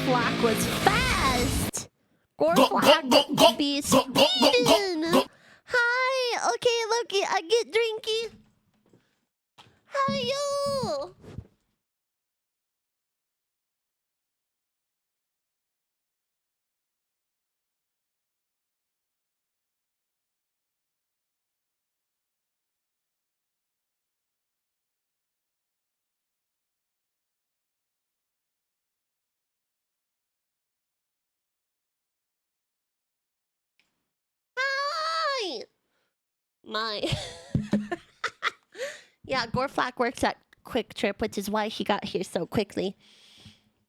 Gorflack was fast. Gorflack be speeding. Hi. Okay, Loki, I get drinky. Hi, yo. My yeah, Gorflack works at Quick Trip, which is why he got here so quickly.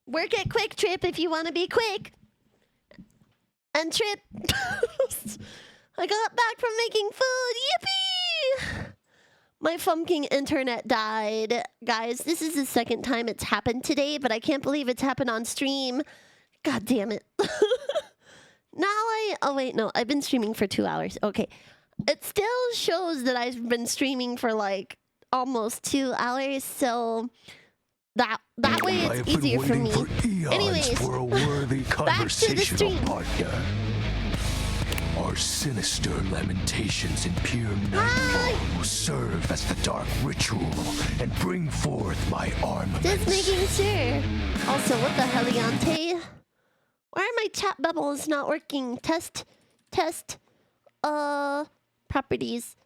Work at Quick Trip if you want to be quick. And Trip. I got back from making food. Yippee! My funking internet died. Guys, this is the second time it's happened today, but I can't believe it's happened on stream. God damn it. Oh wait, no, I've been streaming for 2 hours. Okay. It still shows that I've been streaming for like almost 2 hours, so that way it's easier for me. Anyways, for a worthy back to the stream. Partner. Our sinister lamentations in pure nightfall will serve as the dark ritual and bring forth my armament. Just making sure. Also, what the heliante? Why are my chat bubbles not working? Test. Properties.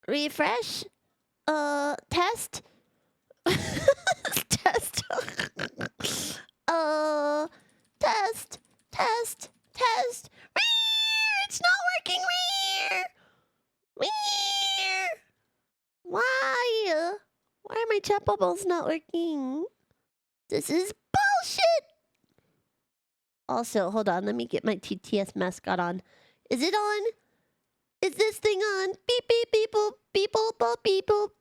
Refresh. Test. Test. Test. It's not working. Why? Why are my chat bubbles not working? This is bullshit. Also, hold on. Let me get my TTS mascot on. Is it on? Is this thing on? Beep, beep, beep, boop, beep, boop, boop, beep, boop.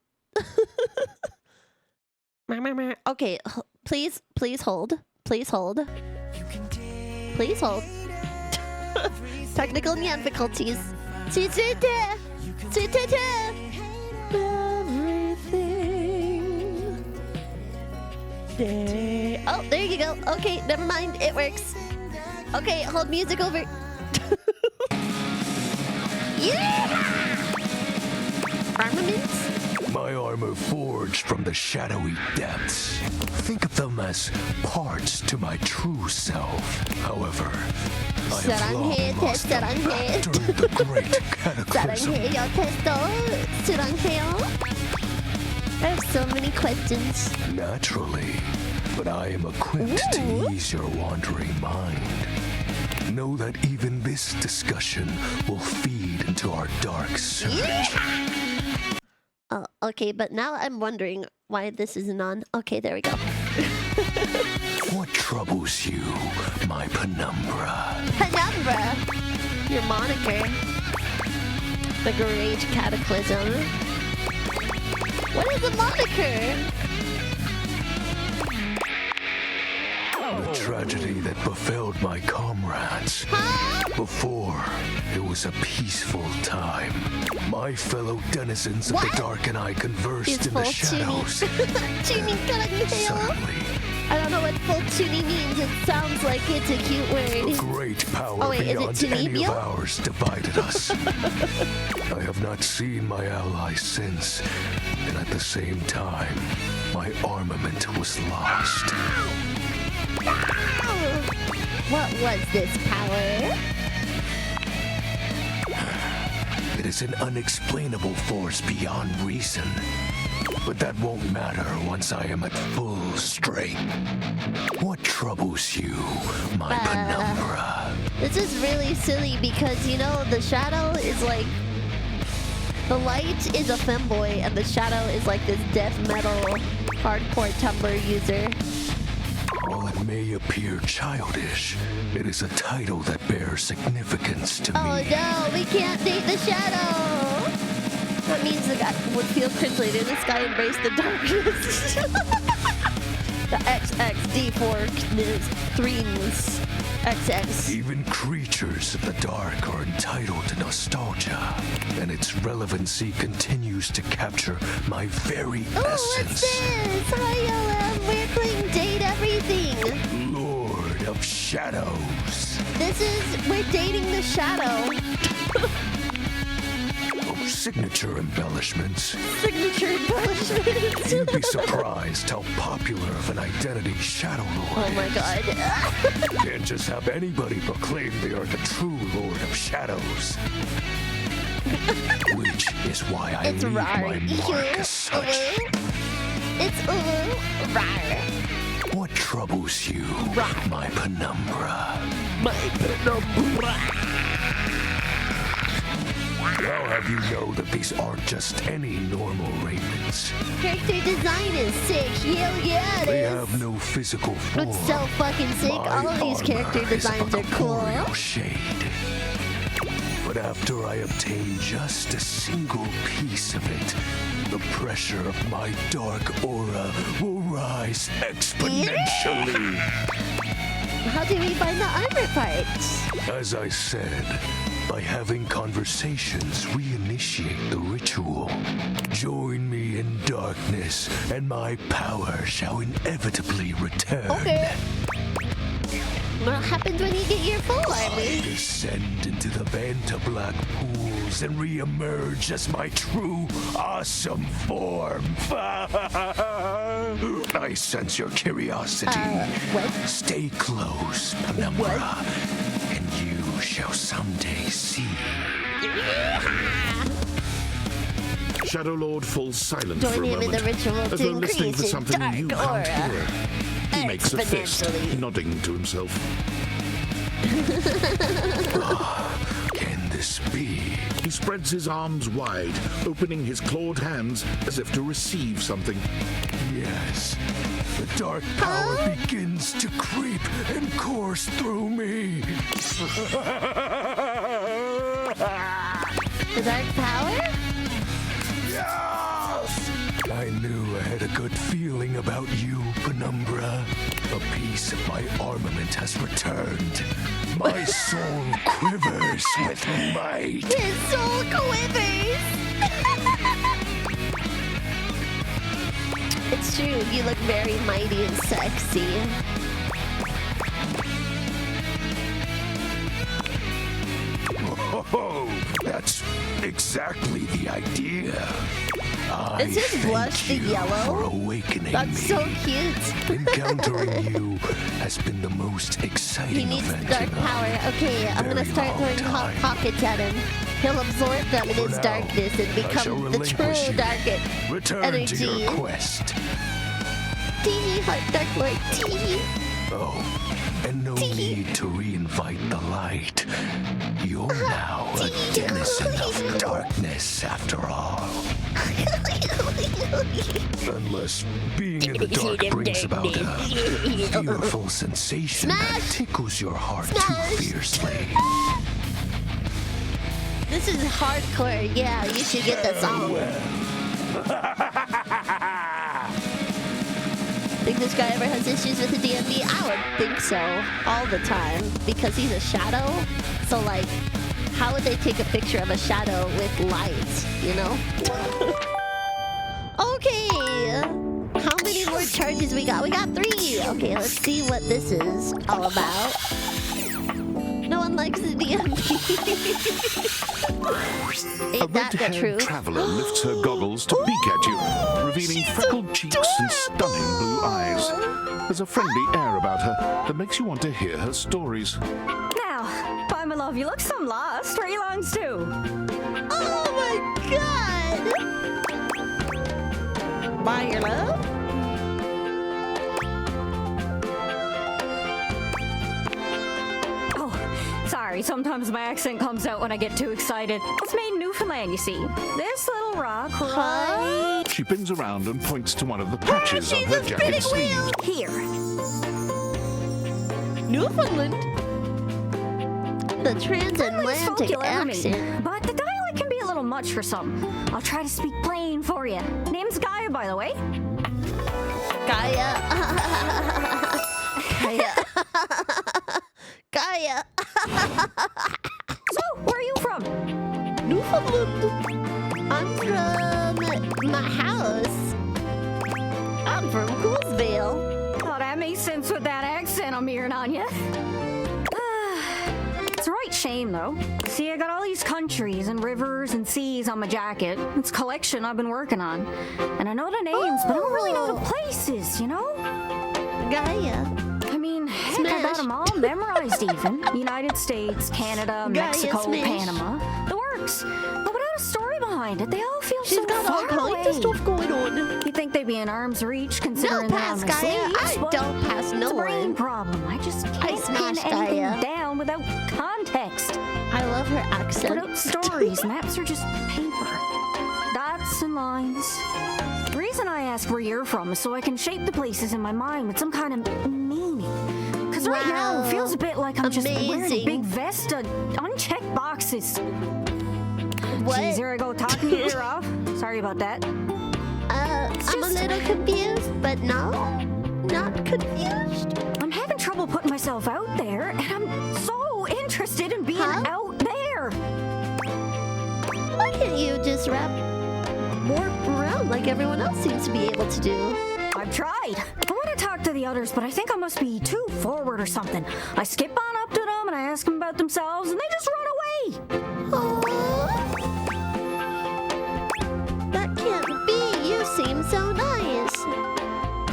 Okay, please hold. Please hold. Technical difficulties. Everything. Oh, there you go. Okay, never mind. It works. Okay, hold music over. Yeah! Armaments? My armor forged from the shadowy depths. Think of them as parts to my true self. However, I have long lost them during the great cataclysm. I have so many questions. Naturally, but I am equipped to ease your wandering mind. Know that even this discussion will feed into our dark search. Yeah! Oh, okay, but now I'm wondering why this isn't on. Okay, there we go. What troubles you, my penumbra? Penumbra? Your moniker. The Great Cataclysm. What is a moniker? The tragedy that befell my comrades. Before, it was a peaceful time. My fellow denizens of the dark and I conversed in the shadows. Suddenly, I don't know what full tuning means. It sounds like it's a cute word. A great power beyond any of ours divided us. I have not seen my allies since, and at the same time, my armament was lost. What was this power? It is an unexplainable force beyond reason. But that won't matter once I am at full strength. What troubles you, my penumbra? This is really silly because, you know, the shadow is like... The light is a femboy and the shadow is like this death metal hardcore Tumblr user. While it may appear childish, it is a title that bears significance to me. Oh no, we can't date the shadow! That means the guy would feel cringe later. This guy embraced the darkness. The XXD4 threes. XX. Even creatures of the dark are entitled to nostalgia. and its relevancy continues to capture my very Oh, essence. what's this? Hi, LM. We're playing Date Everything. Lord of Shadows. We're dating the shadow. Signature embellishments. Signature embellishments. You'd be surprised how popular of an identity Shadow Lord Oh my is. god. Can't just have anybody proclaim they are the true Lord of Shadows. Which is why I It's leave rar. my mark as such. It's rar. What troubles you, Rar. my penumbra? My penumbra. I'll have you know that these aren't just any normal raiments. Character design is sick. Hell yeah, it They is. have no physical form. It's so fucking sick. My All of these armor character is designs of are a cool. corporeal shade. But after I obtain just a single piece of it, the pressure of my dark aura will rise exponentially. How do we find the armor parts? As I said, by having conversations, we initiate the ritual. Join me in darkness, and my power shall inevitably return. Okay. What happens when you get your full I armor? descend into the Vanta Black pools and re-emerge as my true, awesome form. I sense your curiosity. What? Stay close, Penumbra, and you shall someday see. Shadow Lord falls silent Join for a him in moment, the ritual as to though listening for increase his something dark you aura. can't hear. He makes a fist, Exponentially. nodding to himself. Can this be? He spreads his arms wide, opening his clawed hands as if to receive something. Yes. The dark power begins to creep and course through me. The dark power? Yes! I knew I had a good feeling about you, Penumbra. A piece of my armament has returned. My soul quivers with might. His soul quivers! It's true, you look very mighty and sexy. Oh, that's exactly the idea. Is his blush the you yellow? for awakening That's me. so cute. Encountering you has been the most He exciting needs event dark in a power. Okay, I'm gonna very start long throwing hot time. pockets at him. He'll absorb them in For his now, darkness and I shall become the relinquish true you. dark Return energy. to your quest. Tee, heart dark lord. Tee. Oh, and no need to reinvite the light. You're now a denizen of darkness after all. Unless being in the dark brings about a beautiful sensation that Smash! tickles your heart Smash! too fiercely. This is hardcore. Yeah, you should get the song. Think this guy ever has issues with the DMV? I would think so. All the time. Because he's a shadow. So, like, how would they take a picture of a shadow with lights, you know? Okay. How many more charges we got? We got 3. Okay, let's see what this is all about. No one likes the DMV. A Ain't that the red-haired truth? traveler lifts her goggles to peek at you, revealing she's freckled cheeks and stunning blue eyes. There's a friendly air about her that makes you want to hear her stories. Now, bye, my love. You look some lost. Where are you longs to? Oh my god! Bye, your love? Oh, sorry. Sometimes my accent comes out when I get too excited. It's made in Newfoundland, you see. This little rock right She bends around and points to one of the patches on she's her a jacket spinning sleeve. wheel! here. Newfoundland? The Nice folk transatlantic you'll ever meet. accent. But the dialect can be a little much for some. I'll try to speak plain for you. Name's Gaia, by the way. Gaia. Gaia. Gaia. So, where are you from? Newfoundland. I'm from my house. I'm from Coolsville. Oh, that makes sense with that accent I'm hearing on you. It's a right shame, though. See, I got all these countries and rivers and seas on my jacket. It's a collection I've been working on. And I know the names, but I don't really know the places, you know? Gaia. I mean, heck, I got them all memorized even. United States, Canada, Mexico, Smash. Panama. The works. But without a story behind it, they all feel She's so got all far kinds of away. stuff going on. You'd think they'd be in arm's reach considering No they're on pass, my Gaia. sleeves, I but don't pass no it's a brain one. problem. I just can't smash pin anything Gaia. down without context. I love her accent. Without stories, maps are just paper. Dots and lines. The reason I ask where you're from is so I can shape the places in my mind with some kind of meaning. Because right now, it feels a bit like I'm just wearing a Amazing. big vest of unchecked boxes. What? Jeez, here I go talking your ear off. Sorry about that. I'm a little confused, but no, not confused. I'm having trouble putting myself out there, and I'm so interested in being Huh? out there. Why can't you just warp around like everyone else seems to be able to do? I've tried. I want to talk to the others, but I think I must be too forward or something. I skip on up to them and I ask them about themselves, and they just run away. That can't be. You seem so nice.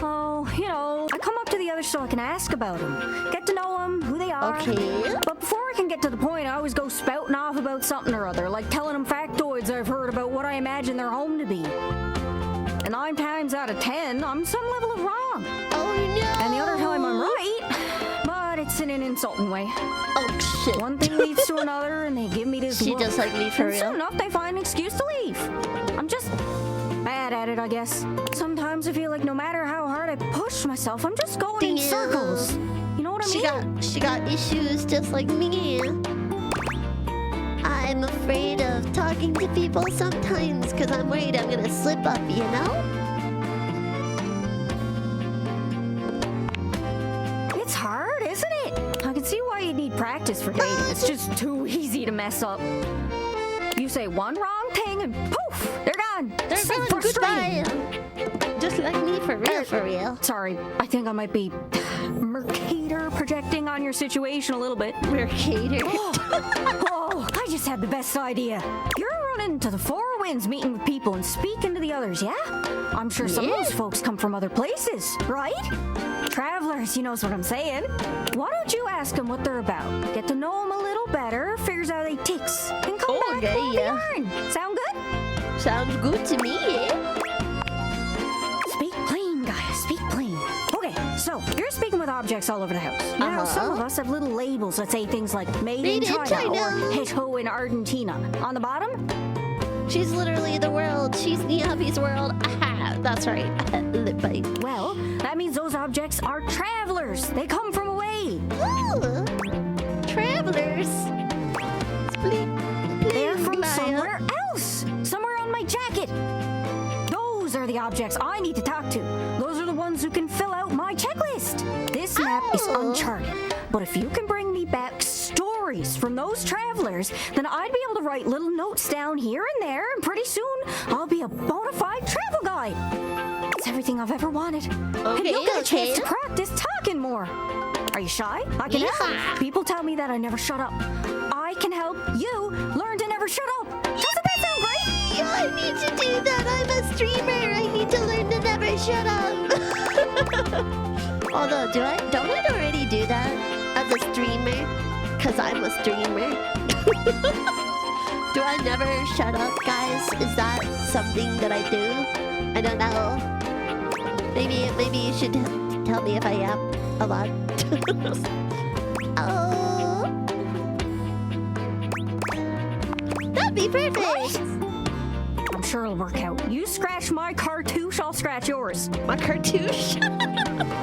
Oh, you know, I come up to the others so I can ask about them, get to know them, who they are. Okay. But before I can get to the point, I always go spouting off about something or other, like telling them factoids I've heard about what I imagine their home to be. And 9 times out of 10, I'm some level of wrong. Oh no. And the other time I'm right, but it's in an insulting way. Oh shit. One thing leads to another, and they give me this She look. just like me for And soon real. enough, they find an excuse to leave. I'm just bad at it, I guess. Sometimes I feel like no matter how hard I push myself, I'm just going in Damn. circles. You know what I mean? She got issues just like me. I'm afraid of talking to people sometimes because I'm worried I'm gonna slip up, you know? It's hard, isn't it? I can see why you need practice for dating. It's just too easy to mess up. You say one wrong thing and poof, they're gone. They're So gone. frustrating. Goodbye. Just like me, for real, for real. Sorry, I think I might be Mercator projecting on your situation a little bit. Mercator. Oh, I just had the best idea. You're running into the four winds meeting with people and speaking to the others, yeah? I'm sure some of those folks come from other places, right? Travelers, you knows what I'm saying. Why don't you ask them what they're about? Get to know them a little better, figures out they ticks, and come back Okay, while yeah. they learn. Sound good? Sounds good to me, yeah? Speak plain, guys, speak plain. Okay, so you're speaking with objects all over the house. Now, some of us have little labels that say things like made in China or Hecho in Argentina. On the bottom, She's literally the world. She's Nyabi's world. Aha, that's right. Lip bite. well, that means those objects are travelers. They come from away. Ooh, travelers. They're from somewhere else. Somewhere on my jacket. Those are the objects I need to talk to. Those are the ones who can fill out my checklist. This map is uncharted. But if you can bring me back stories from those travelers, then I'd be able to write little notes down here and there, and pretty soon I'll be a bona fide travel guide. It's everything I've ever wanted. And you'll get a chance to practice talking more. Are you shy? I can help. People tell me that I never shut up. I can help you learn to never shut up. Doesn't that sound great? Yeah, I need to do that. I'm a streamer. I need to learn to never shut up. Although, don't I already do that as a streamer? Because I'm a streamer. Do I never shut up, guys? Is that something that I do? I don't know. Maybe you should tell me if I am a lot. Oh. That'd be perfect. I'm sure it'll work out. You scratch my cartouche, I'll scratch yours. My cartouche.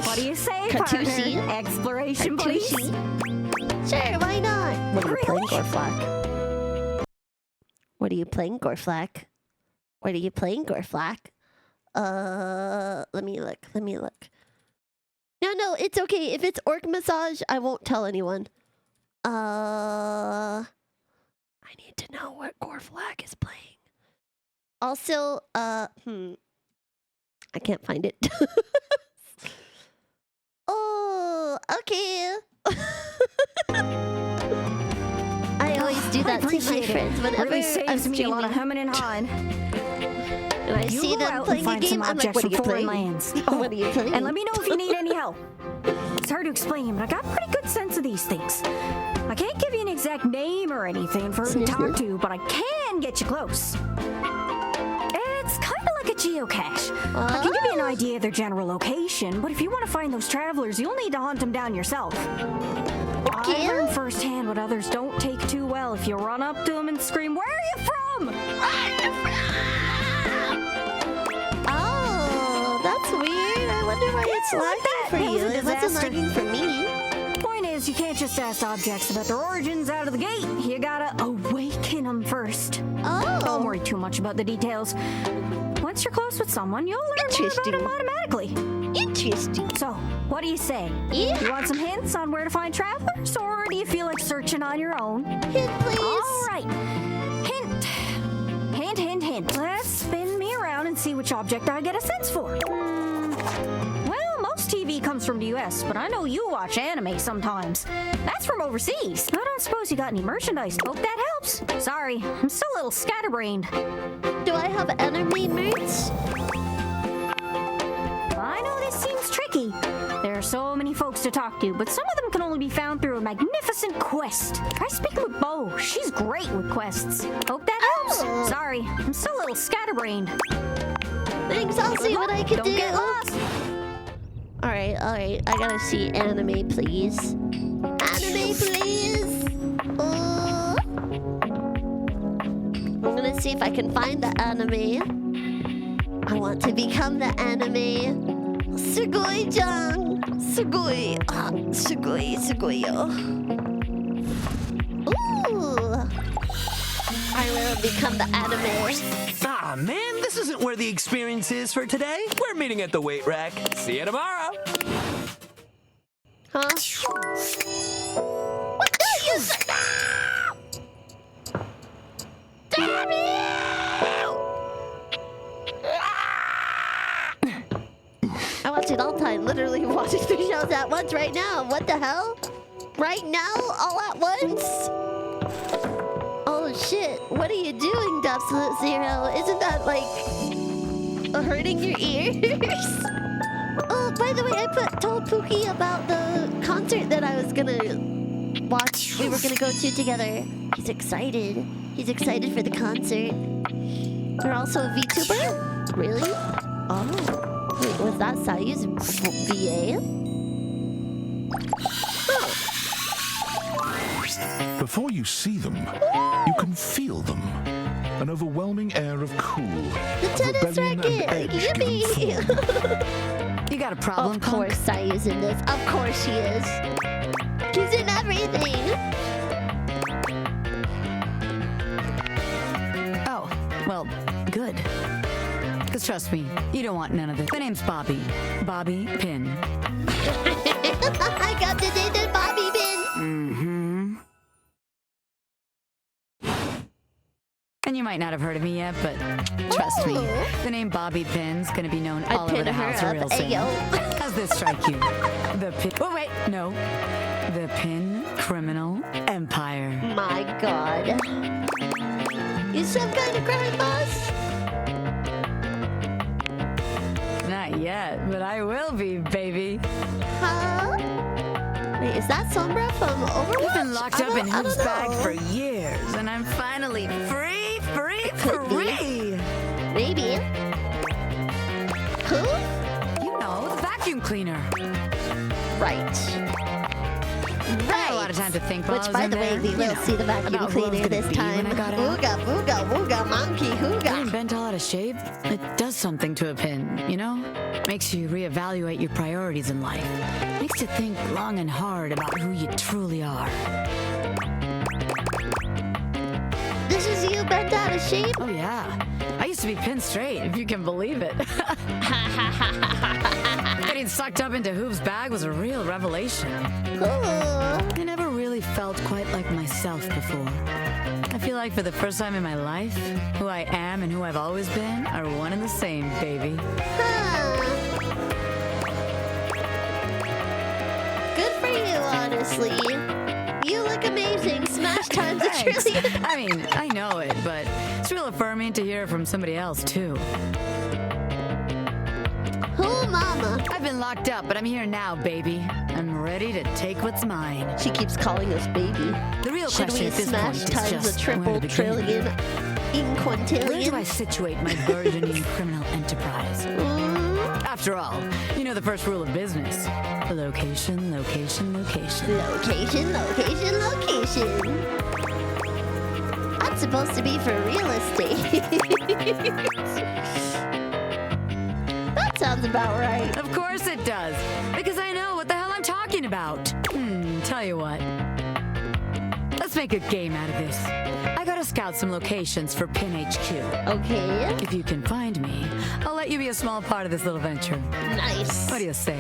What do you say, Cartouche-y? partner? Exploration, please. Sure, why not? What are you playing, Gorflack? What are you playing, Gorflack? What are you playing, Gorflack? Let me look. No, it's okay. If it's orc massage, I won't tell anyone. I I need to know what Gorflag is playing. Also, I can't find it. Oh, okay. I always do that to my friends whenever really I'm saves me a lot of streaming. humming and hawing. And I You see go them out playing and a find game. some I'm like, objects what are you from foreign playing? lands. What are you playing? And let me know if you need any help. It's hard to explain, but I got a pretty good sense of these things. I can't give you an exact name or anything for who to talk to, but I can get you close. It's kind of like a geocache. I can give you an idea of their general location, but if you want to find those travelers, you'll need to hunt them down yourself. Okay. I learned firsthand what others don't take too well if you run up to them and scream, "Where are you from?" Oh, that's weird. I wonder why it's lagging for That was you. a It wasn't disaster. lagging for me. Point is, you can't just ask objects about their origins out of the gate. You gotta awaken them first. Oh. Don't worry too much about the details. Once you're close with someone, you'll learn more about Interesting. them automatically. Interesting. So, what do you say? Yeah. You want some hints on where to find travelers, or do you feel like searching on your own? Hint, please. All right. Hint. Hint, hint, hint. Let's spin me around and see which object I get a sense for. Well, most TV comes from the US, but I know you watch anime sometimes. That's from overseas. I don't suppose you got any merchandise. Hope that helps. Sorry, I'm still a little scatterbrained. Do I have enemy merch? I know this seems tricky. There are so many folks to talk to, but some of them can only be found through a magnificent quest. Try speaking with Bo. She's great with quests. Hope that helps. Oh. Sorry, I'm still a little scatterbrained. Thanks, I'll see what I can Don't do. get lost. Alright. I gotta see anime, please. Anime, please. I'm gonna see if I can find the anime. I want to become the anime. Sugoi-chan. Sugoi. Sugoi yo. Ooh. I will become the anime. Ah, man, this isn't where the experience is for today. We're meeting at the weight rack. See you tomorrow. Huh? What the you Damn you! I watch it all the time, literally watching 3 shows at once right now. What the hell? Right now? All at once? Oh shit, what are you doing, Dubslit Zero? Isn't that like hurting your ears? Oh, by the way, I told Pookie about the concert that I was gonna watch. We were gonna go to together. He's excited. He's excited for the concert. You're also a VTuber? Really? Oh. Wait, was that Sayu's VA? Oh. Before you see them, you can feel them. An overwhelming air of cool, The of tennis rebellion and racket! edge given Yippee! form. You got a problem, Of course Sayu's in this. Of course she is. She's in everything. Oh, well, good. Because trust me, you don't want none of this. My name's Bobby. Bobby Pin. I got the dated Bobby Bin. Mm-hmm. And you might not have heard of me yet, but trust me, Ooh. the name Bobby Pin's gonna be known I'd all over pin the her house up. real soon. Ayo. How's this strike you? The Pin... Oh, wait, no. The Pin Criminal Empire. My god. You some kind of crime boss? Not yet, but I will be, baby. Huh? Wait, is that Sombra from Overwatch? You've been locked I up in don't- I Hoop's don't bag know. for years, and I'm finally free. Could be. Maybe. Who? You know, the vacuum cleaner. Right. I had a lot of time to think while I Which, was by in the way, there, we you will know, see the vacuum about who I was cleaner gonna this be when time. I got out. Ooga, booga, wooga, monkey, Getting hooga. bent all out of shape, it does something to a pin, you know? Makes you reevaluate your priorities in life. Makes you think long and hard about who you truly are. This is you bent out of shape? Oh yeah, I used to be pin straight, if you can believe it. Getting sucked up into Hoop's bag was a real revelation. Cool. I never really felt quite like myself before. I feel like for the first time in my life, who I am and who I've always been are one and the same, baby. Huh. Good for you, honestly. You look amazing. Smash times a Thanks. trillion. I mean, I know it, but it's real affirming to hear it from somebody else, too. Oh, mama. I've been locked up, but I'm here now, baby. I'm ready to take what's mine. She keeps calling us baby. The real Should question we at this smash point is times just a triple where to begin. trillion in Where do I quintillion? situate my burgeoning criminal enterprise? After all, you know the first rule of business. Location, location, location. Location, location, location. That's supposed to be for real estate. That sounds about right. Of course it does, because I know what the hell I'm talking about. Tell you what. Let's make a game out of this. I gotta scout some locations for Pin HQ. Okay, If you can find me, I'll let you be a small part of this little venture. nice. What do you say?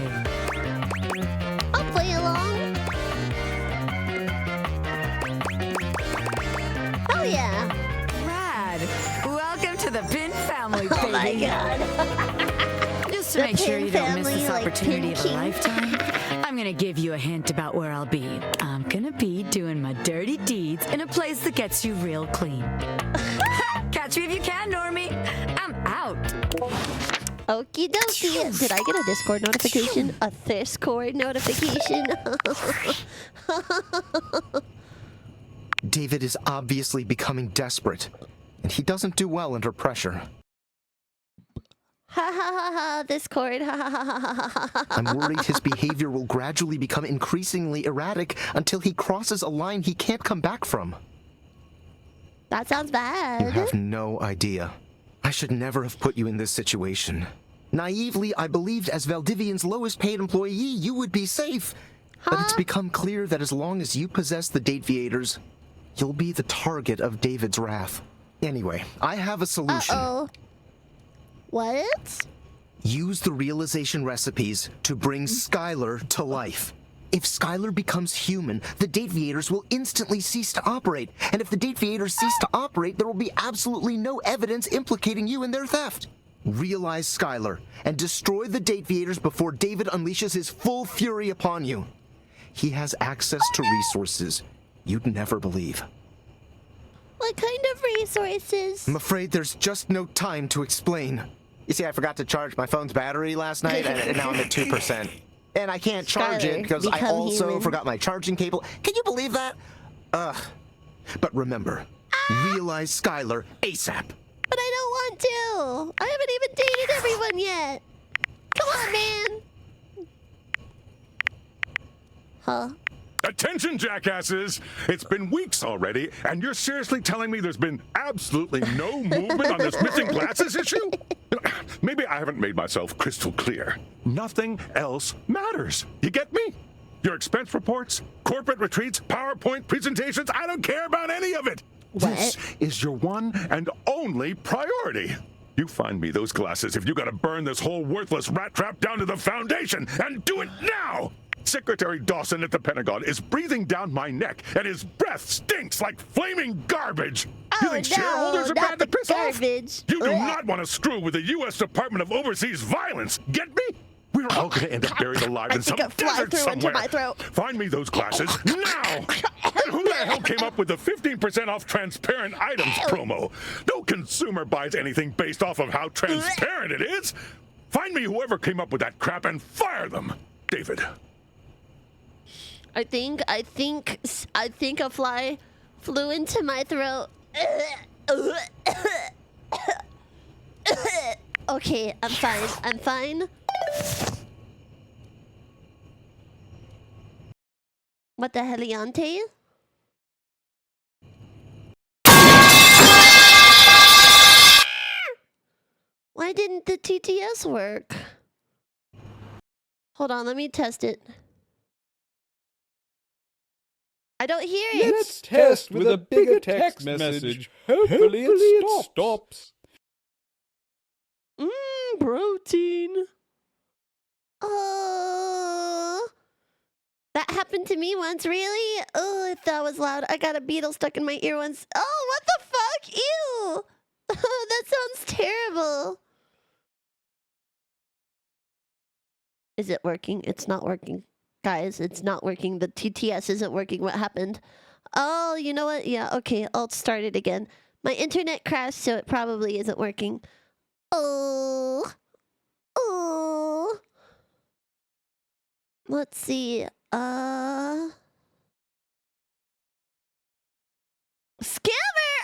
I'll play along. Oh yeah. Rad! Welcome to the Pin family, baby. Oh my god. Just to The make sure Pin you don't miss family, this like opportunity Pin of a King. lifetime, I'm gonna give you a hint about where I'll be. I'm gonna be doing my dirty deeds in a place that gets you real clean. Catch me if you can, Normie. I'm out. Okie dokie. Did I get a Discord notification? A Discord notification? David is obviously becoming desperate, and he doesn't do well under pressure. Ha ha ha ha. Discord. Ha ha ha ha ha ha ha. I'm worried his behavior will gradually become increasingly erratic until he crosses a line he can't come back from. That sounds You bad. have no idea. I should never have put you in this situation. Naively, I believed as Valdivian's lowest paid employee, you would be safe. But it's become clear that as long as you possess the Dateviators, you'll be the target of David's wrath. Anyway, I have a solution. Uh-oh. What? Use the realization recipes to bring Skylar to life. If Skylar becomes human, the Dateviators will instantly cease to operate. And if the Dateviators cease to operate, there will be absolutely no evidence implicating you in their theft. Realize Skylar and destroy the Dateviators before David unleashes his full fury upon you. He has access to resources you'd never believe. What kind of resources? I'm afraid there's just no time to explain. You see, I forgot to charge my phone's battery last night, and now I'm at 2%. And I can't charge it Skylar, because I become also human. forgot my charging cable. Can you believe that? But remember, realize Skylar ASAP. But I don't want to. I haven't even dated everyone yet. Come on, man. Huh? Attention, jackasses! It's been weeks already, and you're seriously telling me there's been absolutely no movement on this missing glasses issue? Maybe I haven't made myself crystal clear. Nothing else matters. You get me? Your expense reports, corporate retreats, PowerPoint presentations, I don't care about any of it. This is your one and only priority. You find me those glasses if you gotta burn this whole worthless rat trap down to the foundation, and do it now! Secretary Dawson at the Pentagon is breathing down my neck, and his breath stinks like flaming garbage. You think shareholders are bad to piss garbage. off? You do not want to screw with the U.S. Department of Overseas Violence. Get me? We're all going to end up buried alive I in some think it fly desert through into somewhere. my throat. Find me those glasses now. And who the hell came up with the 15% off transparent items promo? No consumer buys anything based off of how transparent it is. Find me whoever came up with that crap and fire them. David. I think a fly flew into my throat. Okay, I'm fine. I'm fine. What the heliante? Why didn't the TTS work? Hold on, let me test it. I don't hear it. Let's test with a bigger text message. Hopefully it stops. Protein. That happened to me once, really? Oh, if that was loud. I got a beetle stuck in my ear once. Oh, what the fuck? Ew! That sounds terrible. Is it working? It's not working. Guys, it's not working. The TTS isn't working. What happened? Oh, you know what? Yeah, okay. I'll start it again. My internet crashed, so it probably isn't working. Oh. Oh. Let's see. Scammer!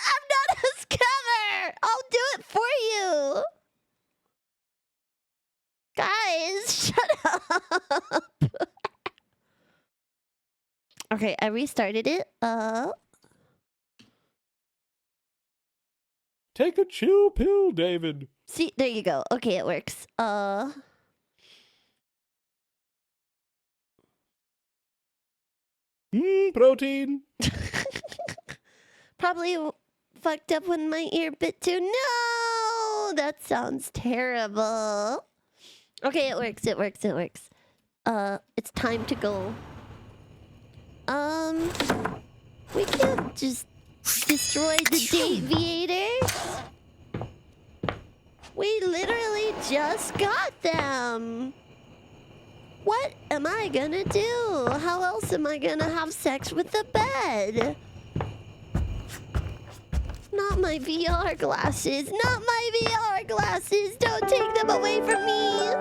I'm not a scammer! I'll do it for you! Guys, shut up! Okay, I restarted it. Take a chill pill, David. See, there you go. Okay, it works. Protein. Probably fucked up when my ear bit too. No! That sounds terrible. Okay, it works, it works, it works. It's time to go. We can't just destroy the deviators. We literally just got them. What am I gonna do? How else am I gonna have sex with the bed? Not my VR glasses. Not my VR glasses. Don't take them away from me.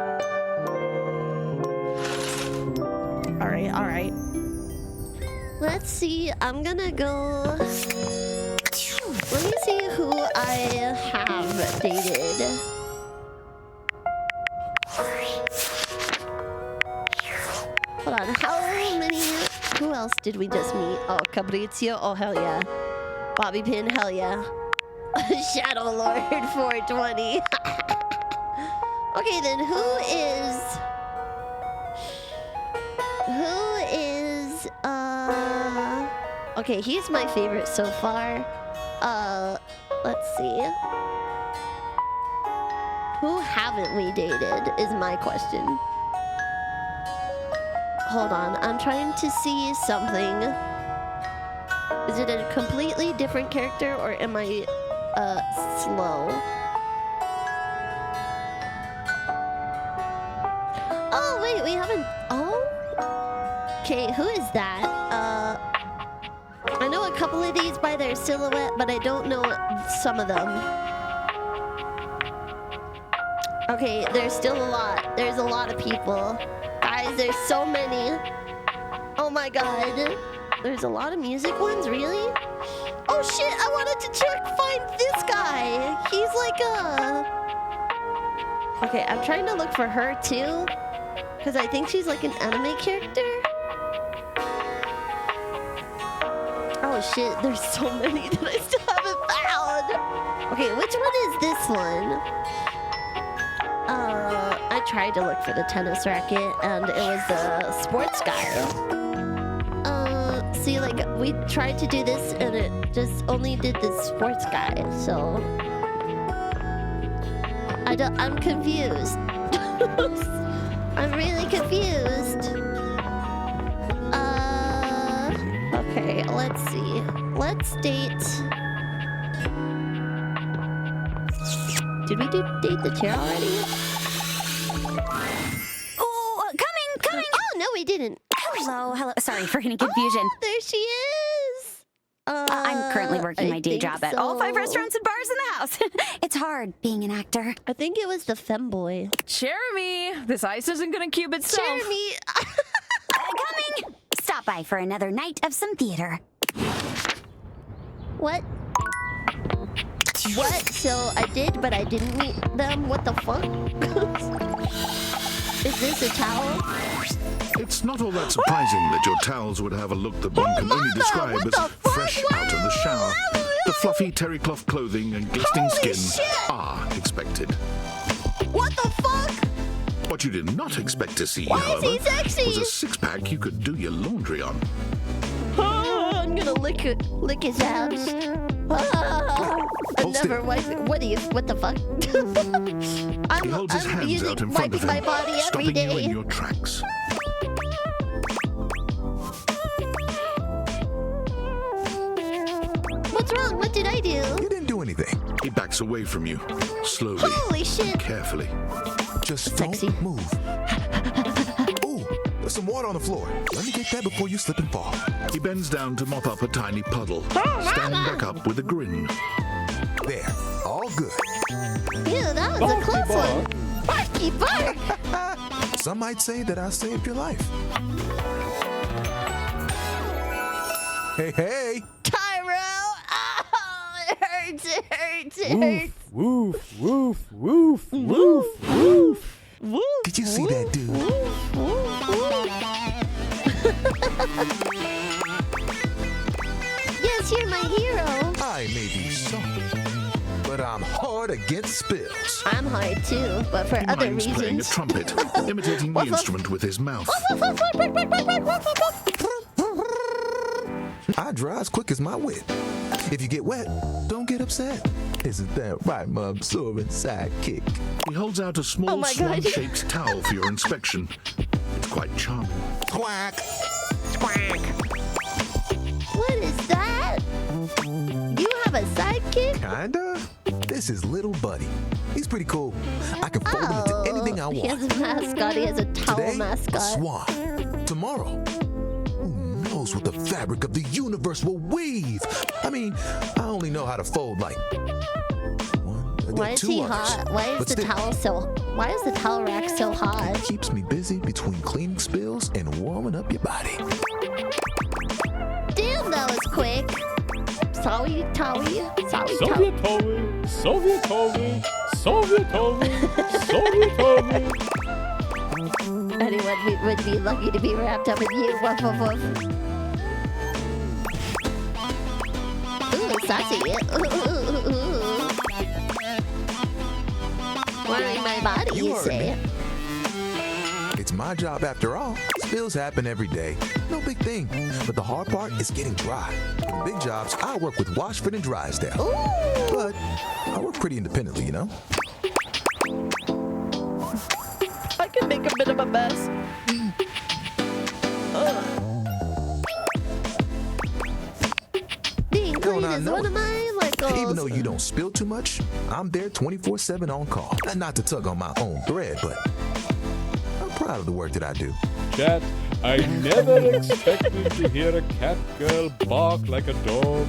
All right, all right. Let's see. I'm gonna go. Let me see who I have dated. Hold on. How many? Who else did we just meet? Oh, Cabrizio. Oh, hell yeah. Bobby Pin. Hell yeah. Shadow Lord 420. Okay, then who is okay, he's my favorite so far. Let's see. Who haven't we dated is my question. Hold on, I'm trying to see something. Is it a completely different character or am I slow? Oh wait, we haven't. Oh, okay, who is that? I know a couple of these by their silhouette, but I don't know some of them. Okay, there's still a lot. There's a lot of people. Guys, there's so many. Oh my god. There's a lot of music ones, really? Oh shit, I wanted to find this guy. He's like okay, I'm trying to look for her too. Because I think she's like an anime character. Oh shit, there's so many that I still haven't found. Okay, which one is this one? I tried to look for the tennis racket and it was the sports guy. See, like, we tried to do this and it just only did the sports guy, so... I'm confused. I'm really confused. Okay, let's see. Let's date... Did we date the chair already? Oh, coming! Oh, no, we didn't. Hello. Sorry for any confusion. Oh, there she is. I'm currently working my day job at all 5 restaurants and bars in the house. It's hard being an actor. I think it was the femboy. Jeremy, this ice isn't gonna cube itself. Jeremy! Coming! Stop by for another night of some theater. What? What? So I did, but I didn't meet them? What the fuck? Is this a towel? It's not all that surprising that your towels would have a look that one can only describe as fresh out of the shower. The fluffy terry cloth clothing and glistening Holy skin shit! are expected. What the fuck? What you did not expect to see, Why is however, he sexy? was a six-pack you could do your laundry on. Oh, I'm gonna lick his abs. I'm never wiping. What the fuck? He holds his hands out in front of wiping my him, body every stopping you in day. your tracks. backs away from you, slowly, Holy shit! carefully. Just Sexy. don't move. Ooh, there's some water on the floor. Let me get that before you slip and fall. He bends down to mop up a tiny puddle, standing back up with a grin. There, all good. Ew, that was a close one. Barky bark! Some might say that I saved your life. Hey, hey! Tyro! Oh, it hurts, it hurts, it hurts. Woof, woof, woof, woof, woof. Woof, Did you see that dude? woof, woof, woof. Yes, you're my hero. I may be soft, but I'm hard against spills. I'm hard too, but for He other mimes playing a reasons. trumpet, imitating the instrument with his mouth. I dry as quick as my wit. If you get wet, don't get upset. Isn't that right, my absorbent sidekick? He holds out a small Oh my God. swan-shaped towel for your inspection. It's quite charming. Quack! Quack. What is that? You have a sidekick? Kinda. This is Little Buddy. He's pretty cool. I can fold him into anything I He has want. a mascot. He has a towel Today, a mascot. swan. Tomorrow, who knows what the fabric of the universe will weave? I mean, I only know how to fold like Why is two he others. hot? Why is But the still, towel so? Why is the towel rack so hot? it keeps me busy between cleaning spills and warming up your body. Damn, that was quick. Sorry, Towie. Sorry, Towie. Soviet Towie, Soviet Towie, Soviet Towie, Soviet Towie. Anyone would be lucky to be wrapped up in you. Woof, woof, woof. Ooh, sassy. Worry my body, You you heard say. me. It's my job after all. Spills happen every day. No big thing. But the hard part is getting dry. For the big jobs, I work with Washford and Drysdale. Ooh. But I work pretty independently, you know? I can make a bit of a mess. Being clean I is know one it. of my like goals. Even though you don't spill too much, I'm there 24/7 on call. Not to tug on my own thread, but I'm proud of the work that I do. Chat, I never expected to hear a cat girl bark like a dog.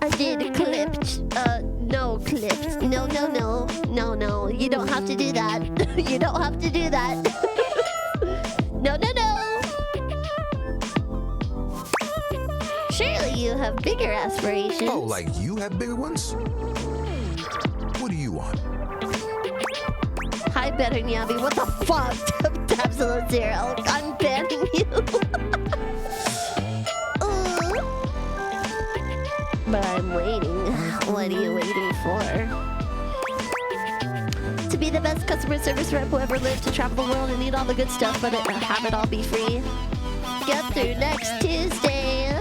I did clipped. No clipped. No, no, no. No, no. You don't have to do that. You don't have to do that. No, no, no. Surely you have bigger aspirations. Oh, like you have bigger ones? What do you want? Hi, better Nyabi. What the fuck? Absolute zero. I'm banning you. But I'm waiting. What are you waiting for? To be the best customer service rep who ever lived, to travel the world and eat all the good stuff, but have it all be free. Get through next Tuesday.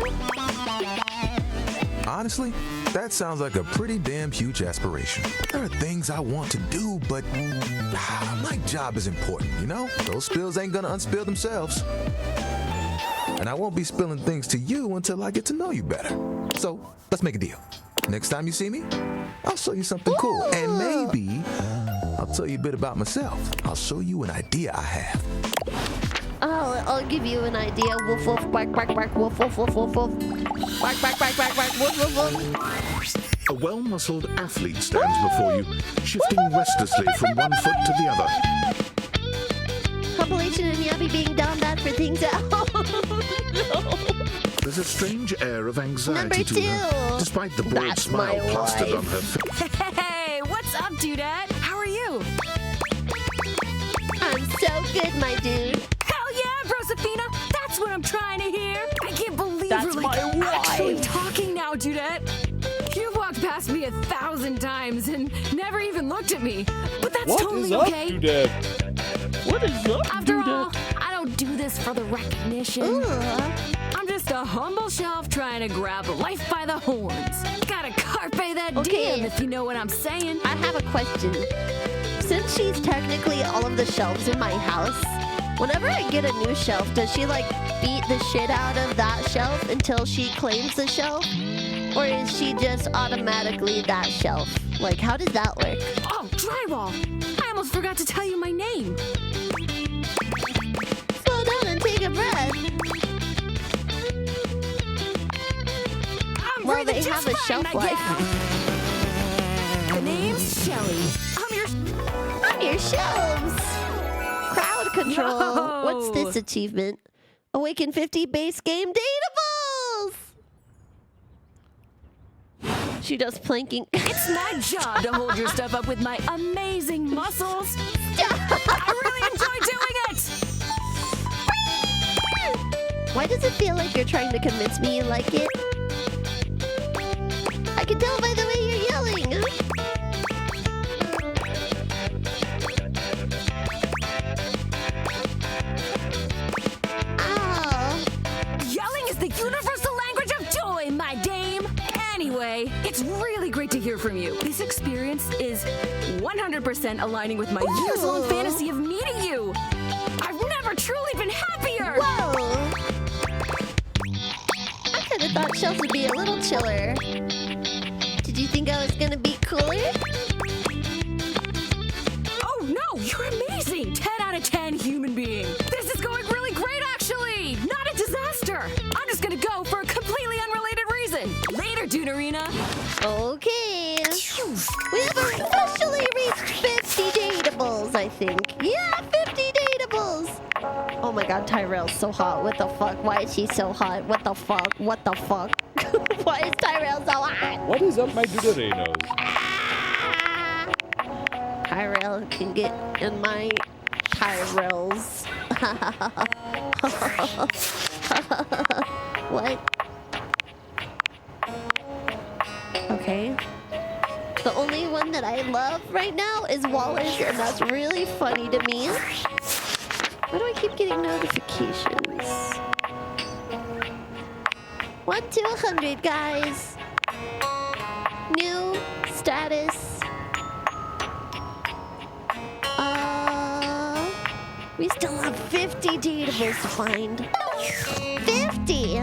Honestly, that sounds like a pretty damn huge aspiration. There are things I want to do, but my job is important, you know? Those spills ain't gonna unspill themselves. And I won't be spilling things to you until I get to know you better. So, let's make a deal. Next time you see me, I'll show you something cool. And maybe I'll tell you a bit about myself. I'll show you an idea I have. I'll give you an idea. Woof, woof, bark, bark, bark, woof, woof, woof, woof, woof. Bark, bark, bark, bark, bark, woof, woof, woof. A well-muscled athlete stands before you, shifting restlessly from one foot to the other. Compilation and Nyabi being down bad for things at home. No. There's a strange air of anxiety Number to her, 2. despite the bored That's smile my plastered wife. on her face. Hey, what's up, dudette? How are you? I'm so good, my dude. Hell yeah, Rosafina! That's what I'm trying to hear. I can't believe That's we're my actually wife. talking now, dudette. You've walked past me 1,000 times and never even looked at me. But that's What totally is up, okay. Dudette? What is up, After all, Dudette? I don't do this for the recognition. I'm just a humble shelf trying to grab life by the horns. Gotta carpe that Okay. diem, if you know what I'm saying. I have a question. Since she's technically all of the shelves in my house, whenever I get a new shelf, does she like beat the shit out of that shelf until she claims the shelf? Or is she just automatically that shelf? Like, how does that work? Oh, drywall! I almost forgot to tell you my name. Slow down and take a breath. I'm Well, breathing they just have a fine, shelf my life. gal. The name's Shelly. I'm your shelves. Crowd control. No. What's this achievement? Awaken 50 base game dateables. She does planking. It's my job to hold your stuff up with my amazing muscles. I really enjoy doing it. Why does it feel like you're trying to convince me you like it? I can tell by the way you're yelling. Oh. Yelling is the universal language of joy, my dame. Anyway, it's really great to hear from you. This experience is 100% aligning with my years-long fantasy of meeting you. I've never truly been happier. Whoa. I kind of thought shelves would be a little chiller. Did you think I was gonna be cooler? Oh no, you're amazing. 10 out of 10 human being. This is going really great, actually. Not a disaster. I'm just gonna go for a completely unrelated reason. Later, Dunarina. Okay. We have officially reached 50 dateables, I think. Yeah, 50 dateables. Oh my god, Tyrell's so hot. What the fuck? Why is she so hot? What the fuck? What the fuck? Why is Tyrell so hot? What is up, my Duderinos? Tyrell can get in my Tyrells. What? Okay. The only one that I love right now is Wallace, and that's really funny to me. Why do I keep getting notifications? 1 to 100, guys. New status. We still have 50 dateables to find. 50!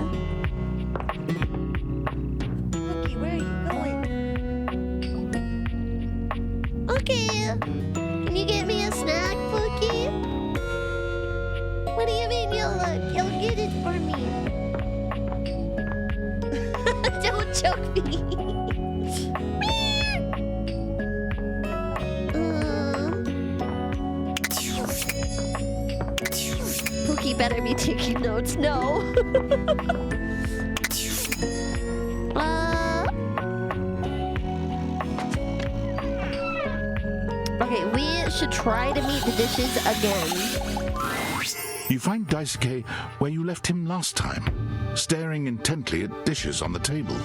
Okay, where are you going? Okay. Can you get me a snack, Pookie? What do you mean you'll get it for me? Don't choke me. Pookie better be taking notes. No. Okay, we should try to meet the dishes again. You find Daisuke where you left him last time, staring intently at dishes on the table.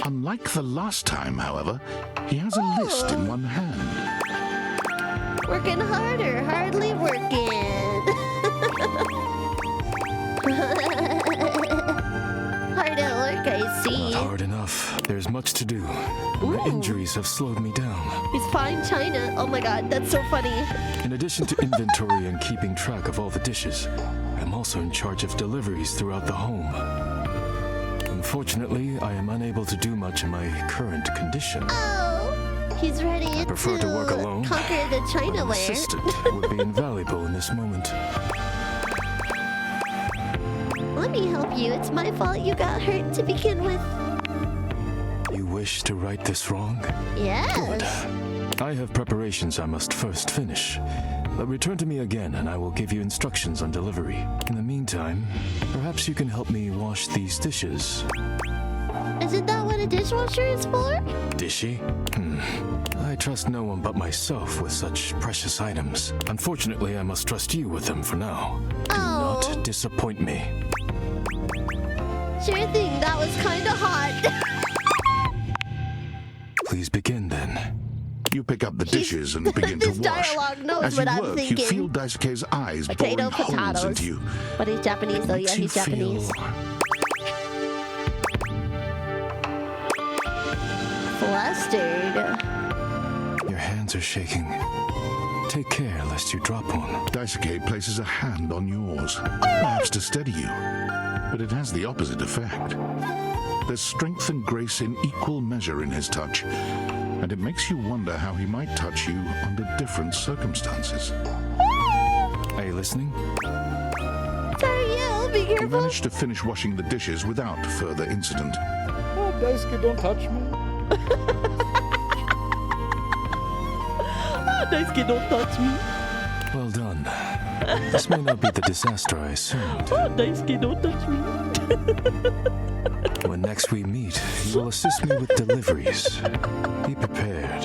Unlike the last time, however, he has a list in one hand. Working harder, hardly working. Hard at work, I see. Not hard enough. There's much to do. My injuries have slowed me down. He's fine China. Oh my god, that's so funny. In addition to inventory and keeping track of all the dishes, I'm also in charge of deliveries throughout the home. Unfortunately, I am unable to do much in my current condition. Oh, he's ready I prefer to work alone. Conquer the An China ware. assistant would be invaluable in this moment. Let me help you. It's my fault you got hurt to begin with. You wish to right this wrong? Yes. I have preparations I must first finish. But return to me again and I will give you instructions on delivery. In the meantime, perhaps you can help me wash these dishes. Isn't that what a dishwasher is for? Dishy? I trust no one but myself with such precious items. Unfortunately, I must trust you with them for now. Do not disappoint me. Sure thing. That was kind of hot. Please begin then. You pick up the dishes and begin to This wash. dialogue knows As what you I'm work, thinking. you feel Daisuke's eyes Potato, boring holes potatoes. into you. But he's Japanese, though. Yeah, Makes you he's Japanese. feel Flustered. Your hands are shaking. Take care lest you drop one. Daisuke places a hand on yours, perhaps to steady you, but it has the opposite effect. there's strength and grace in equal measure in his touch, and it makes you wonder how he might touch you under different circumstances. Are you listening? Sorry, yeah, be He careful. managed to finish washing the dishes without further incident. Oh, Daisuke, don't touch me. Daisuke, don't touch me. Well done. This may not be the disaster I assumed. Daisuke, don't touch me. When next we meet, you will assist me with deliveries. Be prepared.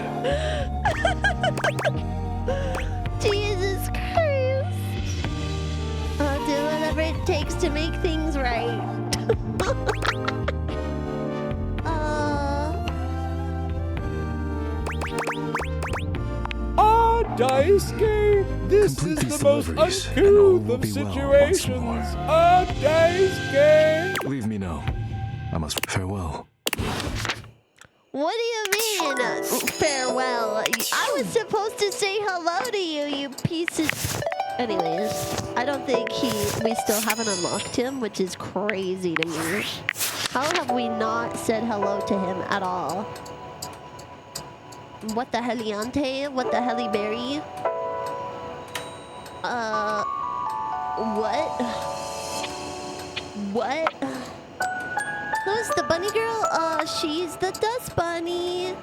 Jesus Christ. I'll do whatever it takes to make things right. Ah, Daisuke, this Complete is these the most deliveries, and all will uncouth of be well once situations. more. Ah, Daisuke. Leave me now. I must farewell. What do you mean? Farewell. I was supposed to say hello to you, you pieces. Anyways, I don't think we still haven't unlocked him, which is crazy to me. How have we not said hello to him at all? What the heliante? What the heliberry? What? What? Who's the bunny girl? She's the dust bunny.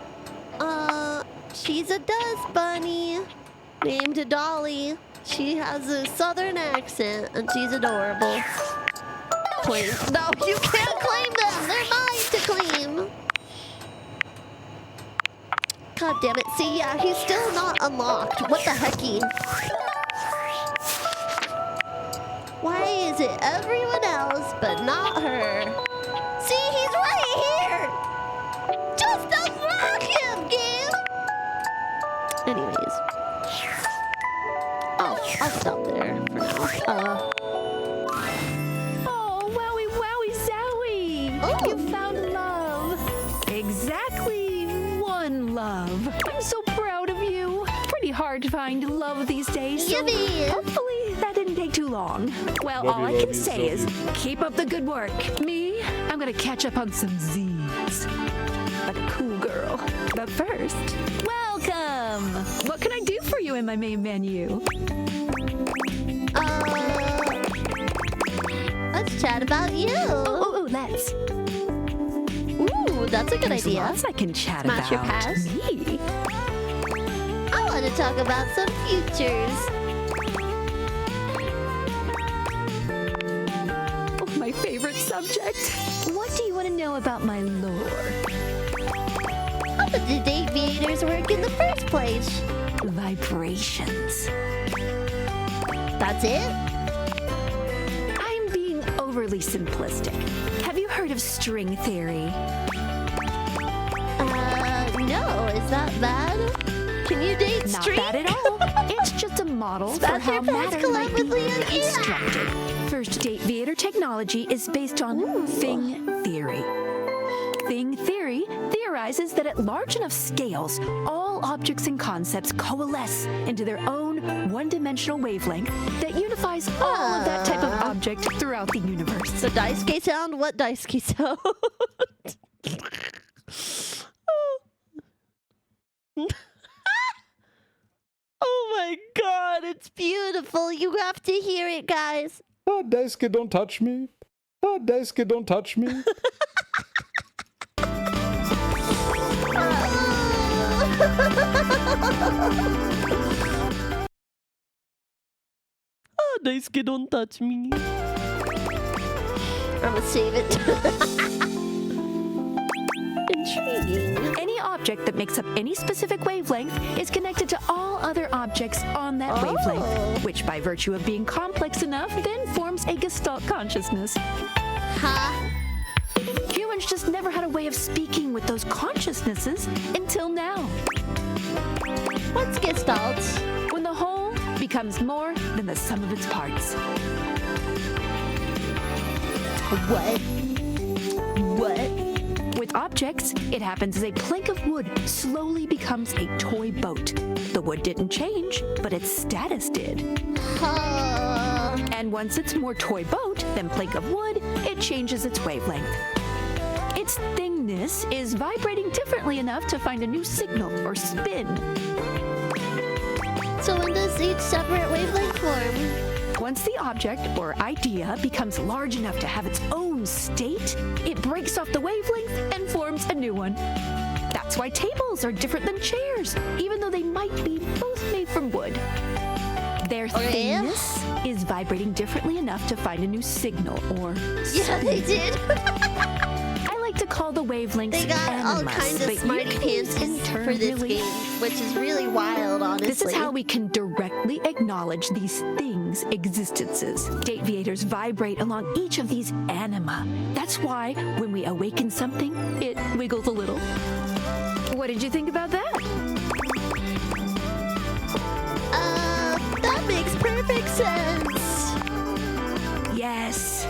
She's a dust bunny named Dolly. She has a southern accent and she's adorable. Claim. No, you can't claim them. They're mine to claim. God damn it. See, yeah, he's still not unlocked. What the hecky? Why is it everyone else but not her? See, he's right here! Just unlock him, game! Anyways. Oh, I'll stop there for now. Oh, wowie, wowie, zowie! Oh. You found love. Exactly one love. I'm so proud of you. Pretty hard to find love these days. So Yippee! hopefully that didn't take too long. Well, Love all you, I love can you, say love is you. keep up the good work. Me, I'm gonna catch up on some Z's. Like a cool girl. But first, welcome! What can I do for you in my main menu? Let's chat about you. Oh, let's. Ooh, that's a good There's idea. lots I can chat Smash your about. pass. Me? I want to talk about some futures. Oh, my favorite subject. What do you want to know about my lore? How did the Deviators work in the first place? Vibrations. That's it? I'm being overly simplistic. Have you heard of string theory? No. Is that bad? Can you date Not string? bad at all. It's just a model for Smash how your pass, matter might be collab with Leon. constructed. First Deviator technology is based on thing theory. Thing theory theorizes that at large enough scales, all objects and concepts coalesce into their own one-dimensional wavelength that unifies all of that type of object throughout the universe. The Daisuke sound? What Daisuke sound? Oh my god, it's beautiful. You have to hear it, guys. Ah, Daisuke, don't touch me. Ah, Daisuke, don't touch me. Oh, Daisuke, don't touch me. I'm gonna save it. Intriguing. Any object that makes up any specific wavelength is connected to all other objects on that wavelength, which by virtue of being complex enough then forms a Gestalt consciousness. Huh? Humans just never had a way of speaking with those consciousnesses until now. What's Gestalt? When the whole becomes more than the sum of its parts. What? What? With objects, it happens as a plank of wood slowly becomes a toy boat. The wood didn't change, but its status did. Huh? And once it's more toy boat than plank of wood, it changes its wavelength. It its thingness is vibrating differently enough to find a new signal or spin. So when does each separate wavelength form? Once the object or idea becomes large enough to have its own state, it breaks off the wavelength and forms a new one. That's why tables are different than chairs, even though they might be both made from wood. Their thingness is vibrating differently enough to find a new signal or Yeah, they did. I like to call the wavelengths They got all animus, kinds of but smarty you can use pants for this really- game, which is really wild, honestly. This is how we can directly acknowledge these things' existences. Dateviators vibrate along each of these anima. That's why when we awaken something, it wiggles a little. What did you think about that? That makes perfect sense. Yes.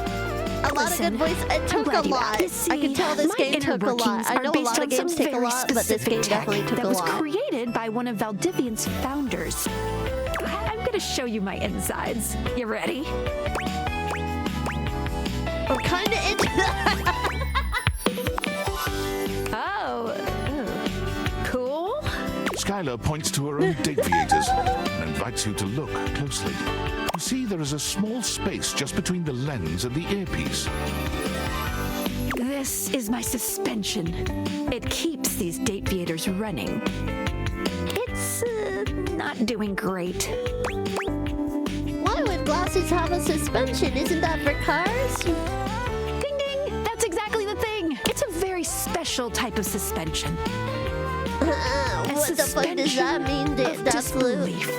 A lot of good voice. It took a lot. I can tell this game took a lot. I know a lot of games take a lot, but this game definitely took a that was lot. created by one of Valdivian's founders. I'm gonna show you my insides. You ready? I'm kind of into that. Oh. Cool. Skylar points to her own Dateviators and invites you to look closely. You see there is a small space just between the lens and the earpiece. This is my suspension. It keeps these Dateviators running. It's not doing great. Why would glasses have a suspension? Isn't that for cars? Ding ding! That's exactly the thing. It's a very special type of suspension. What the fuck does that mean? That's Disbelief.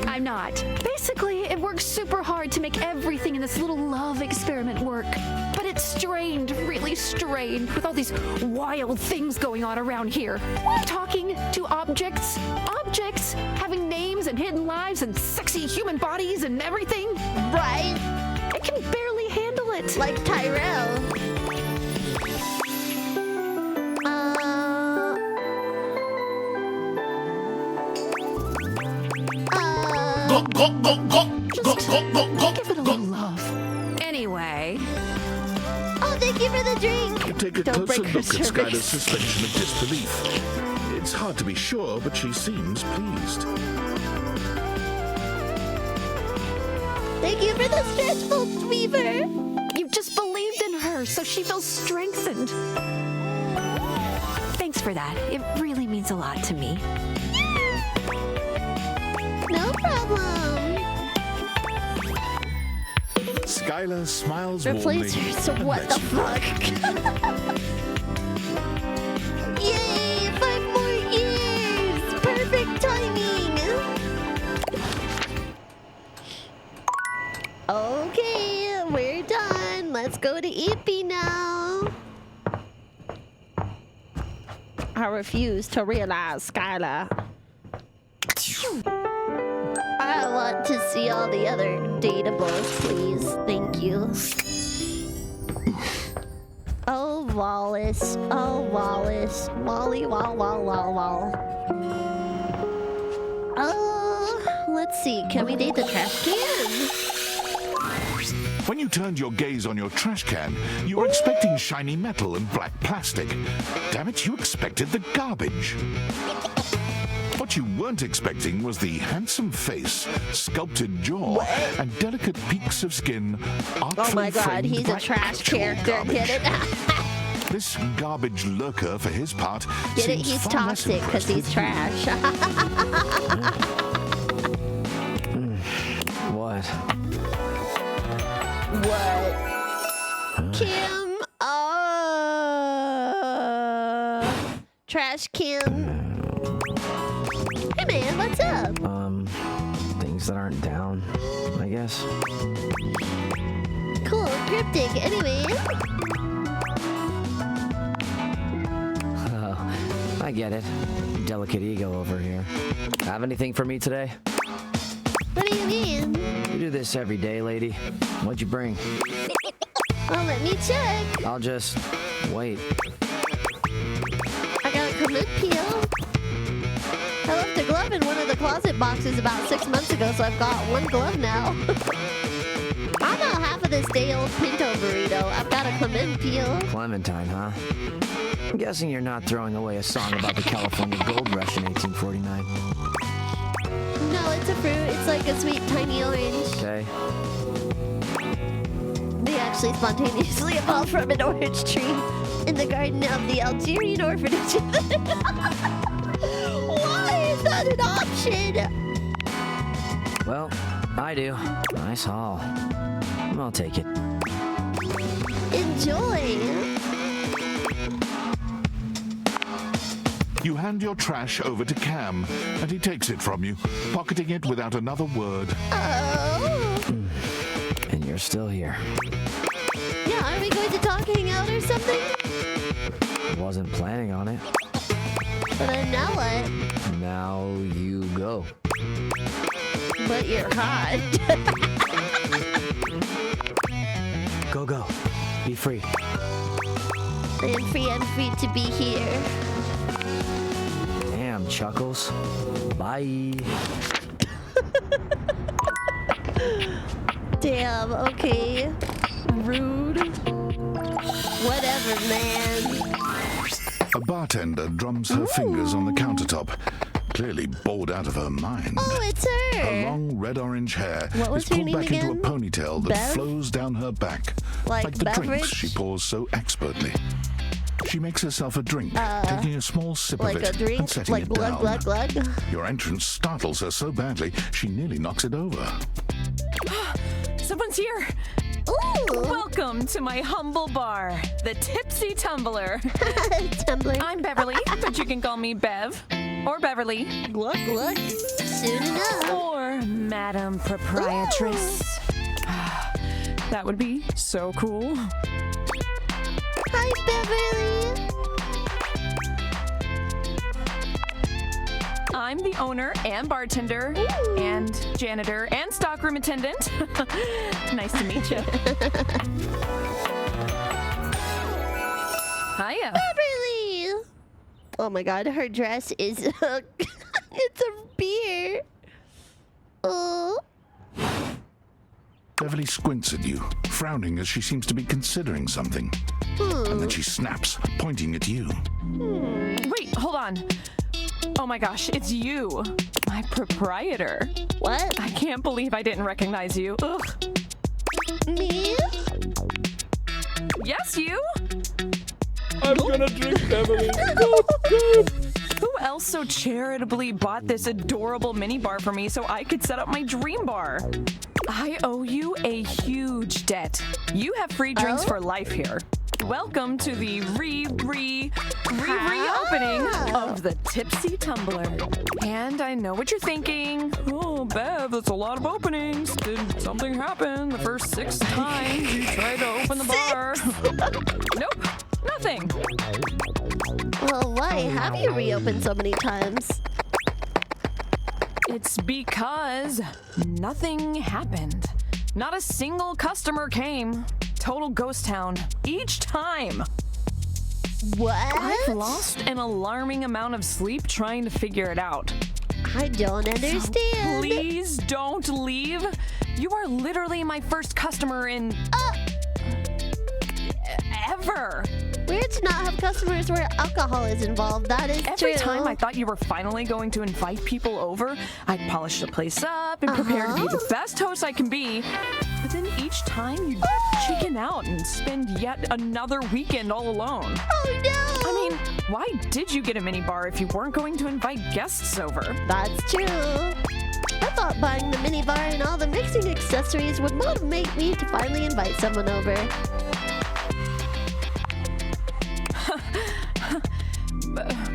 I'm not. Basically, it works super hard to make everything in this little love experiment work. But it's strained, really strained, with all these wild things going on around here. Talking to objects, objects having names and hidden lives and sexy human bodies and everything. Right? I can barely handle it. Like Tyrell. Give it a little love. Anyway. Oh, thank you for the drink. Take a Don't closer break look her at Skylar's service. suspension of disbelief. It's hard to be sure, but she seems pleased. Thank you for the stretchful weaver. You just believed in her, so she feels strengthened. Thanks for that. It really means a lot to me. No problem. Skylar smiles Replace warmly. her, so and what the lets you fuck? Yay, 5 more years! Perfect timing! Okay, we're done. Let's go to Ippy now. I refuse to realize, Skylar. I want to see all the other datables, please. Thank you. Oh, Wallace. Oh, Wallace. Wally, wall, wall, wall, wall. Oh, let's see. Can we date the trash can? When you turned your gaze on your trash can, you were expecting shiny metal and black plastic. Damn it, you expected the garbage. What you weren't expecting was the handsome face, sculpted jaw, and delicate peaks of skin. Oh my god, he's a trash character. Get it? This garbage lurker, for his part, Get it? seems He's far less toxic because impressed he's with trash. What? What? Kim? Trash Kim. Hey man, what's up? Things that aren't down, I guess. Cool, cryptic. Anyway. Oh, I get it. Delicate ego over here. Have anything for me today? What do you mean? You do this every day, lady. What'd you bring? Well, let me check. I'll just wait. I got a commit peel. I left a glove in one of the closet boxes about 6 months ago, so I've got one glove now. this day old pinto burrito. I've got a clementine. Clementine, huh? I'm guessing you're not throwing away a song about the California gold rush in 1849. No, it's a fruit. It's like a sweet tiny orange. Okay. They actually spontaneously evolved from an orange tree in the garden of the Algerian orphanage. Why is that an option? Well, I do. Nice haul. I'll take it. Enjoy. You hand your trash over to Cam, and he takes it from you, pocketing it without another word. Oh. And you're still here. Yeah, are we going to talk, hang out, or something? Wasn't planning on it. But then now what? Now you go. But you're hot. Go. Be free. I am free and free to be here. Damn, Chuckles. Bye. Damn, okay. Rude. Whatever, man. A bartender drums her fingers on the countertop, clearly bored out of her mind. Oh, it's her. Her long red-orange hair What was is her pulled name back again? into a ponytail that Bev? flows down her back, Like the beverage? drinks she pours so expertly. She makes herself a drink, taking a small sip Like of it a drink? and setting Like it glug, down. glug, glug? Your entrance startles her so badly, she nearly knocks it over. Someone's here. Ooh. Welcome to my humble bar, the Tipsy Tumbler. Tumbler. I'm Beverly, but you can call me Bev. Or Beverly. Glug, glug. Soon enough. Or Madam Proprietress. That would be so cool. Hi, Beverly. I'm the owner and bartender and janitor and stockroom attendant. Nice to meet you. Hiya. Beverly. Oh my God, her dress is it's a beer. Oh. Beverly squints at you, frowning as she seems to be considering something. And then she snaps, pointing at you. Wait, hold on. Oh my gosh, it's you, my proprietor. What? I can't believe I didn't recognize you. Ugh. Me? Yes, you? I'm gonna drink, Beverly. Go. Who else so charitably bought this adorable mini bar for me so I could set up my dream bar? I owe you a huge debt. You have free drinks for life here. Welcome to the reopening of the Tipsy Tumbler. And I know what you're thinking. Oh, Bev, that's a lot of openings. Did something happen the first 6 times you tried to open the bar? Nope, nothing. Well, why have you reopened so many times? It's because nothing happened. Not a single customer came. Total ghost town. Each time. What? I've lost an alarming amount of sleep trying to figure it out. I don't understand. Please don't leave. You are literally my first customer in ever. Weird to not have customers where alcohol is involved. That is Every true. time I thought you were finally going to invite people over, I'd polish the place up and prepare to be the best host I can be. But then each time you'd chicken out and spend yet another weekend all alone. Oh no! I mean, why did you get a mini bar if you weren't going to invite guests over? That's true. I thought buying the mini bar and all the mixing accessories would motivate me to finally invite someone over.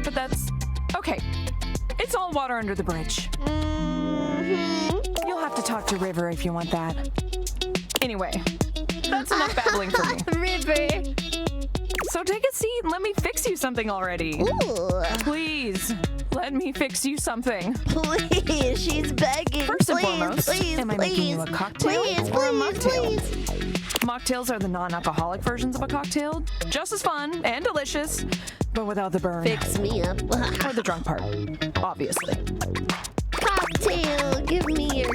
But that's okay. It's all water under the bridge. You'll have to talk to River if you want that. Anyway, that's enough babbling for me. River. So take a seat and let me fix you something already. Ooh. Please, let me fix you something. Please, she's begging. First and please, foremost, please, am I please, making you a cocktail please, or a please, mocktail? please. Mocktails are the non-alcoholic versions of a cocktail. Just as fun and delicious, but without the burn. Fix me up. Or the drunk part, obviously. Cocktail, give me your...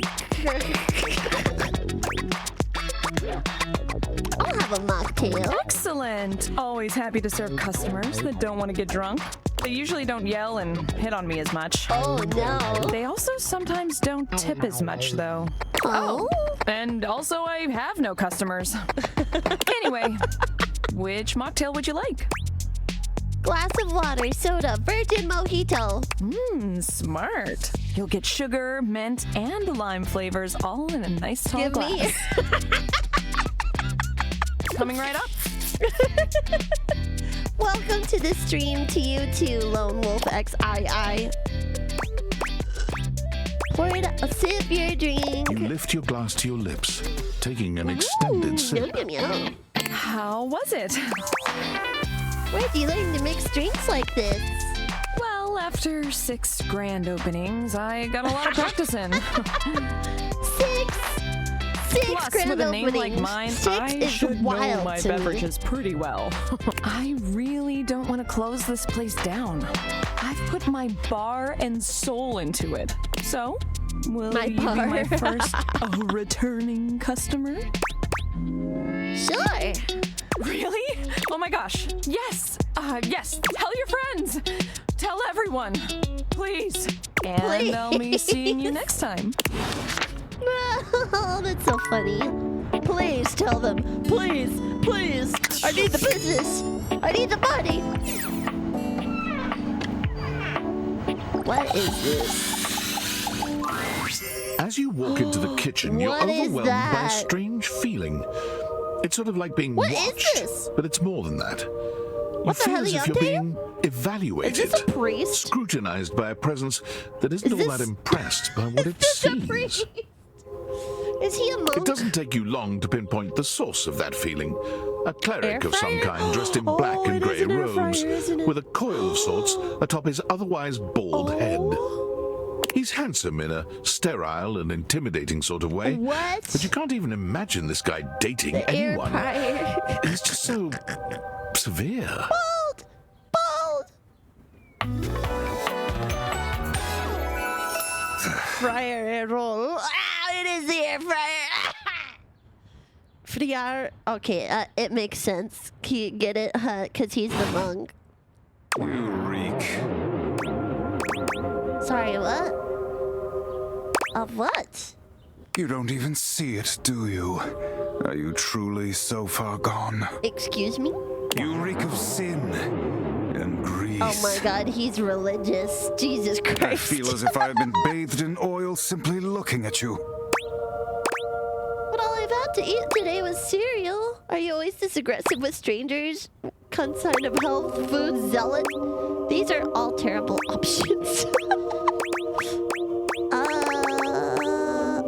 have a mocktail. Excellent. Always happy to serve customers that don't want to get drunk. They usually don't yell and hit on me as much. Oh, no. They also sometimes don't tip as much, though. Oh? And also, I have no customers. Anyway, which mocktail would you like? Glass of water, soda, virgin mojito. Smart. You'll get sugar, mint, and lime flavors all in a nice tall Give glass. me. Coming right up. Welcome to the stream to you too, Lone Wolf XII. Pour a sip your drink. You lift your glass to your lips, taking an extended sip. Yum, yum, yum. How was it? Where'd you learn to mix drinks like this? Well, after 6 grand openings, I got a lot of practice in. 6 Plus, grand with a name like openings. mine, 6 I is should know wild my to me. beverages pretty well. I really don't want to close this place down. I've put my bar and soul into it. So, will My you bar. be my first returning customer? Sure. Really? Oh my gosh. Yes. Yes. Tell your friends. Tell everyone. Please. And I'll be seeing you next time. Oh, that's so funny. Please tell them. Please, please. I need the business. I need the money. What is this? As you walk into the kitchen, you're What is overwhelmed by a that? strange feeling. It's sort of like being What is watched, this? but it's more than that. You What the feel hell as are if you you're up to? being evaluated, Is this a priest? scrutinized by a presence that isn't Is all that this- impressed by what it Is this a sees. priest? Is he a monk? It doesn't take you long to pinpoint the source of that feeling. A cleric Air of some fryer? kind, dressed in Oh, black and it grey is an air robes, fryer, isn't it? with a coil of sorts atop his otherwise bald head. He's handsome in a sterile and intimidating sort of way. What? But you can't even imagine this guy dating The air anyone. fryer. He's just so severe. Bold! Fryer and roll. Ah, it is the air fryer. Friar. Okay, it makes sense. Get it? Because he's the monk. You reek. Sorry, what? Of what? You don't even see it, do you? Are you truly so far gone? Excuse me? You reek of sin and grease. Oh my god, he's religious. Jesus Christ. I feel as if I have been bathed in oil simply looking at you. But all I've had to eat today was cereal. Are you always this aggressive with strangers? Consign of health, food, zealot? These are all terrible options.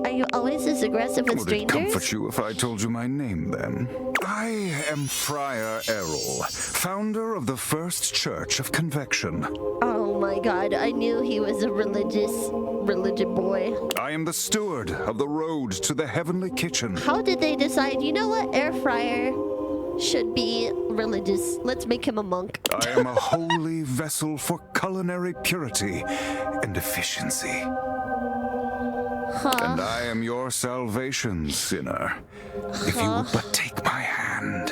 Are you always this aggressive with Would it strangers? comfort you if I told you my name then? I am Friar Errol, founder of the First Church of Convection. Oh my god, I knew he was a religion boy. I am the steward of the road to the heavenly kitchen. How did they decide, you know what, air fryer should be religious? Let's make him a monk. I am a holy vessel for culinary purity and efficiency. And I am your salvation, sinner. If you would but take my hand.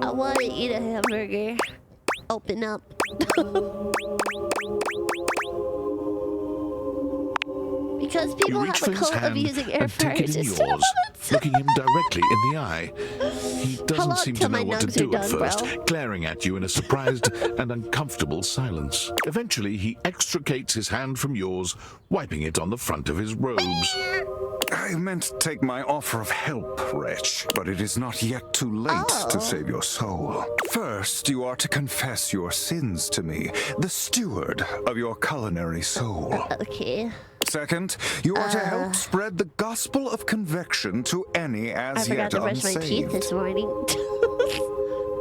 I want to eat a hamburger. Open up. Because You people reach have for a his cult of hand using air and take it fryers in instead of yours, ovens. looking him directly in the eye. He How doesn't long seem till to know my what to nugs are do at done, first, bro? glaring at you in a surprised and uncomfortable silence. Eventually, he extricates his hand from yours, wiping it on the front of his robes. I meant to take my offer of help, wretch, but it is not yet too late to save your soul. First, you are to confess your sins to me, the steward of your culinary soul. Okay. Second, you are to help spread the gospel of convection to any I as forgot yet to brush my teeth unsaved. this morning.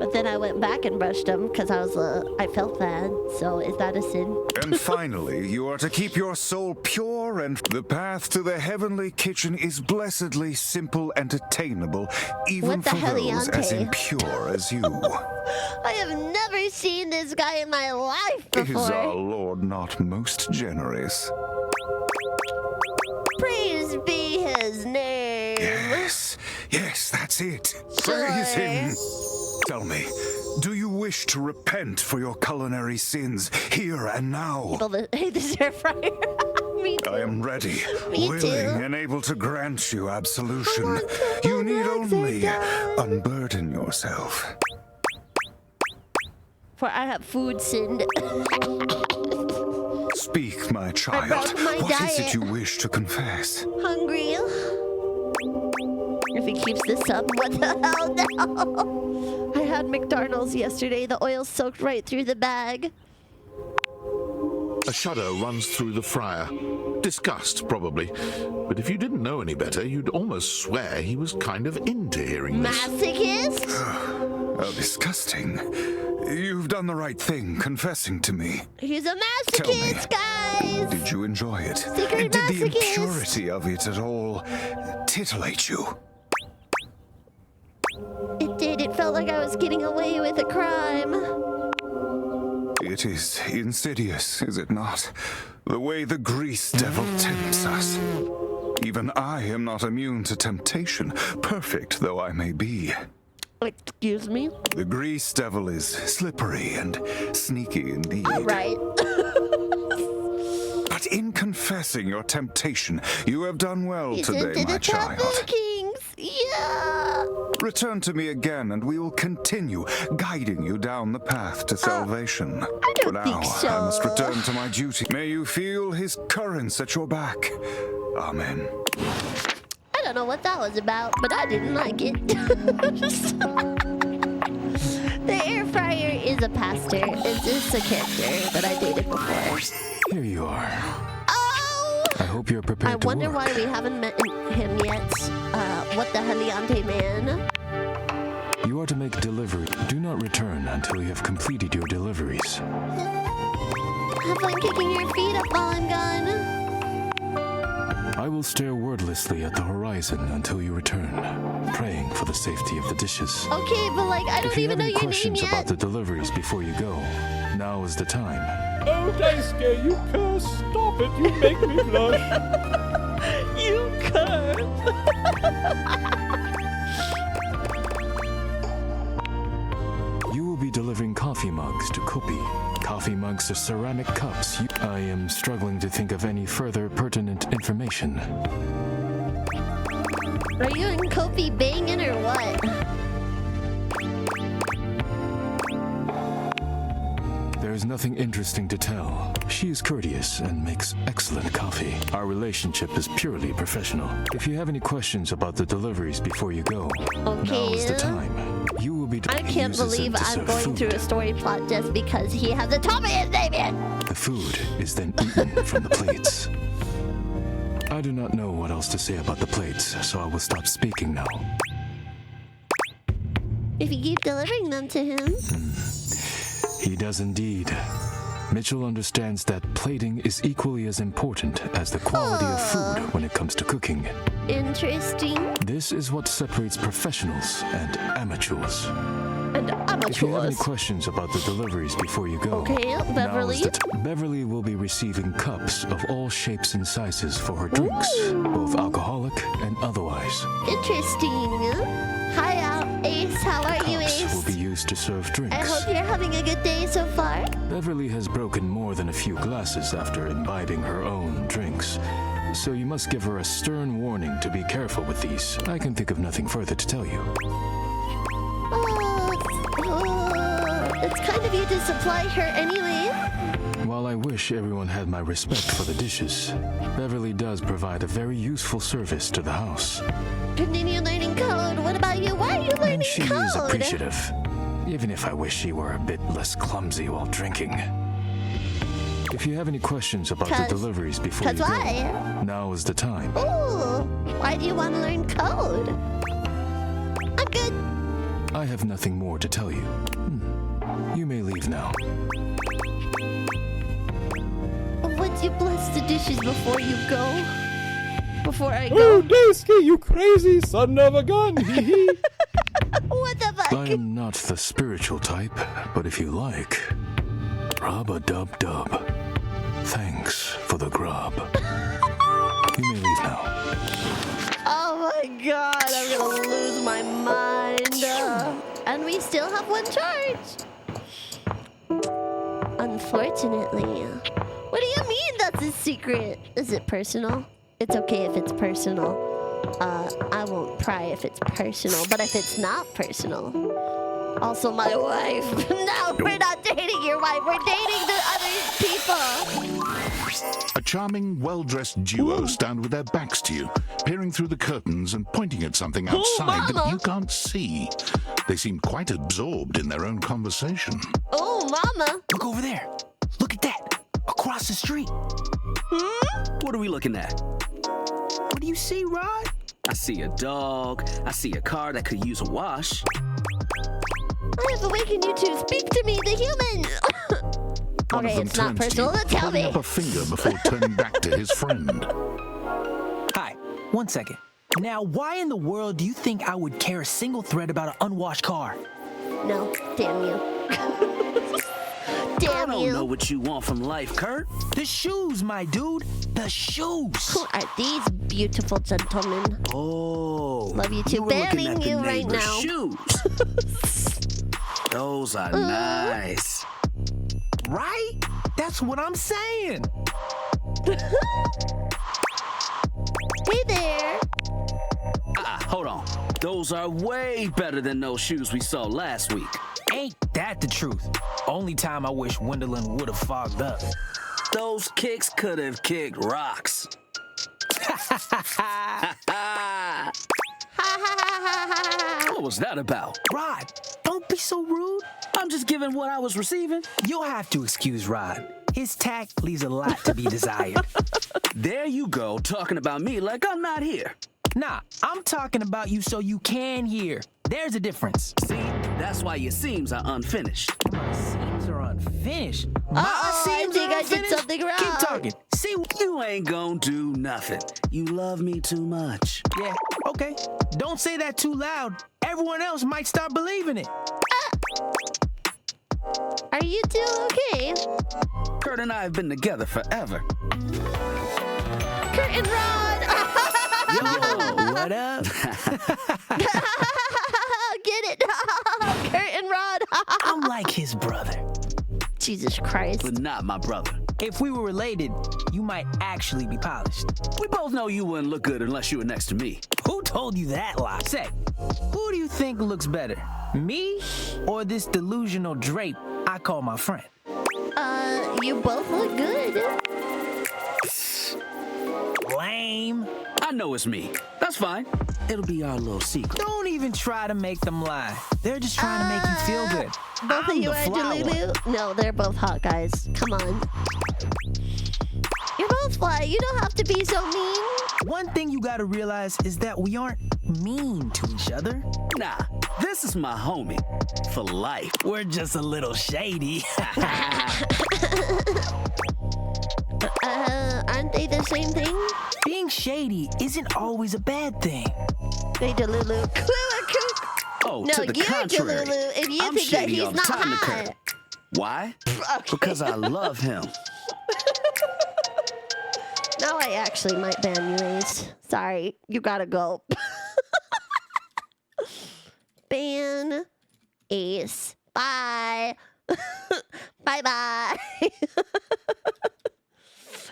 But then I went back and brushed them because I felt bad. So is that a sin? And finally, you are to keep your soul pure, and the path to the heavenly kitchen is blessedly simple and attainable, even What the for those heliante? as impure as you. I have never seen this guy in my life Is our before. Lord not most generous? Praise be his name. Yes, Yes, that's it. Praise him. Tell me, do you wish to repent for your culinary sins here and now? Hey, this is air fryer. Me too. I am ready, Me willing, too. and able to grant you absolution. I want to You need relax only again. unburden yourself. For I have food sinned. Speak, my child. broke my What is diet. it you wish to confess? Hungry. If he keeps this up, what the hell no? I had McDonald's yesterday. The oil soaked right through the bag. A shudder runs through the friar. Disgust, probably. But if you didn't know any better, you'd almost swear he was kind of into hearing this. Masochist? Oh, disgusting. You've done the right thing, confessing to me. He's a Tell me, masochist, guys. did you enjoy it? Secret Did the masochist. impurity of it at all titillate you? It did. It felt like I was getting away with a crime. It is insidious, is it not? The way the grease devil tempts us. Even I am not immune to temptation, perfect though I may be. Excuse me? The grease devil is slippery and sneaky indeed. All right. But in confessing your temptation, you have done well He's today, into my the child. traffickings. Yeah. Return to me again, and we will continue guiding you down the path to salvation. I don't For now, think so. I must return to my duty. May you feel his currents at your back. Amen. I don't know what that was about, but I didn't like it. The air fryer is a pastor. It's a character that I dated before. Here you are. Oh! I hope you're prepared I to wonder work. why we haven't met him yet. What the heliante man? You are to make delivery. Do not return until you have completed your deliveries. Have fun kicking your feet up while I'm gone. I will stare wordlessly at the horizon until you return, praying for the safety of the dishes. Okay, but like, I If don't you even have know any your name questions yet. about the deliveries before you go, now is the time. Oh, Daisuke, you curse! Stop it! You make me blush! You curse. You will be delivering coffee mugs to Kopi. Coffee mugs are ceramic cups. I am struggling to think of any further pertinent information. Are you and Kofi banging or what? There is nothing interesting to tell. She is courteous and makes excellent coffee. Our relationship is purely professional. If you have any questions about the deliveries before you go, now is the time. You will be. I can't believe I'm going through a story plot just because he hasn't told me his name yet. The food is then eaten from the plates. I do not know what else to say about the plates, so I will stop speaking now. If you keep delivering them to him. He does indeed. Mitchell understands that plating is equally as important as the quality of food when it comes to cooking. Interesting. This is what separates professionals and amateurs. And If you have any amateurs. questions about the deliveries before you go, Okay, now Beverly. is the Beverly will be receiving cups of all shapes and sizes for her drinks, both alcoholic and otherwise. Interesting. Hi, Ace. How are you, Cups will Ace? be used to serve drinks. I hope you're having a good day so far. Beverly has broken more than a few glasses after imbibing her own drinks. So you must give her a stern warning to be careful with these. I can think of nothing further to tell you. It's kind of you to supply her anyway. While I wish everyone had my respect for the dishes, Beverly does provide a very useful service to the house. Continue learning code. What about you? Why are you learning And she code? is appreciative, even if I wish she were a bit less clumsy while drinking. If you have any questions about the 'Cause- deliveries before you 'cause go, why? now is the time. Ooh, why do you want to learn code? I'm good. I have nothing more to tell you. You may leave now. Would you bless the dishes before you go? Before I Oh, go? Daisuke, you crazy son of a gun! Hee hee! What the fuck? I am not the spiritual type, but if you like, rub-a-dub-dub. Thanks for the grub. You may leave now. Oh Oh my god, I'm gonna lose my mind. And we still have one charge. Unfortunately. What do you mean that's a secret? Is it personal? It's okay if it's personal. I won't pry if it's personal, but if it's not personal. Also my wife. No, we're not dating your wife. We're dating the other people. A charming, well-dressed duo stand with their backs to you, peering through the curtains and pointing at something outside that you can't see. They seem quite absorbed in their own conversation. Oh, mama. Look over there. Look at that. Across the street. What are we looking at? What do you see, Rod? I see a dog. I see a car that could use a wash. I have awakened you to speak to me, the human. One Okay, of them it's not turns to personal. you, Tell holding me. up a finger before turning back to his friend. Hi, 1 second. Now, why in the world do you think I would care a single thread about an unwashed car? No, damn you. I Damn don't you. know what you want from life, Kurt. The shoes, my dude. The shoes. Who are these beautiful gentlemen? Oh, Love you too. were looking Banning at the you right neighbor's now. shoes. Those are nice. Right? That's what I'm saying. Hey there. Hold on. Those are way better than those shoes we saw last week. Ain't that the truth? Only time I wish Wendelin would have fogged up. Those kicks could have kicked rocks. What was that about? Rod, don't be so rude. I'm just giving what I was receiving. You'll have to excuse Rod. His tact leaves a lot to be desired. There you go, talking about me like I'm not here. Nah, I'm talking about you so you can hear. There's a difference. See, that's why your seams are unfinished. My seams are unfinished. I think I did something wrong. Keep talking. See, You ain't gonna do nothing. You love me too much. yeah, okay. Don't say that too loud. Everyone else might start believing it. Are you two okay? Kurt and I have been together forever. Kurt and Rod. Yo, what up? Get it? Kurt and Rod. I'm like his brother. Jesus Christ. But not my brother. If we were related, you might actually be polished. We both know you wouldn't look good unless you were next to me. Who told you that lie? Say, who do you think looks better? Me or this delusional drape I call my friend? You both look good. Lame. I know it's me. That's fine. It'll be our little secret. Don't even try to make them lie. They're just trying to make you feel good. Both of you the are fly Delulu? No, they're both hot guys. Come on. You're both fly. You don't have to be so mean. One thing you gotta realize is that we aren't mean to each other. Nah, this is my homie. For life. We're just a little shady. Aren't they the same thing? Being shady isn't always a bad thing. They Delulu. Oh, No, to the you're contrary. Delulu if you I'm think that shady he's all the not time to hot. Kurt. Why? Okay. Because I love him. Now I actually might ban you, Ace. Sorry, you gotta go. Ban Ace. Bye. Bye-bye.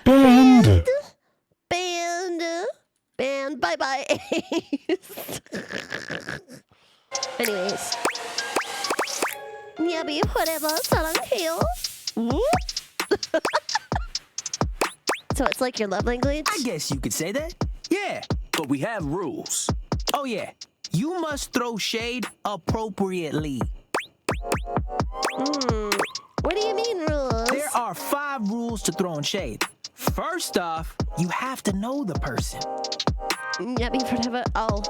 Banned. Banned. Bye-bye, Ace. Anyways. Nyabi, whatever. 사랑해요. So it's like your love language? I guess you could say that. Yeah. But we have rules. Oh, yeah. You must throw shade appropriately. What do you mean rules? There are 5 rules to throwing shade. First off, you have to know the person. Nyabi, whatever. Oh.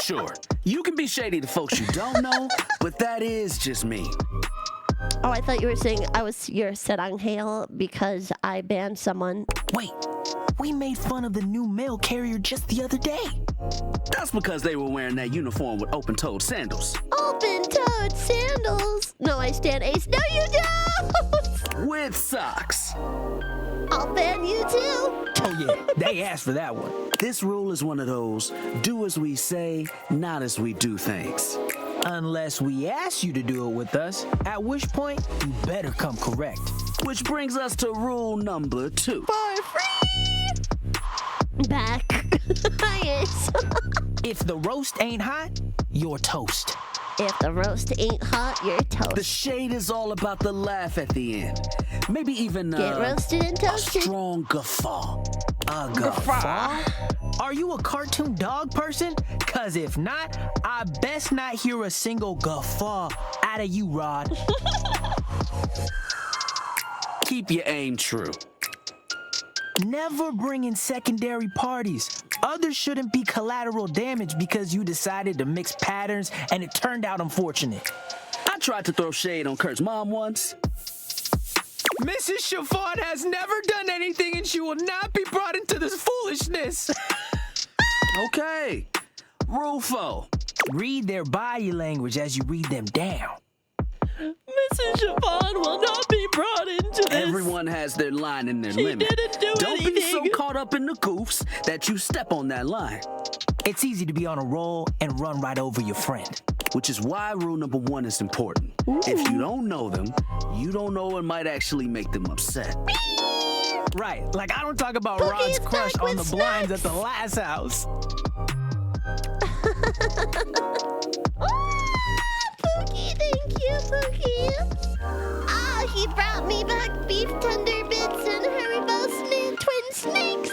Sure, you can be shady to folks you don't know, but that is just me. Oh, I thought you were saying I was your saranghale because I banned someone. Wait, we made fun of the new mail carrier just the other day. That's because they were wearing that uniform with open-toed sandals. Open-toed sandals? No, I stand Ace. No, you don't! With socks. I'll ban you too. Oh, yeah, they asked for that one. This rule is one of those do as we say, not as we do things. Unless we ask you to do it with us, at which point you better come correct. Which brings us to rule number 2. For free! Back. Yes. If the roast ain't hot, you're toast. If the roast ain't hot, you're toast. The shade is all about the laugh at the end. Maybe even Get roasted and a toasted. strong guffaw. A guffaw? Are you a cartoon dog person? Cause if not, I best not hear a single guffaw out of you, Rod. Keep your aim true. Never bring in secondary parties. Others shouldn't be collateral damage because you decided to mix patterns and it turned out unfortunate. I tried to throw shade on Kurt's mom once. Mrs. Chiffon has never done anything and she will not be brought into this foolishness. Okay. Rule 4. Read their body language as you read them down. Mrs. Chiffon will not be brought into this. Everyone has their line and their limit. Didn't do Don't anything. be so caught up in the goofs that you step on that line. It's easy to be on a roll and run right over your friend. Which is why rule number 1 is important. Ooh. If you don't know them, you don't know it might actually make them upset. Right, like I don't talk about Pookie Rod's is crush back on with the blinds at snacks. the last house. Pookie, thank you, Pookie. Ah, he brought me back beef tender bits and Haribo twin snakes.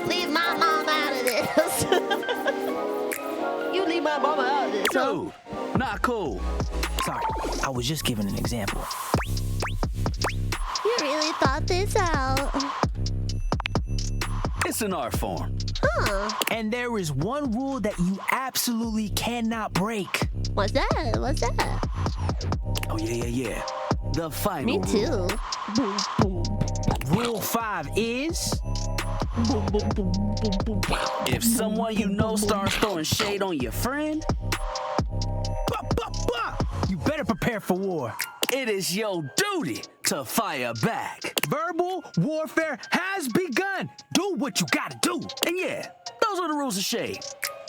Leave my mom out of this. You leave my mama out of this, huh? Dude, not cool. Sorry, I was just giving an example. You really thought this out. It's an art form. Huh. And there is one rule that you absolutely cannot break. What's that? What's that? Oh, yeah. The final Me too. rule. Boom, boom. Rule 5 is... Boom, boom, boom, boom, boom. If someone you know starts throwing shade on your friend, you better prepare for war. it is your duty to fire back. Verbal warfare has begun. Do what you gotta do. And yeah, those are the rules of shade.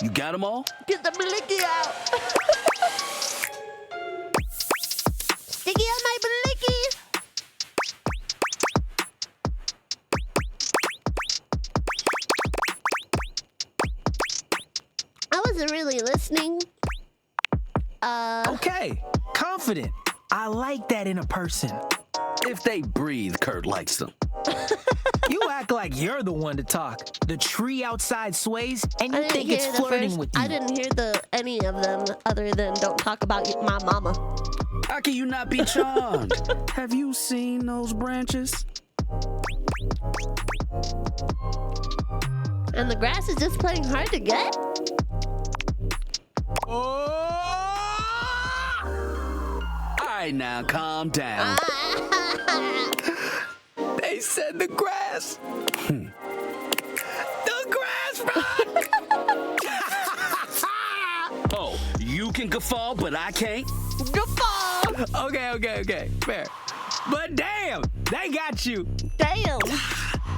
You got them all? Get the blicky out. Sticky on my blicky. I wasn't really listening. Okay, confident. I like that in a person. If they breathe, Kurt likes them. You act like you're the one to talk. The tree outside sways, and you think it's hear the flirting first- with you. I didn't hear any of them other than don't talk about my mama. How can you not be charmed? Have you seen those branches? And the grass is just playing hard to get? All right, now calm down. They said the grass. The grass, run! Oh, you can guffaw, but I can't? Guffaw! Okay, fair. But damn, they got you. Damn.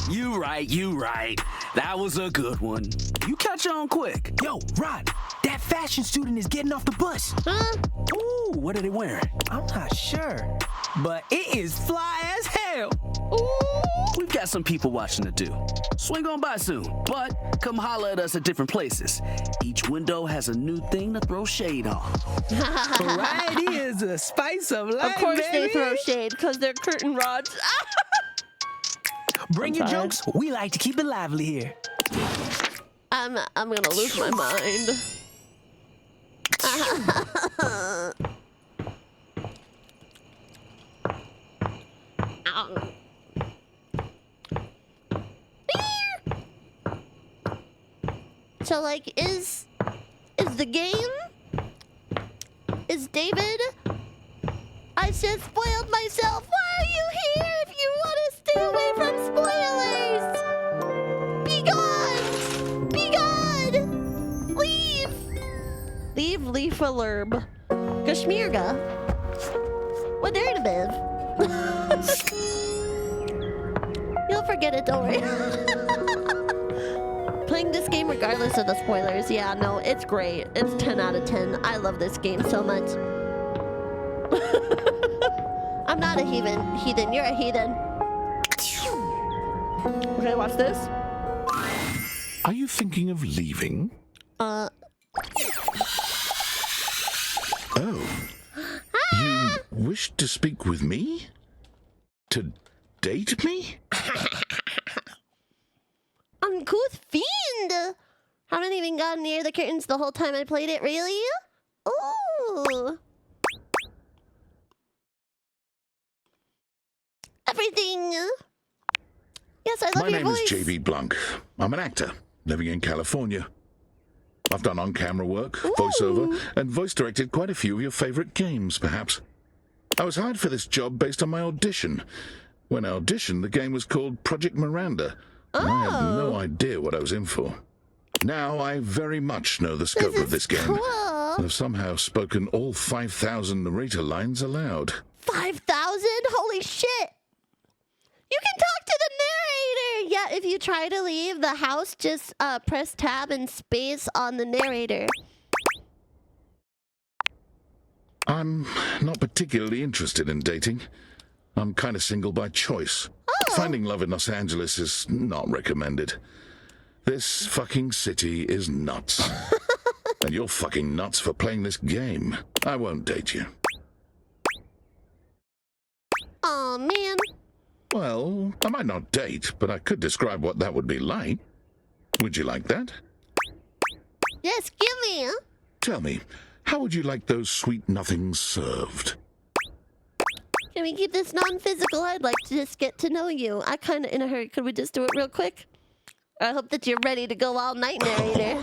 You right. That was a good one. You catch on quick. Yo, Rod, that fashion student is getting off the bus. Huh? Ooh, what are they wearing? I'm not sure, but it is fly as hell. We've got some people watching to do. Swing on by soon, but come holler at us at different places. Each window has a new thing to throw shade on. Variety is a spice of life, Of course baby. they throw shade because they're curtain rods. Bring I'm your tired. jokes. We like to keep it lively here. I'm gonna lose my mind. So like, is the game? Is David? I just spoiled myself. Why are you here if you want to stay away from spoilers? Be gone! Be gone! Leave! Leave a lerb. Kashmirga. What there to live? You'll forget get it, don't worry. Playing this game regardless of the spoilers. Yeah, no, it's great. It's 10 out of 10. I love this game so much. I'm not a heathen. You're a heathen. Okay, watch this. Are you thinking of leaving? Oh. You wish to speak with me? To date me? Uncouth fiend! Haven't even gotten near the curtains the whole time I played it, really? Ooh! Everything! Yes, I love My your name voice. is JB Blanc. I'm an actor, living in California. I've done on-camera work, voiceover, and voice-directed quite a few of your favorite games, perhaps. I was hired for this job based on my audition. When I auditioned, the game was called Project Miranda, and I had no idea what I was in for. Now I very much know the scope of this game. Cool. I've somehow spoken all 5,000 narrator lines aloud. 5,000? Holy shit! You can talk to the narrator! Yeah, if you try to leave the house, just press tab and space on the narrator. I'm not particularly interested in dating. I'm kind of single by choice. Finding love in Los Angeles is not recommended. This fucking city is nuts. And you're fucking nuts for playing this game. I won't date you. Aw, man. Well, I might not date, but I could describe what that would be like. Would you like that? Yes, give me. Tell me, how would you like those sweet nothings served? Can we keep this non-physical? I'd like to just get to know you. I'm kind of in a hurry. Could we just do it real quick? I hope that you're ready to go all night, narrator.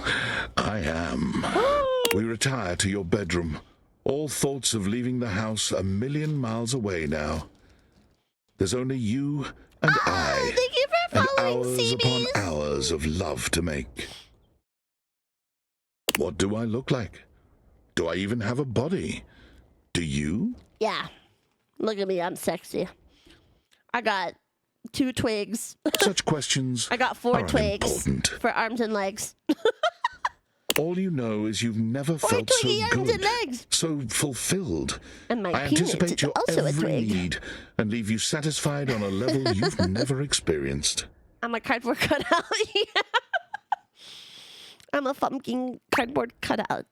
I am. We retire to your bedroom. All thoughts of leaving the house a million miles away now. There's only you and I. Thank you for and following, hours upon CBs. hours of love to make. What do I look like? Do I even have a body? Do you? Yeah. Look at me. I'm sexy. I got 2 twigs. Such questions I got 4 are twigs unimportant. for arms and legs. All you know is you've never felt so twiggy arms and good, legs. so fulfilled. And my I penis anticipate is your also a every twig. need and leave you satisfied on a level you've never experienced. I'm a cardboard cutout. Yeah. I'm a fucking cardboard cutout.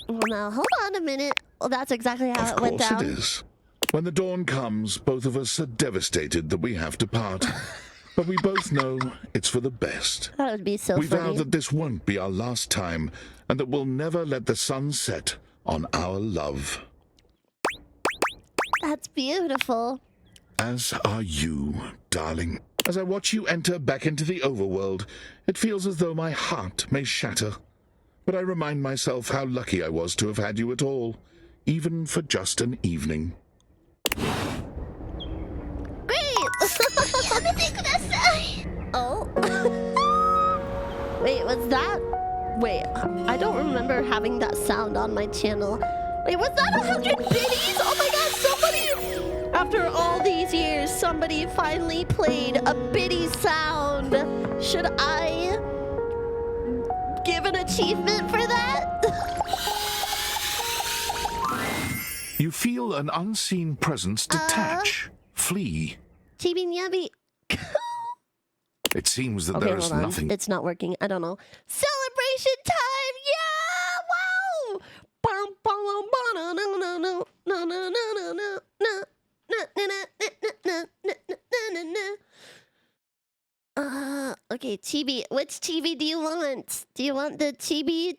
Well, now, hold on a minute. Well, that's exactly how Of it went course down. it is. When the dawn comes, both of us are devastated that we have to part. But we both know it's for the best. That would be so We vow funny. that this won't be our last time, and that we'll never let the sun set on our love. That's beautiful. As are you, darling. As I watch you enter back into the overworld, it feels as though my heart may shatter. But I remind myself how lucky I was to have had you at all, even for just an evening. Oh. Wait, was that? Wait, I don't remember having that sound on my channel. Wait, was that 100 biddies? Oh my god, somebody! After all these years, somebody finally played a biddy sound. Should I give an achievement for that? You feel an unseen presence detach, flee. Chibi Nyabi. It seems that Okay, there is hold on. nothing. It's not working. I don't know. Celebration time! Yeah! Wow! Bum, bum, bum, no, no, no, no, no, no, no, no, no, no, no, no, no, no, no. Okay, Chibi. Which Chibi do you want? Do you want the Chibi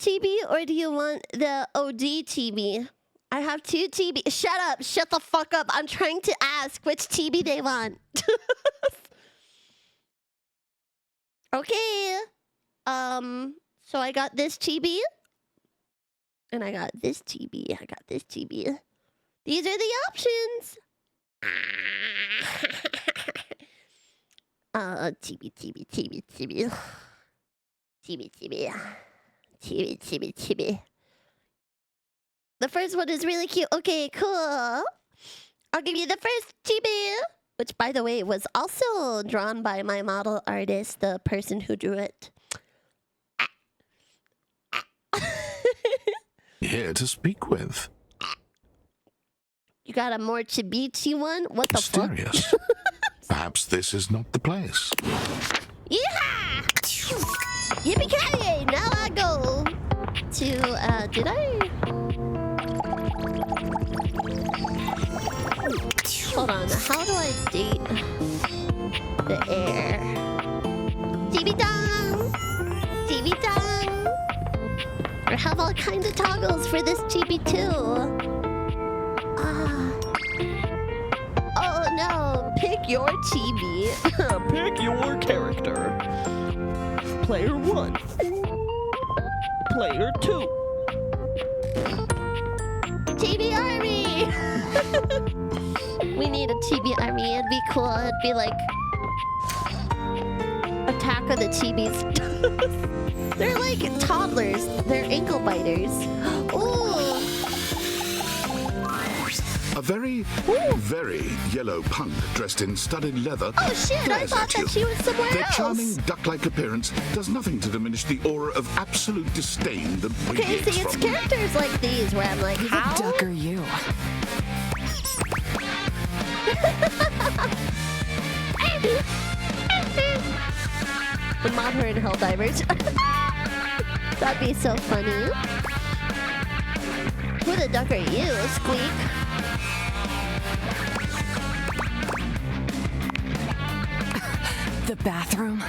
or do you want the OG Chibi? I have 2 Chibi. Shut up. Shut the fuck up. I'm trying to ask which Chibi they want. Okay. So I got this chibi. And I got this chibi. I got this chibi. These are the options. Chibi, chibi, chibi, chibi. Chibi, chibi. Chibi, chibi, chibi. The first one is really cute. Okay, cool. I'll give you the first chibi. Which, by the way, was also drawn by my model artist, the person who drew it. Here to speak with. You got a more chibichi one? What the fuck? Mysterious. Perhaps this is not the place. Yeehaw! Yippee-ki-yay! Now I go to, did I? Hold on, how do I date the air? Chibi-dong! Chibi-dong! I have all kinds of toggles for this chibi too. Oh no, pick your chibi. Pick your character. Player 1. Player 2. Chibi army! We need a chibi army. It'd be cool. It'd be like Attack of the Chibis. They're like toddlers. They're ankle biters. Ooh. A very, very yellow punk dressed in studded leather. Oh shit, I glares thought at you. that she was somewhere Their else. charming duck-like appearance does nothing to diminish the aura of absolute disdain that Okay, radiates see, it's from them. characters like these where I'm like, how? Who the duck are you? The modern Helldivers. That'd be so funny. Who the duck are you, Squeak? The bathroom?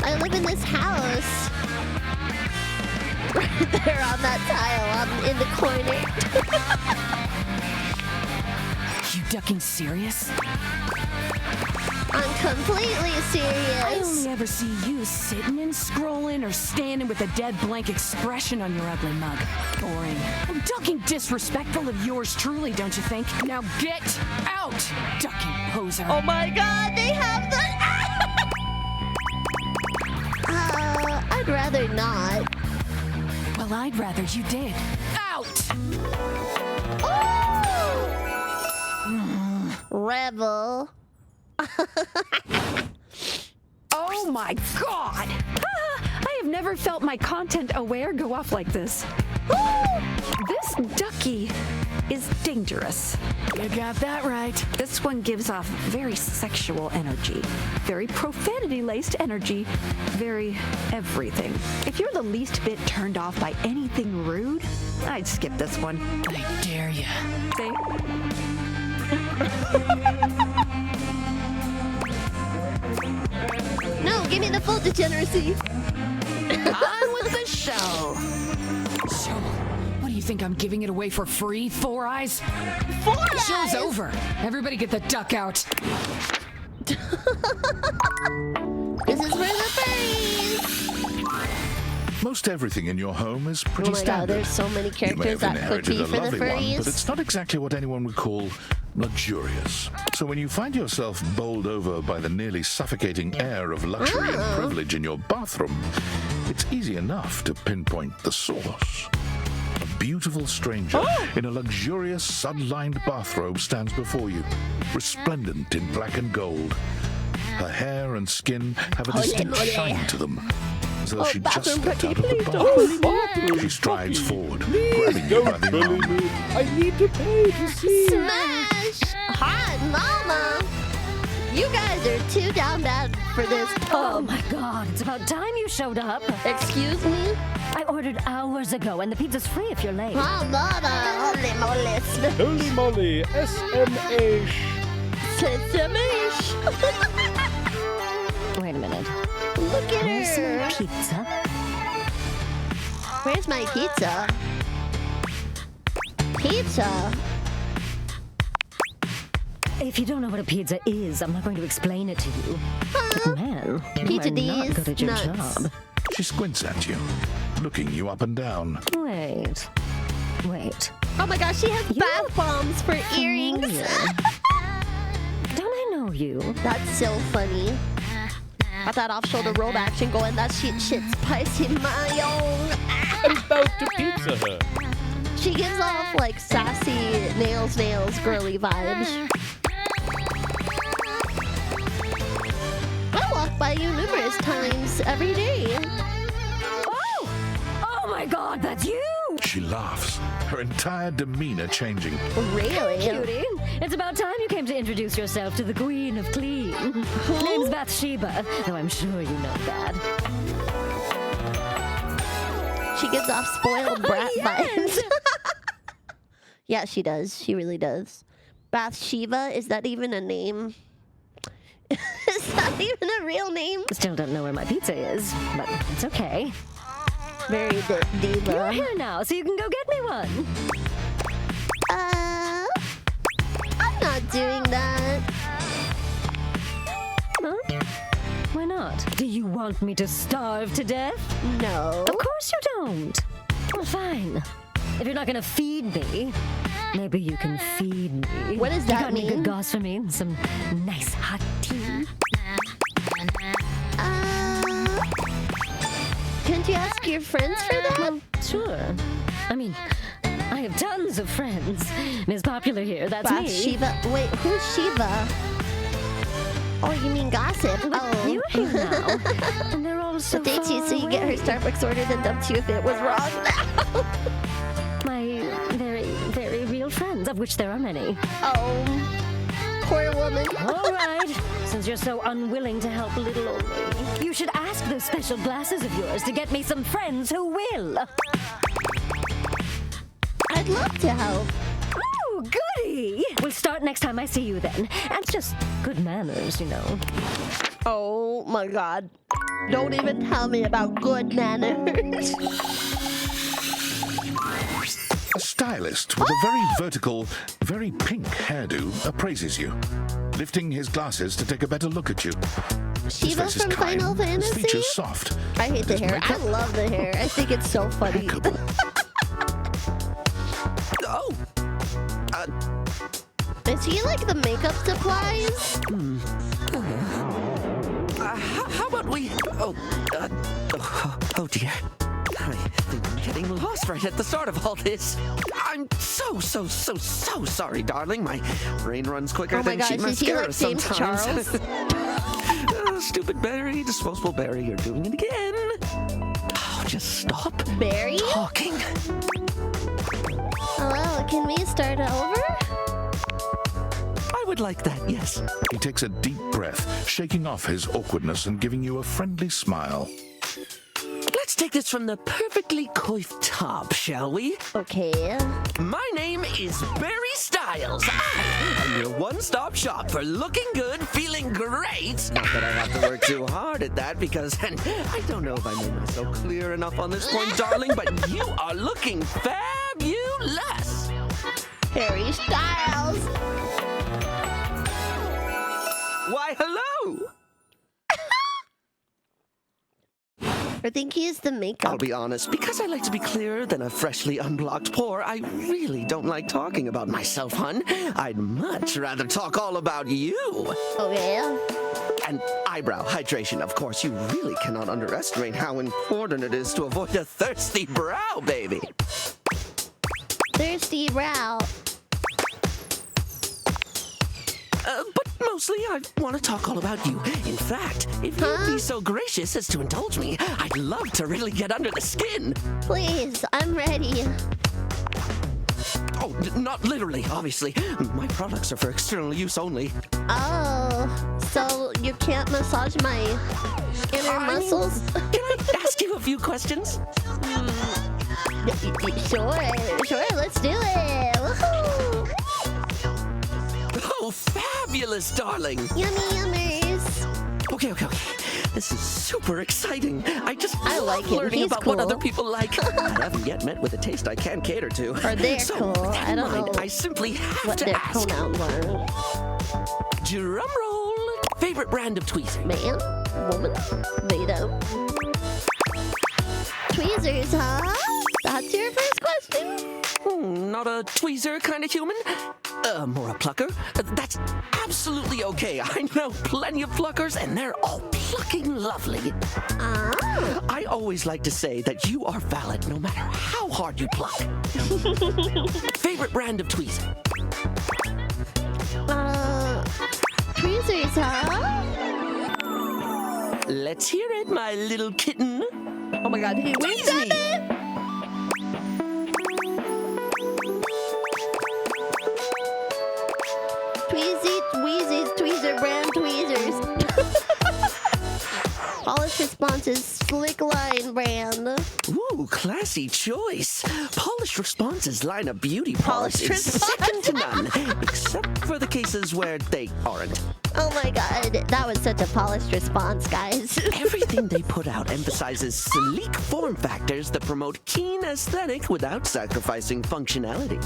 I live in this house. Right there on that tile, I'm in the corner. You ducking serious? I'm completely I serious. only ever see you sitting and scrolling or standing with a dead blank expression on your ugly mug. Boring. I'm ducking disrespectful of yours truly, don't you think? Now get out, ducking poser. Oh my god, they have the... I'd rather not. Well, I'd rather you did. Out! Rebel. Oh my god! I have never felt my content aware go off like this. This ducky is dangerous. You got that right. This one gives off very sexual energy, very profanity-laced energy, very everything. If you're the least bit turned off by anything rude, I'd skip this one. I dare you. See? No, give me the full degeneracy. On with the show. So, what do you think I'm giving it away for free, Four Eyes? Four The show's Eyes? over. Everybody get the duck out. This is for the furries. Most everything in your home is Oh pretty my god, standard. there's so many You may characters have that could inherited be a for the lovely one, furries. but it's not exactly what anyone would call luxurious. So when you find yourself bowled over by the nearly suffocating air of luxury and privilege in your bathroom, it's easy enough to pinpoint the source. A beautiful stranger in a luxurious sud-lined bathrobe stands before you, resplendent in black and gold. Her hair and skin have a distinct shine to them, as though she just stepped out of the bath. She strides forward, grabbing you by the arm. I need to pay to see. Smash! Hot mama! You guys are too down bad for this Oh pub. my god, it's about time you showed up. Excuse me? I ordered hours ago and the pizza's free if you're late. Hot mama! Holy moly! Holy moly, SMA. Sesame! Wait a minute. Look at Where's her! my pizza? Where's my pizza? Pizza? If you don't know what a pizza is, I'm not going to explain it to you. But man, you Pizza are not D's good at your nuts. job. She squints at you, looking you up and down. Wait. Oh my gosh, she has bath bombs for earrings! Don't I know you? That's so funny. Got that off-shoulder roll action going. That shit's spicy mayo. I'm about to pizza her. She gives off like sassy nails, girly vibes. by you numerous times every day. Oh my God, that's you! She laughs, her entire demeanor changing. Really? Cutie, it's about time you came to introduce yourself to the Queen of Clean. Name's Bathsheba, though I'm sure you know that. She gives off spoiled brat vibes. Yeah, she does. She really does. Bathsheba, is that even a name? Is that even a real name? Still don't know where my pizza is, but it's okay. Very diva. You're here now, so you can go get me one. I'm not doing that. Huh? Why not? Do you want me to starve to death? No. Of course you don't. Well, fine. If you're not gonna feed me, maybe you can feed me. What does that you got mean? Any good gauze for me? And some nice hot tea? Can't you ask your friends for that? Well, sure. I mean, I have tons of friends. Ms. Popular here, that's me. Bathsheba. Wait, who's Shiva? Oh, you mean gossip? But you're here now. And they're all so Did you far so you get her away. Starbucks ordered and dumped you if it was wrong? My very, very real friends, of which there are many. Oh, poor woman. All right. Since you're so unwilling to help little old me, you should ask those special glasses of yours to get me some friends who will. I'd love to help. Oh, goody! We'll start next time I see you then. That's just good manners, you know. Oh my God. Don't even tell me about good manners. A stylist with a very vertical, very pink hairdo appraises you, lifting his glasses to take a better look at you. His Shiva face is from kind, Final his Fantasy? features soft. I hate the His hair. I makeup love the hair. I think it's so funny. Oh! Is he like the makeup supplies? How about we... Oh dear. I think I'm getting lost right at the start of all this. I'm so sorry, darling. My brain runs quicker Oh my than cheap gosh, is he mascara like James sometimes. Charles? Stupid Barry, disposable Barry, you're doing it again. Oh, just stop Barry? talking. Hello, can we start over? I would like that, yes. He takes a deep breath, shaking off his awkwardness and giving you a friendly smile. Let's take this from the perfectly coiffed top, shall we? Okay. My name is Barry Styles. I am your one-stop shop for looking good, feeling great. Not that I have to work too hard at that because, and I don't know if I made myself clear enough on this point, darling, but you are looking fabulous. Harry Styles. Why, hello. I think he is the makeup. I'll be honest, because I like to be clearer than a freshly unblocked pore, I really don't like talking about myself, hun. I'd much rather talk all about you. Oh, yeah? And eyebrow hydration, of course. You really cannot underestimate how important it is to avoid a thirsty brow, baby. Thirsty brow. But mostly I want to talk all about you. In fact, if you'd be so gracious as to indulge me, I'd love to really get under the skin. Please, I'm ready. Oh, not literally, obviously. My products are for external use only. Oh, so you can't massage my inner muscles? Can I ask you a few questions? Sure, let's do it. Woohoo! Oh, fabulous, darling. Yummy yummers. Okay. This is super exciting. I like love it. learning He's about what cool. other people like. I haven't yet met with a taste I can cater to. Or they're so, cool. with that I in don't mind, know I simply have what to their ask. pronouns are. Drum roll. Favorite brand of tweezers? Man, woman, Vito. Tweezers, huh? That's your first question? Not a tweezer kind of human? More a plucker? That's absolutely okay. I know plenty of pluckers, and they're all plucking lovely. I always like to say that you are valid no matter how hard you pluck. Favorite brand of tweezer? Tweezers, huh? Let's hear it, my little kitten. Oh my god, he winked at me! Tweezies, tweezer brand tweezers. Polished Responses, Slick Line brand. Ooh, classy choice. Polished Responses line of beauty polish is second to none, except for the cases where they aren't. Oh my god, that was such a polished response, guys. Everything they put out emphasizes sleek form factors that promote keen aesthetic without sacrificing functionality.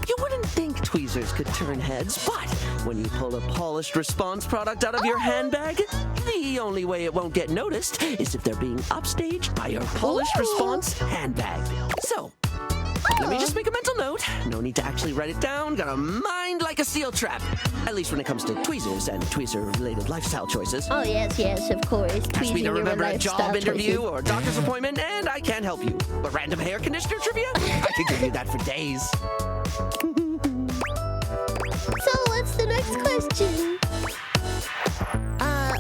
You wouldn't think tweezers could turn heads, but when you pull a Polished Response product out of your handbag, the only way it won't get noticed is if they're being upstaged by your Polished Response handbag. So, let me just make a mental note. No need to actually write it down. Got a mind like a steel trap. At least when it comes to tweezers and tweezer-related lifestyle choices. Oh, yes, of course. Ask me to remember a job interview choices. or doctor's appointment, and I can't help you. But random hair conditioner trivia? I could give you that for days. So, what's the next question?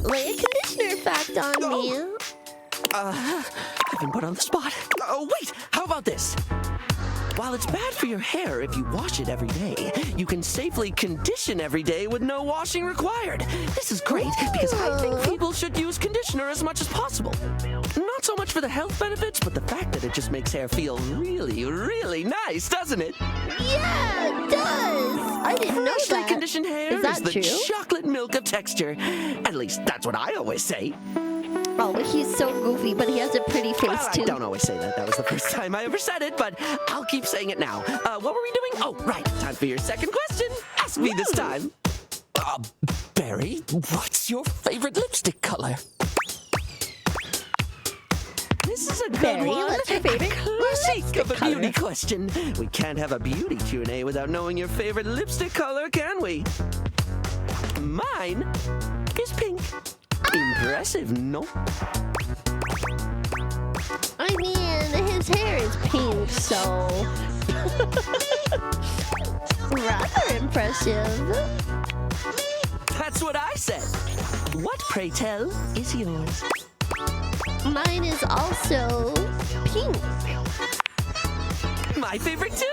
Lay a conditioner fact on me. I've been put on the spot. Oh, wait, how about this? While it's bad for your hair if you wash it every day, you can safely condition every day with no washing required. This is great because I think people should use conditioner as much as possible. Not so much for the health benefits, but the fact that it just makes hair feel really, really nice, doesn't it? Yeah, it does. I didn't know Freshly that. conditioned hair Is that the true? chocolate milk of texture. At least that's what I always say. Oh, he's so goofy, but he has a pretty face, Well, too. I don't always say that. That was the first time I ever said it, but I'll keep saying it now. What were we doing? Oh, right. Time for your second question. Ask me this time. Barry, what's your favorite lipstick color? This is a good Barry, one. what's your favorite Classic of a color? beauty question. We can't have a beauty Q&A without knowing your favorite lipstick color, can we? Mine is pink. Impressive, no? I mean, his hair is pink, so... rather impressive. That's what I said. What, pray tell, is yours? Mine is also pink. My favorite too.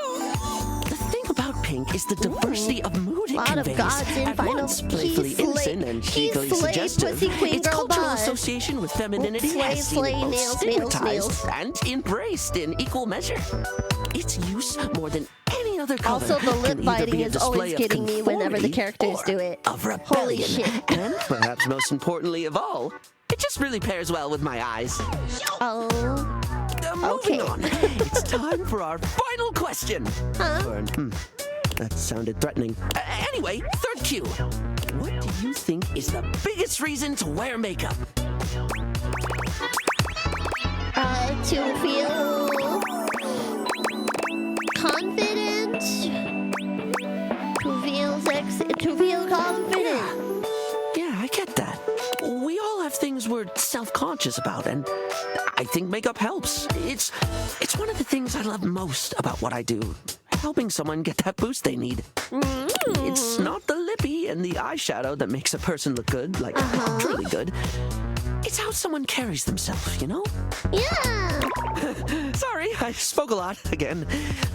The thing about pink is the diversity of mood it Lot of conveys. gods in At final- once playfully He's innocent and he's cheekily slay, suggestive, pussy, queen, its girl, cultural boss. association with femininity Slay, has seen slay, it both nails, stigmatized nails. and embraced in equal measure. Its use more than any other color Also, the lip can either biting be a is always display of getting me whenever the conformity characters or do it. of Holy rebellion. shit. And perhaps most importantly of all, it just really pairs well with my eyes. Oh. Moving on. It's time for our final question. Huh? That sounded threatening. Anyway, third cue. What do you think is the biggest reason to wear makeup? To feel confident. To feel confident. Yeah, I get that. We all have things we're self-conscious about, and I think makeup helps. It's one of the things I love most about what I do. Helping someone get that boost they need. It's not the lippy and the eyeshadow that makes a person look good, like truly good. It's how someone carries themselves, you know? Yeah. Sorry, I spoke a lot again.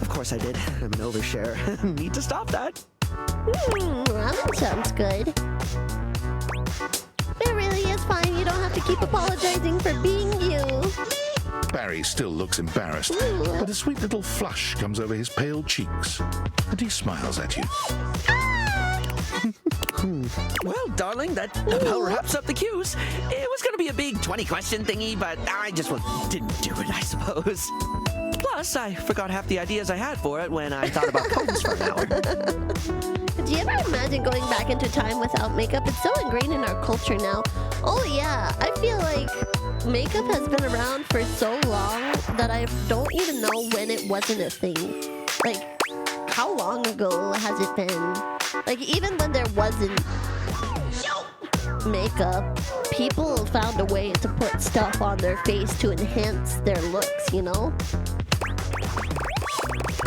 Of course I did. I'm an overshare. Need to stop that. Ramen sounds good. It really is fine. You don't have to keep apologizing for being you. Barry still looks embarrassed, but a sweet little flush comes over his pale cheeks, and he smiles at you. Well, darling, that about wraps up the cues. It was going to be a big 20-question thingy, but I just didn't do it, I suppose. Plus, I forgot half the ideas I had for it when I thought about combs for an hour. Do you ever imagine going back into time without makeup? It's so ingrained in our culture now. Oh yeah, I feel like makeup has been around for so long that I don't even know when it wasn't a thing. Like, how long ago has it been? Like, even when there wasn't makeup, people found a way to put stuff on their face to enhance their looks, you know?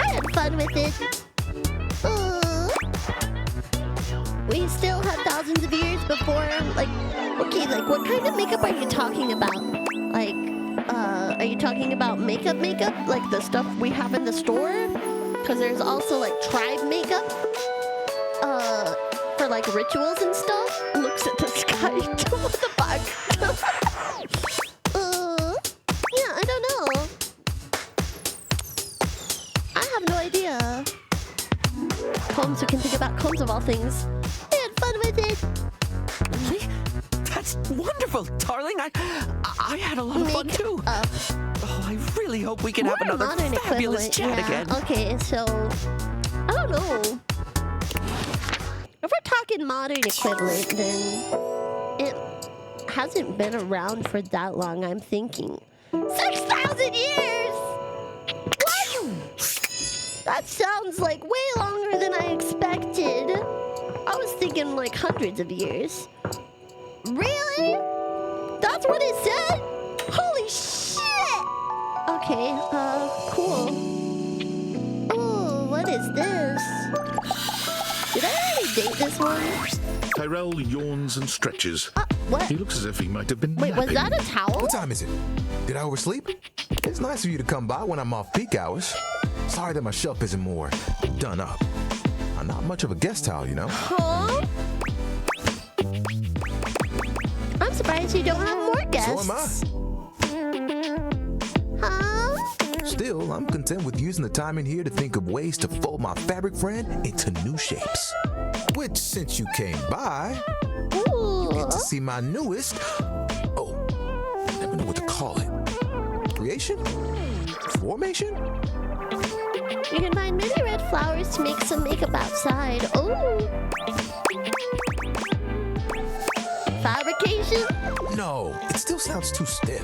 I had fun with it. We we still have thousands of years before, like, okay, like, what kind of makeup are you talking about? Like, are you talking about makeup? Like the stuff we have in the store? Because there's also, like, tribe makeup, for, like, rituals and stuff. Looks at the sky. What the fuck? Yeah, I don't know. I have no idea. Combs, we can think about combs of all things. I had fun with it. Really? That's wonderful, darling. I had a lot of fun too. Oh, I really hope we can have another fabulous chat again. Okay, so I don't know. If we're talking modern equivalent, then it hasn't been around for that long. I'm thinking 6,000 years. What? That sounds like way longer than I expected. I was thinking like hundreds of years. Really? That's what it said? Holy shit! Okay, cool. Oh, what is this? Did I already date this one? Tyrell yawns and stretches. What? He looks as if he might have been Wait, was napping. that a towel? What time is it? Did I oversleep? It's nice of you to come by when I'm off peak hours. Sorry that my shelf isn't more done up. I'm not much of a guest towel, you know. Huh? I'm surprised you don't have more guests. So am I. Huh? Still, I'm content with using the time in here to think of ways to fold my fabric friend into new shapes. Which, since you came by, you get to see my newest, I never know what to call it. Creation? Formation? You can find many red flowers to make some makeup outside. Oh. Fabrication? No, it still sounds too stiff.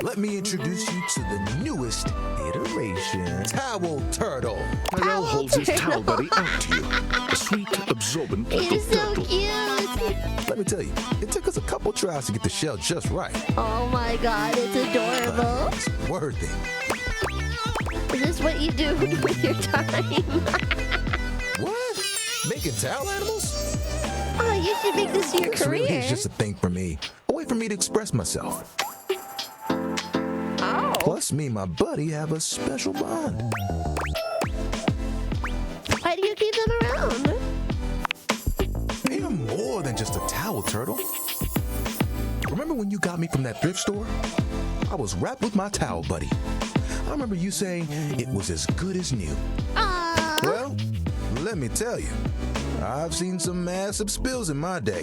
Let me introduce you to the newest iteration. Towel Turtle. Tyrell holds his towel buddy out to you. A sweet, absorbent little He's so turtle. cute. Let me tell you, it took us a couple tries to get the shell just right. Oh my god, it's adorable. It's worth it. Is this what you do with your time? What? Making towel animals? Oh, you should make this your This really career. is just a thing for me. A way for me to express myself. Oh. Plus, me and my buddy have a special bond. Why do you keep them around? They are more than just a towel turtle. Remember when you got me from that thrift store? I was wrapped with my towel buddy. I remember you saying it was as good as new. Well, let me tell you, I've seen some massive spills in my day.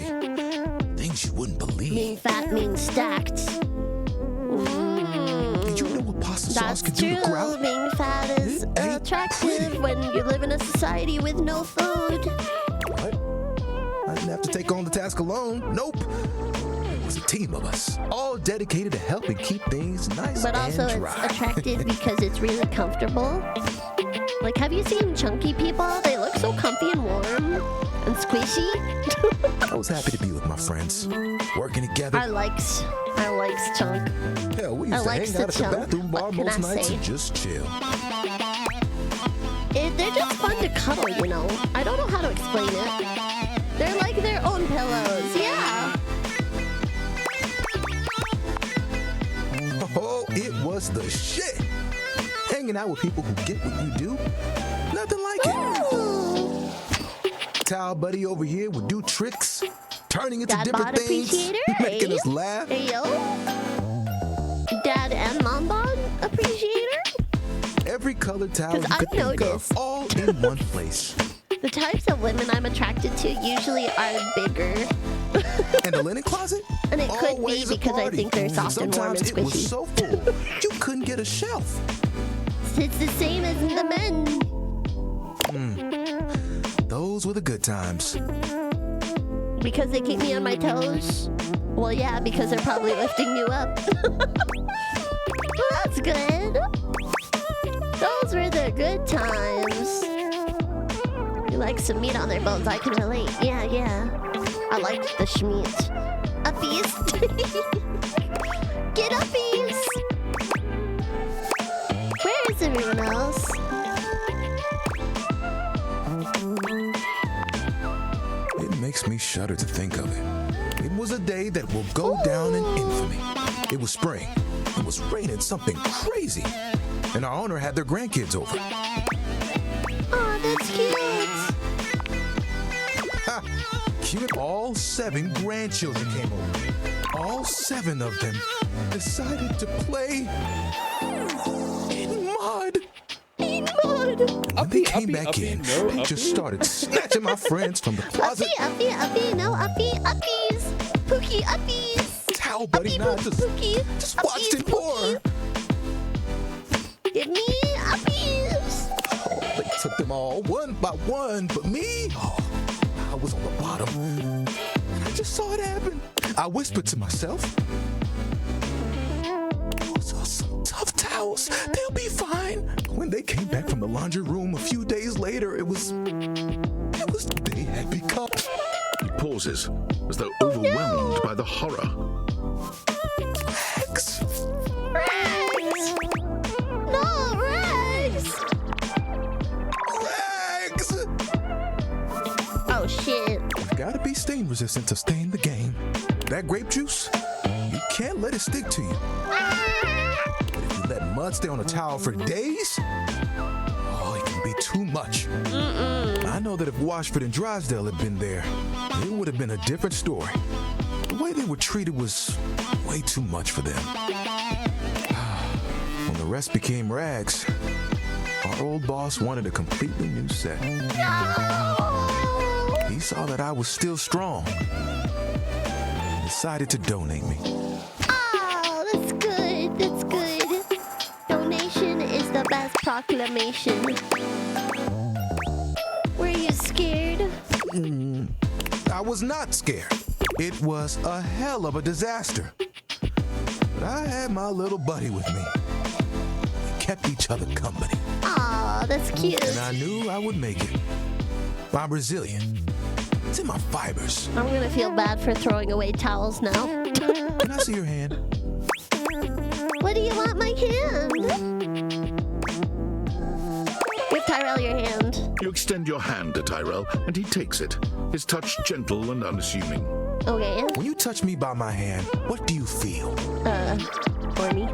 Things you wouldn't believe. Mean fat, mean stacked. Did you know what pasta sauce could do to grout? Being fat is attractive when you live in a society with no food. What? I didn't have to take on the task alone. Nope. It was a team of us, all dedicated to helping keep things nice But and also dry. it's attractive because it's really comfortable. Like, have you seen chunky people? They look so comfy and warm and squishy. I was happy to be with my friends, working together. I likes chunk. Hell, we I used to likes hang the out at the chunk. bathroom bar What can most I nights say? and just chill. They're just fun to cuddle, you know. I don't know how to explain it. They're like their own pillows, yeah. Oh, it was the shit. Hanging out with people who get what you do, nothing like it. Towel buddy over here would do tricks, turning into Dad different bod things, appreciator, making eh? us laugh. Hey, yo. Dad and mom bod appreciator? Every colored towel you 'Cause could I've think of, noticed. all in one place. The types of women I'm attracted to usually are bigger. And the linen closet? And it could be Always a because I party. think they're soft and warm and Sometimes it was squishy. so full, you couldn't get a shelf. It's the same as the men. Those were the good times. Because they keep me on my toes? Well, yeah, because they're probably lifting you up. Well, that's good. Those were the good times. You like some meat on their bones, I can relate. Yeah, yeah. I liked the schmeat. Uppies. Get uppies. Where is everyone else? It makes me shudder to think of it. It was a day that will go down in infamy. It was spring. It was raining something crazy. And our owner had their grandkids over. Oh, that's cute. Ha! Cute. All 7 grandchildren came over. All 7 of them decided to play in mud. When they came back in, they just started snatching my friends from the closet. Uppy, no uppies. Pookie uppies. Towel, buddy, nah, just watched it pour. Give me uppies. Oh, they took them all one by one, but me, I was on the bottom. And I just saw it happen. I whispered to myself, "Those are some tough towels. They'll be fine." When they came back from the laundry room a few days later, it was they had become. He pauses, as though overwhelmed by the horror. Rex! Rex! No, Rex! Rex! Oh, shit. You've got to be stain resistant to stay in the game. That grape juice, you can't let it stick to you. But if you let mud stay on a towel for days, it can be too much. I know that if Washford and Drysdale had been there, it would have been a different story. The way they were treated was way too much for them. When the rest became rags, our old boss wanted a completely new set. He saw that I was still strong and decided to donate me. Oh, that's good. That's good. Donation is the best proclamation. Were you scared? I was not scared. It was a hell of a disaster. But I had my little buddy with me. We kept each other company. Oh, that's cute. And I knew I would make it. I'm resilient. It's in my fibers. I'm gonna feel bad for throwing away towels now. Can I see your hand? What do you want my hand? Give Tyrell your hand. You extend your hand to Tyrell, and he takes it, his touch gentle and unassuming. Okay. When you touch me by my hand, what do you feel? Horny.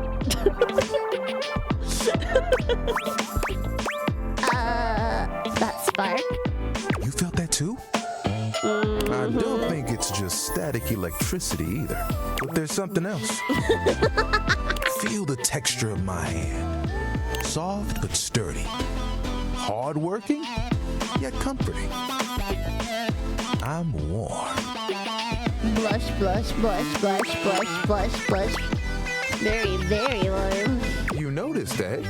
That spark. You felt that too? I don't think it's just static electricity either, but there's something else. Feel the texture of my hand. Soft but sturdy. Hard-working, yet comforting. I'm warm. Blush, blush, blush, blush, blush, blush, blush. Very, very warm. You noticed that?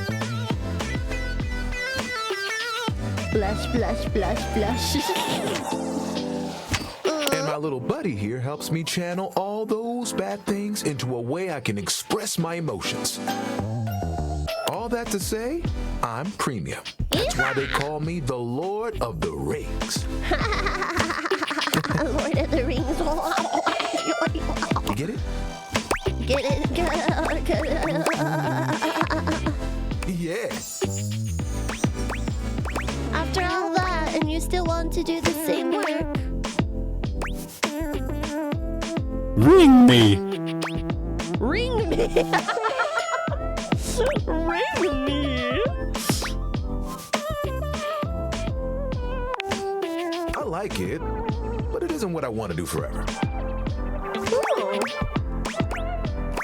Blush, blush, blush, blush. And my little buddy here helps me channel all those bad things into a way I can express my emotions. All that to say, I'm premium. That's why they call me the Lord of the Rings. Lord of the Rings. You get it? Get it? Get it. Yeah. After all that, and you still want to do the same work? Ring me! Ring me! Ring me! I like it, but it isn't what I want to do forever. Cool.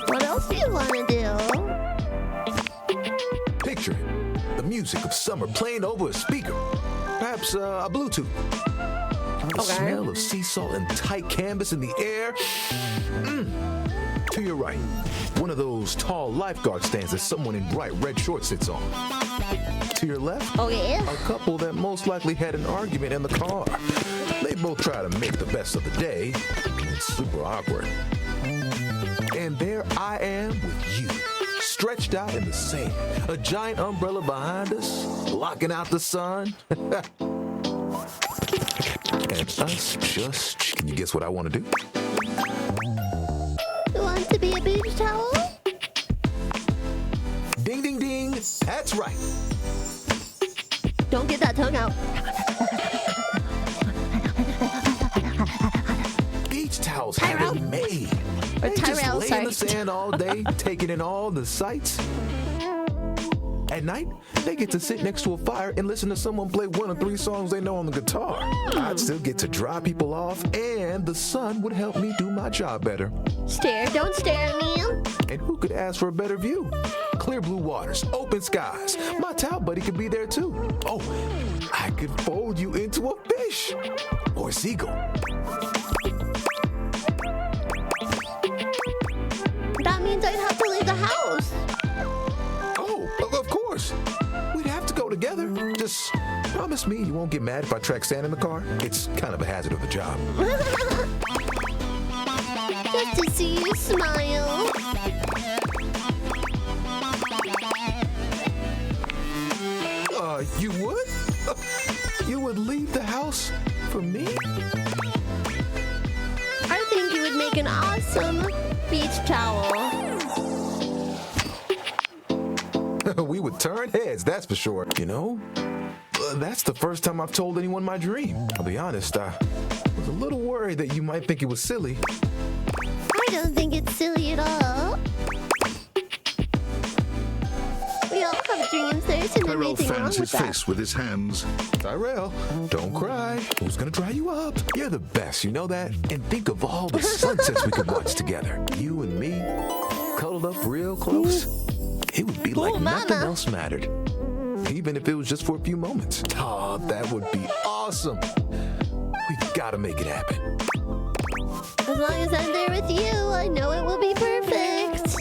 What else do you want to do? Picture it. The music of summer playing over a speaker. Perhaps a Bluetooth. The smell of sea salt and tight canvas in the air. To your right, one of those tall lifeguard stands that someone in bright red shorts sits on. To your left, a couple that most likely had an argument in the car. They both try to make the best of the day. It's super awkward. And there I am with you, stretched out in the sand, a giant umbrella behind us, blocking out the sun. And us just, can you guess what I want to do? You want to be a beach towel? Ding, ding, ding. That's right. Don't get that tongue out. towels have it made. They just Tyrell, lay in the sorry. sand all day, taking in all the sights. At night, they get to sit next to a fire and listen to someone play one of 3 songs they know on the guitar. I'd still get to dry people off, and the sun would help me do my job better. Stare, don't stare at me. And who could ask for a better view? Clear blue waters, open skies. My towel buddy could be there too. Oh, I could fold you into a fish or a seagull. That means I'd have to leave the house. Oh, of course. We'd have to go together. Just promise me you won't get mad if I track sand in the car. It's kind of a hazard of the job. Just to see you smile. You would? You would leave the house for me? I think you would make an awesome beach towel. We would turn heads, that's for sure. You know, that's the first time I've told anyone my dream. I'll be honest, I was a little worried that you might think it was silly. I don't think it's silly at all. We all have dreams. There isn't Tyrell anything wrong fans with his that. face with his hands. Tyrell, don't cry. Who's gonna dry you up? You're the best, you know that? And think of all the sunsets we could watch together. You and me, cuddled up real close. It would be like nothing else mattered. Even if it was just for a few moments. Oh, that would be awesome. We've got to make it happen. As long as I'm there with you, I know it will be perfect.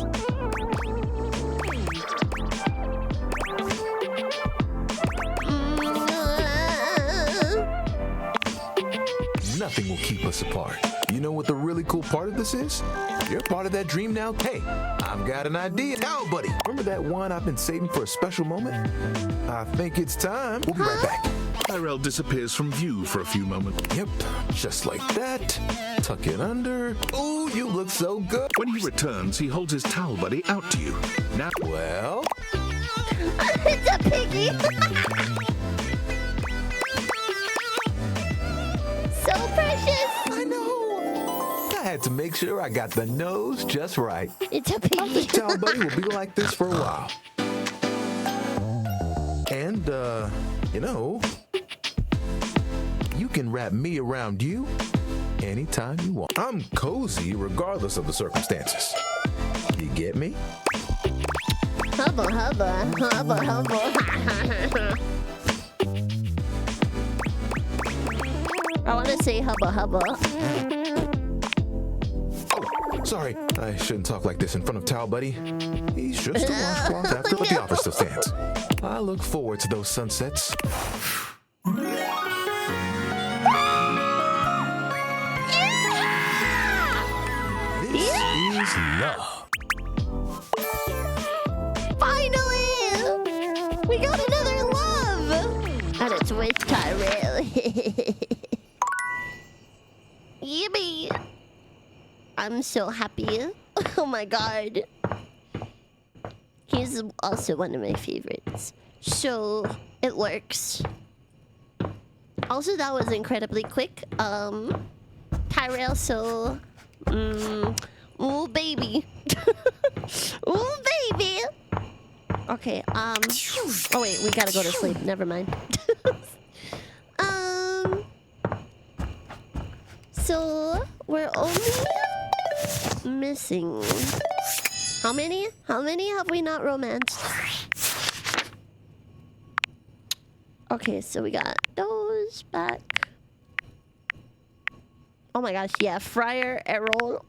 Nothing will keep us apart. You know what the really cool part of this is? You're part of that dream now. Hey, I've got an idea. Now, buddy, remember that one I've been saving for a special moment? I think it's time. We'll be right back. Tyrell disappears from view for a few moments. Yep, just like that. Tuck it under. Ooh, you look so good. When he returns, he holds his towel buddy out to you. Now, well, It's a piggy. So precious. I know. I had to make sure I got the nose just right. It's a piggy. I think Towel Buddy will be like this for a while. And, you know, you can wrap me around you anytime you want. I'm cozy regardless of the circumstances. You get me? Hubba, hubba, hubba, hubba. I want to say hubba, hubba. Oh, sorry. I shouldn't talk like this in front of Towel Buddy. He's just a washcloth after, but the offer still stands. I look forward to those sunsets. This is love. Finally! We got another love! And it's with Tyrell. Yippee! I'm so happy. Oh my god. He's also one of my favorites. So, it works. Also, that was incredibly quick. Tyrell, so... ooh, baby. Ooh, baby! Okay, oh wait, we gotta go to sleep. Never mind. So, we're only missing... How many? How many have we not romanced? Okay, so we got those back. Oh my gosh, yeah, Friar Errol.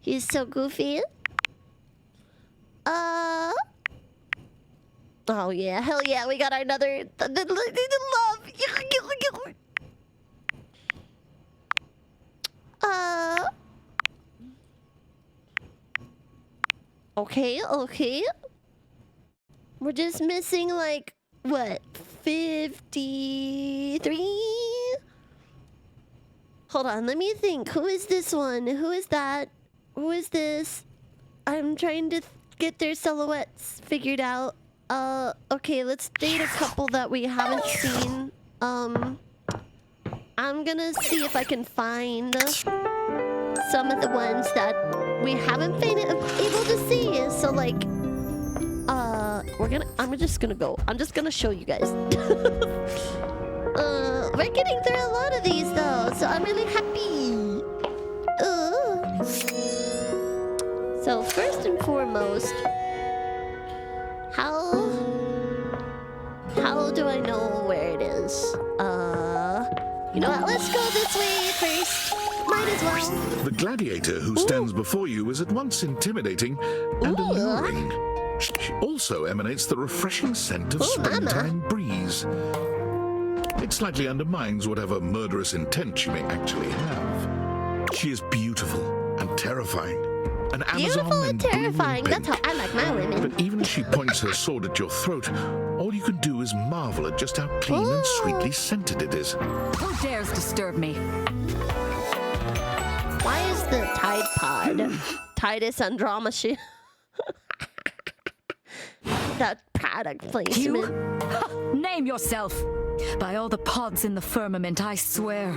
He's so goofy. Oh yeah, hell yeah, we got another love. Okay. We're just missing like what? 53? Hold on, let me think. Who is this one? Who is that? Who is this? I'm trying to get their silhouettes figured out. Okay, let's date a couple that we haven't seen. I'm gonna see if I can find some of the ones that we haven't been able to see. So like, I'm just gonna show you guys. We're getting through a lot of these though, so I'm really happy. So first and foremost, how do I know where it is? You know what? Let's go this way first. Might as well. The gladiator who stands before you is at once intimidating and alluring. She also emanates the refreshing scent of springtime breeze. It slightly undermines whatever murderous intent she may actually have. She is beautiful and terrifying. An Amazon Beautiful and terrifying. That's how I like my women. But even as she points her sword at your throat, all you can do is marvel at just how clean and sweetly scented it is. Who dares disturb me? Why is the Tide Pod Titus Andromache? That product placement. You? Name yourself. By all the pods in the firmament, I swear.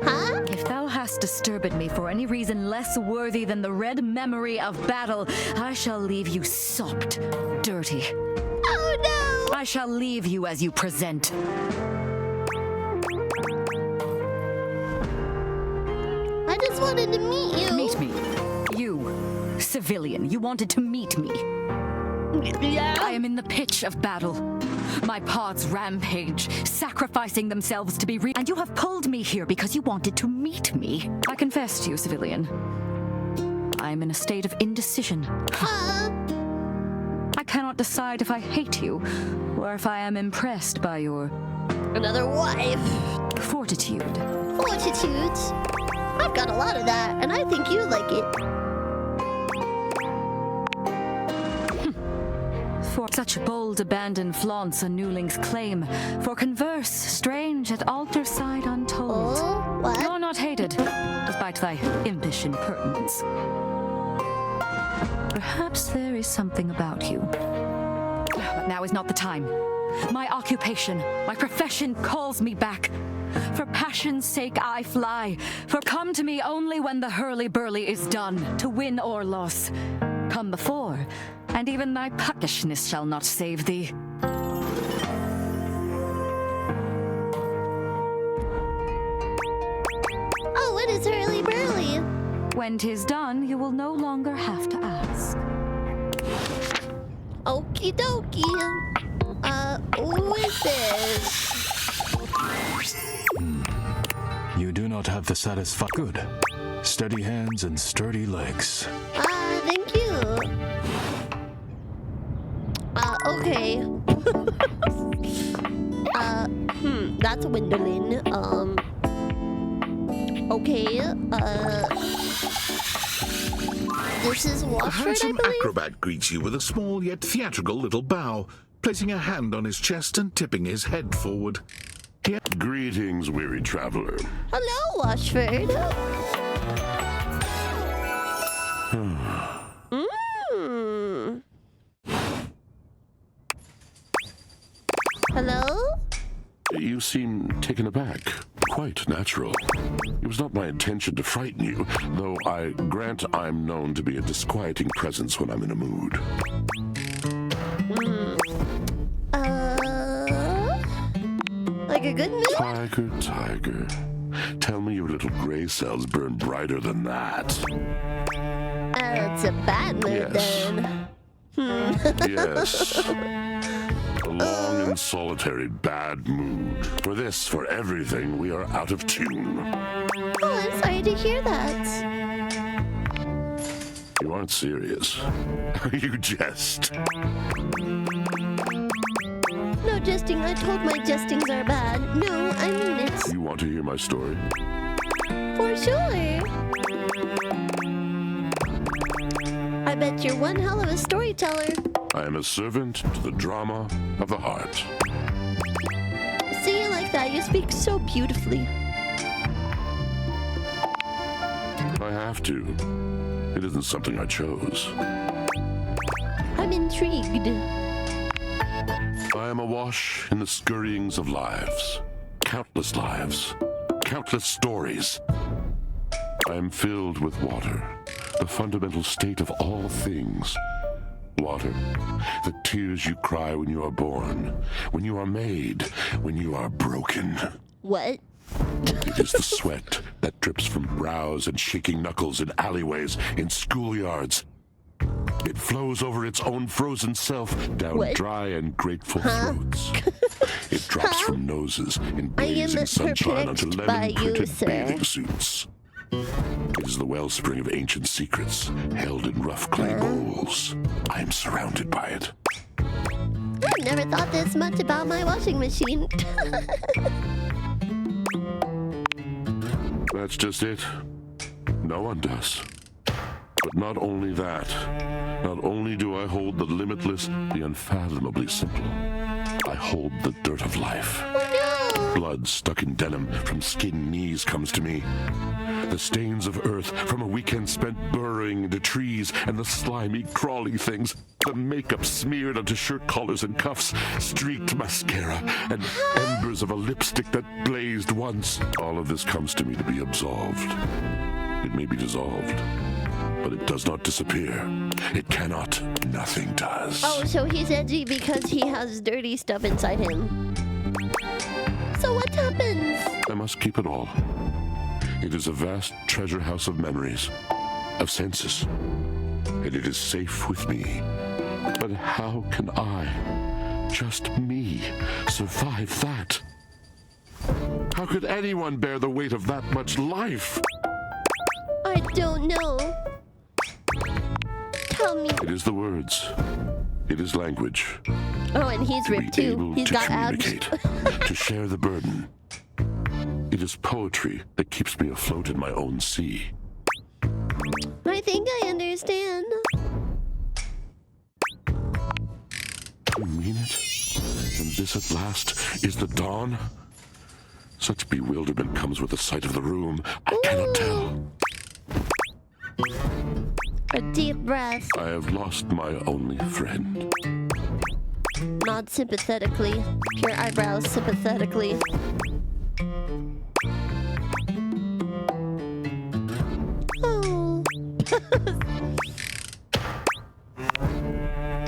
Huh? If thou hast disturbed me for any reason less worthy than the red memory of battle, I shall leave you sopped, dirty. Oh no! I shall leave you as you present. I just wanted to meet you. Meet me. You, civilian, you wanted to meet me. Yeah? I am in the pitch of battle. My pods rampage, sacrificing themselves to be and you have pulled me here because you wanted to meet me. I confess to you, civilian. I am in a state of indecision. I cannot decide if I hate you or if I am impressed by your... Another wife. Fortitude. Fortitude? I've got a lot of that, and I think you like it. For such bold abandon flaunts a newling's claim. For converse, strange at altar side untold. What? You're not hated, despite thy impish impertinence. Perhaps there is something about you. But now is not the time. My occupation, my profession calls me back. For passion's sake I fly. For come to me only when the hurly-burly is done, to win or loss. Come before, and even thy puckishness shall not save thee. Oh, what is hurly-burly? When 'tis done, you will no longer have to ask. Okie dokie. Who is this? You do not have the satisfaction. Good. Steady hands and sturdy legs. Thank you. Okay. That's Wendolin. Okay, this is A Washford, I handsome believe? acrobat greets you with a small yet theatrical little bow, placing a hand on his chest and tipping his head forward. Greetings, weary traveler. Hello, Washford. Hello? You seem taken aback. Quite natural. It was not my intention to frighten you, though I grant I'm known to be a disquieting presence when I'm in a mood. Like a good mood? Tiger, tiger. Tell me your little gray cells burn brighter than that. It's a bad mood Yes. then. Yes. A long and solitary bad mood. For this, for everything, we are out of tune. Oh, I'm sorry to hear that. You aren't serious. You jest. No jesting. I told my jestings are bad. No, I mean it. You want to hear my story? For sure. I bet you're one hell of a storyteller. I am a servant to the drama of the heart. See you like that. You speak so beautifully. I have to. It isn't something I chose. I'm intrigued. I am awash in the scurryings of lives, countless lives, countless stories. I am filled with water, the fundamental state of all things. Water, the tears you cry when you are born, when you are made, when you are broken. What? It is the sweat that drips from brows and shaking knuckles in alleyways, in schoolyards. It flows over its own frozen self down dry and grateful throats. It drops from noses in blazing sunshine onto lemon-printed bathing suits. It is the wellspring of ancient secrets, held in rough clay bowls. I am surrounded by it. I've never thought this much about my washing machine. That's just it. No one does. But not only that, not only do I hold the limitless, the unfathomably simple, I hold the dirt of life. Blood stuck in denim from skinned knees comes to me. The stains of earth from a weekend spent burrowing into trees, and the slimy, crawly things, the makeup smeared onto shirt collars and cuffs, streaked mascara, and embers of a lipstick that blazed once. All of this comes to me to be absolved. It may be dissolved, but it does not disappear. It cannot. Nothing does. Oh, so he's edgy because he has dirty stuff inside him. So what happens? I must keep it all. It is a vast treasure house of memories, of senses, and it is safe with me. But how can I, just me, survive that? How could anyone bear the weight of that much life? I don't know. Tell me. It is the words. It is language. Oh, and he's ripped too. He's got abs. To share the burden. It is poetry that keeps me afloat in my own sea. I think I understand. You mean it? And this at last is the dawn? Such bewilderment comes with the sight of the room. I cannot tell. A deep breath. I have lost my only friend. Nod sympathetically. Your eyebrows sympathetically. Oh.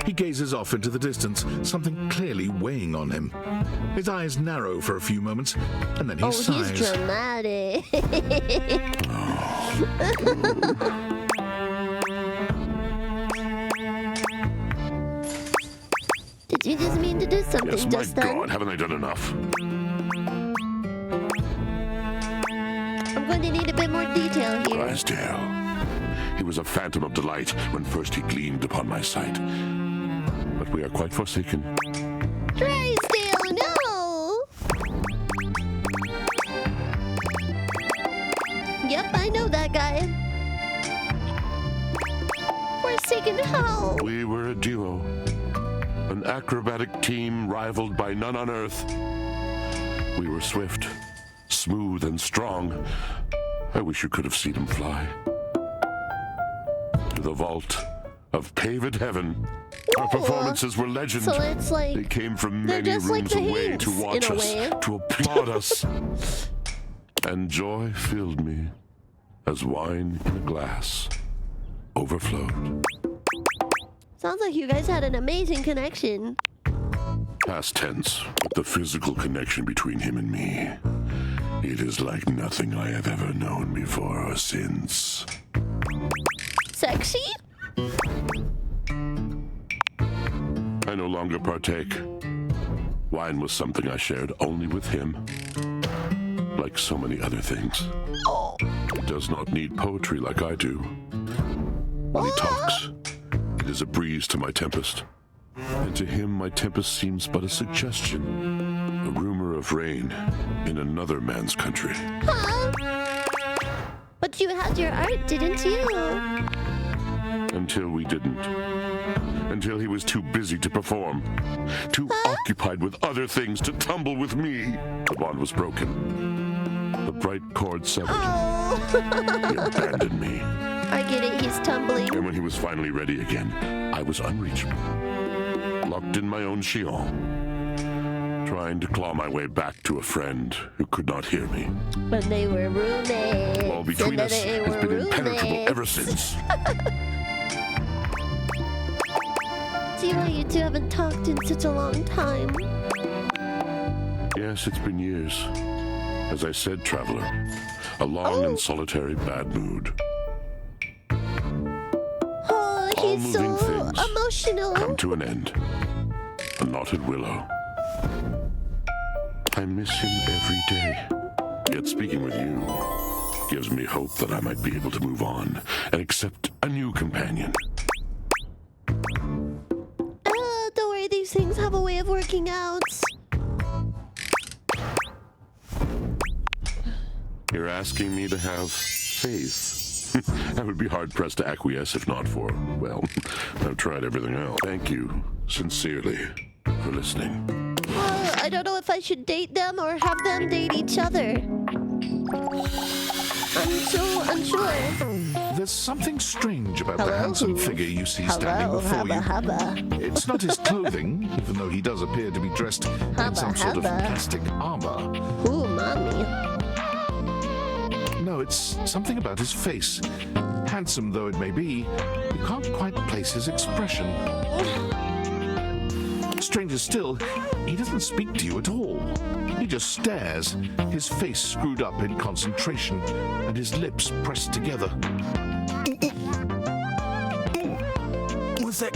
He gazes off into the distance, something clearly weighing on him. His eyes narrow for a few moments, and then he sighs. He's dramatic. Did you just mean to do something yes, just my then? God, haven't I done enough? I'm going to need a bit more detail here. Drysdale. He was a phantom of delight when first he gleamed upon my sight. But we are quite forsaken. Drysdale, no! Yep, I know that guy. Forsaken how? We were a duo. An acrobatic team rivaled by none on Earth. We were swift, smooth, and strong. I wish you could have seen him fly. To the vault of paved heaven. Our performances were legend. So it's like they came from many rooms away to watch us, to applaud us. And joy filled me as wine in a glass overflowed. Sounds like you guys had an amazing connection. Past tense, but the physical connection between him and me. It is like nothing I have ever known before or since. Sexy? I no longer partake. Wine was something I shared only with him. Like so many other things. He does not need poetry like I do. When he talks, it is a breeze to my tempest. And to him, my tempest seems but a suggestion. A rumor of rain in another man's country. Huh? But you had your art, didn't you? Until we didn't. Until he was too busy to perform. Too occupied with other things to tumble with me. The bond was broken. The bright cord severed. He abandoned me. I get it, he's tumbling. And when he was finally ready again, I was unreachable. Locked in my own chignon. Trying to claw my way back to a friend who could not hear me. When they were roommates. Wall between us has been impenetrable ever since. See why you two haven't talked in such a long time. Yes, it's been years. As I said, traveler, a long and solitary bad mood. Oh, All he's moving so things emotional. come to an end. A knotted willow. I miss him every day. Yet speaking with you gives me hope that I might be able to move on and accept a new companion. Don't worry, these things have a way of working out. You're asking me to have faith. I would be hard-pressed to acquiesce if not for, well, I've tried everything else. Thank you, sincerely, for listening. I don't know if I should date them or have them date each other. I'm so unsure. There's something strange about Hello? the handsome figure you see standing before you. It's not his clothing, even though he does appear to be dressed in some sort of plastic armor. Ooh, mommy. No, it's something about his face. Handsome though it may be, you can't quite place his expression. Stranger still, he doesn't speak to you at all. He just stares, his face screwed up in concentration, and his lips pressed together. What's that?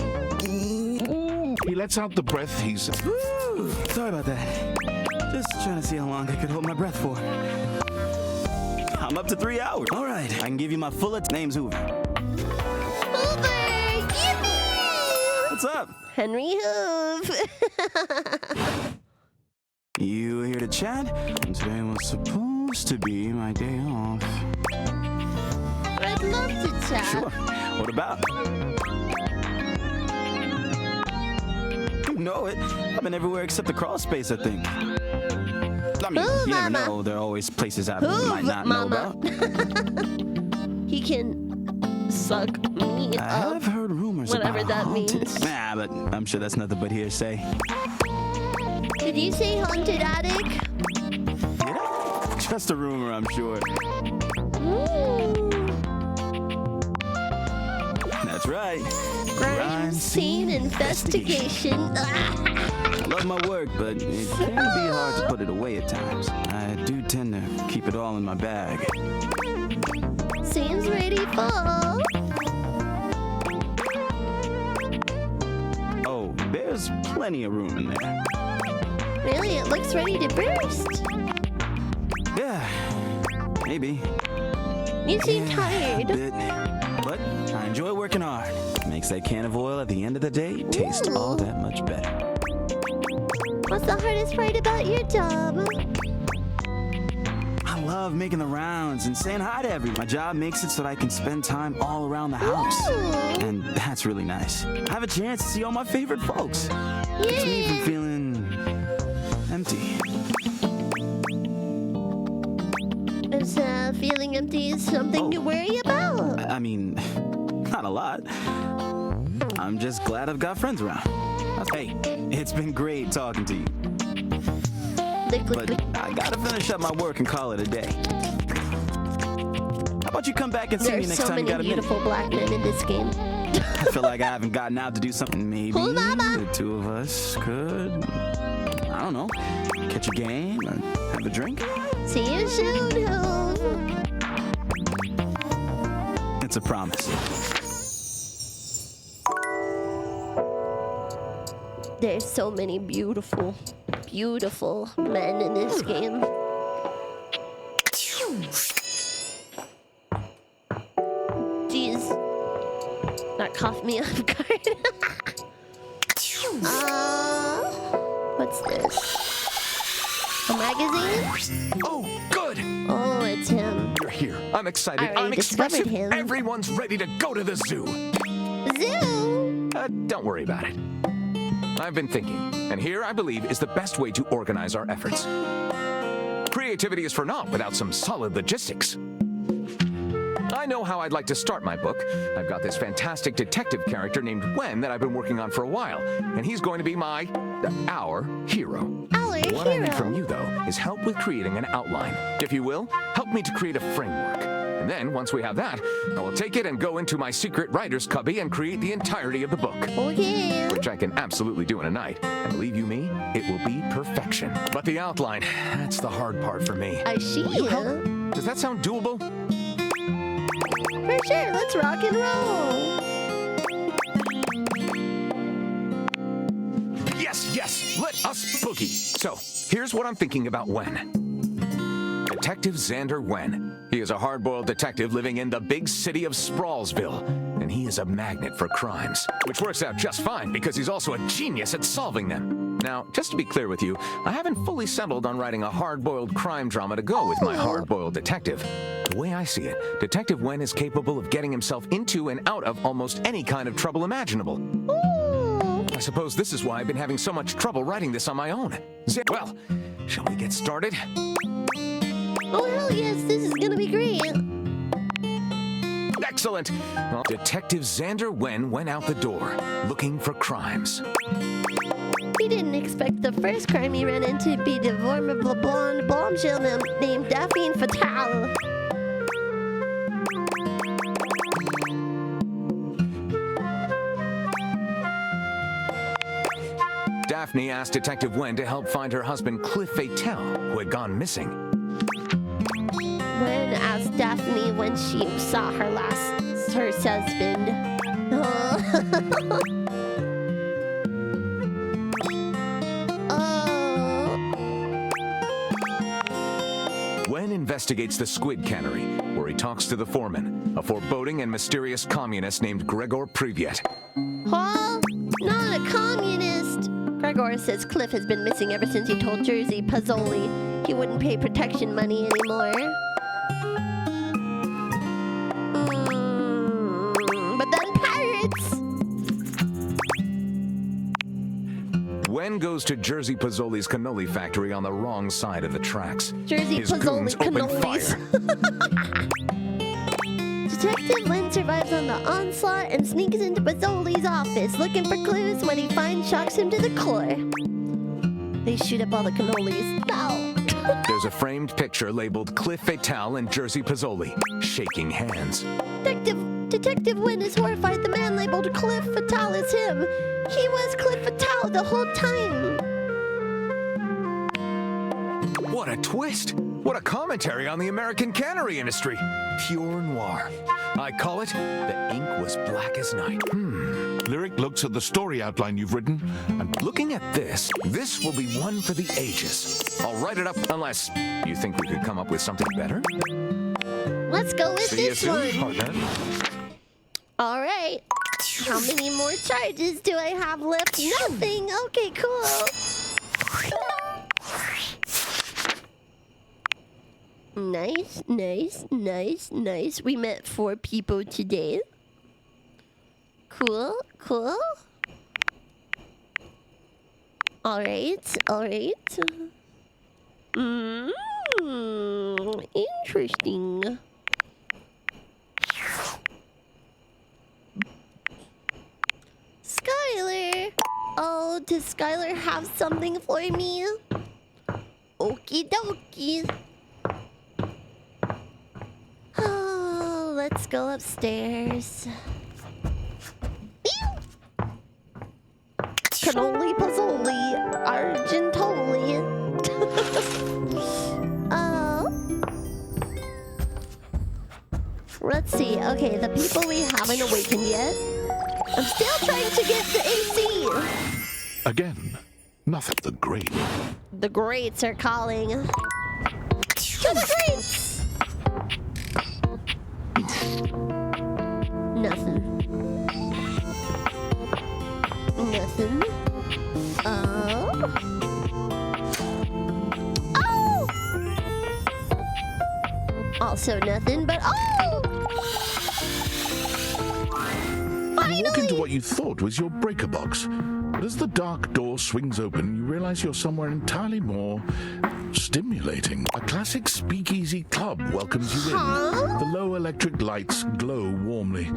He lets out the breath he's... Woo! Sorry about that. Just trying to see how long I could hold my breath for. I'm up to 3 hours. All right, I can give you my full name's Hoover. Hoover, give me! What's up? Henry Hoove. You here to chat? And today was supposed to be my day off. I'd love to chat. Sure. What about? You know it. I've been everywhere except the crawl space, I think. I mean, you never know. There are always places I might not know about. He can suck me up. I've heard rumors whatever about that haunted. means. Nah, but I'm sure that's nothing but hearsay. Did you say haunted attic? Did I? Just a rumor, I'm sure. That's right. Crime scene investigation. I love my work, but it can be hard to put it away at times. I do tend to keep it all in my bag. Seems ready for. Oh, there's plenty of room in there. Really? It looks ready to burst. Yeah, maybe. You seem tired. Bit, but I enjoy working hard. Makes that can of oil at the end of the day taste all that much better. What's the hardest part about your job? I love making the rounds and saying hi to everyone. My job makes it so that I can spend time all around the house. And that's really nice. I have a chance to see all my favorite folks. Keeps me from feeling empty. Is feeling empty something to worry about? I mean, not a lot. I'm just glad I've got friends around. Hey, it's been great talking to you. But I gotta finish up my work and call it a day. How about you come back and see me next time you got a minute? There's so many beautiful black men in this game. I feel like I haven't gotten out to do something. Maybe the two of us could, I don't know, catch a game or have a drink. See you soon, Hoove. It's a promise. There's so many beautiful, beautiful men in this game. Jeez. That caught me off guard. What's this? A magazine? Oh, good! Oh, it's him. You're here. I'm excited. I already I'm expressive. discovered him. Everyone's ready to go to the zoo. Zoo? Don't worry about it. I've been thinking, and here I believe is the best way to organize our efforts. Creativity is for naught without some solid logistics. I I know how I'd like to start my book. I've got this fantastic detective character named Gwen that I've been working on for a while, and he's going to be our hero. What I need from you, though, is help with creating an outline. If you will, help me to create a framework. And then, once we have that, I will take it and go into my secret writer's cubby and create the entirety of the book. Okay. Which I can absolutely do in a night. And believe you me, it will be perfection. But the outline, that's the hard part for me. I see. Will you help? Does that sound doable? For sure, let's rock and roll. Yes, let us boogie. So, here's what I'm thinking about Wen. Detective Xander Wen. He is a hard-boiled detective living in the big city of Sprawlsville, and he is a magnet for crimes, which works out just fine because he's also a genius at solving them. Now, just to be clear with you, I haven't fully settled on writing a hard-boiled crime drama to go with my hard-boiled detective. The way I see it, Detective Wen is capable of getting himself into and out of almost any kind of trouble imaginable. I suppose this is why I've been having so much trouble writing this on my own. Well, shall we get started? Oh, hell yes, this is gonna be great. Excellent. Well, Detective Xander Wen went out the door, looking for crimes. He didn't expect the first crime he ran into to be the vulnerable blonde bombshell named Daphne Fatale. Daphne asked Detective Wen to help find her husband Cliff Fatale, who had gone missing. Wen asked Daphne when she saw her husband. Wen investigates the squid cannery, where he talks to the foreman, a foreboding and mysterious communist named Gregor Privyet. Huh? Not a communist! Gregor says Cliff has been missing ever since he told Jersey Pozzoli he wouldn't pay protection money anymore. But then pirates! Wen goes to Jersey Pozzoli's cannoli factory on the wrong side of the tracks. Jersey His Pozzoli goons open cannolis. fire. Detective Wen survives on the onslaught and sneaks into Pozzoli's office looking for clues. When he finds, shocks him to the core. They shoot up all the cannolis. No! There's a framed picture labeled Cliff Fatale and Jersey Pozzoli, shaking hands. Detective Wen is horrified. The man labeled Cliff Fatale is him. He was Cliff Fatale the whole time. What a twist! What a commentary on the American cannery industry. Pure noir. I call it The Ink Was Black as Night. Lyric looks at the story outline you've written, and looking at this will be one for the ages. I'll write it up unless you think we could come up with something better. Let's go with See you this soon, one. partner. All right. How many more charges do I have left? Nothing. Okay, cool. Nice. We met 4 people today. Cool. All right. Interesting. Skylar! Oh, does Skylar have something for me? Okie dokie. Oh, let's go upstairs. Cannoli Pozzoli Argentoli. Let's see. Okay, the people we haven't awakened yet. I'm still trying to get the AC. again, nothing. The great. The greats are calling. To the greats! Nothing. Oh. Also nothing, but oh! You walk into what you thought was your breaker box, but as the dark door swings open, you realize you're somewhere entirely more stimulating. A classic speakeasy club welcomes you in. The low electric lights glow warmly.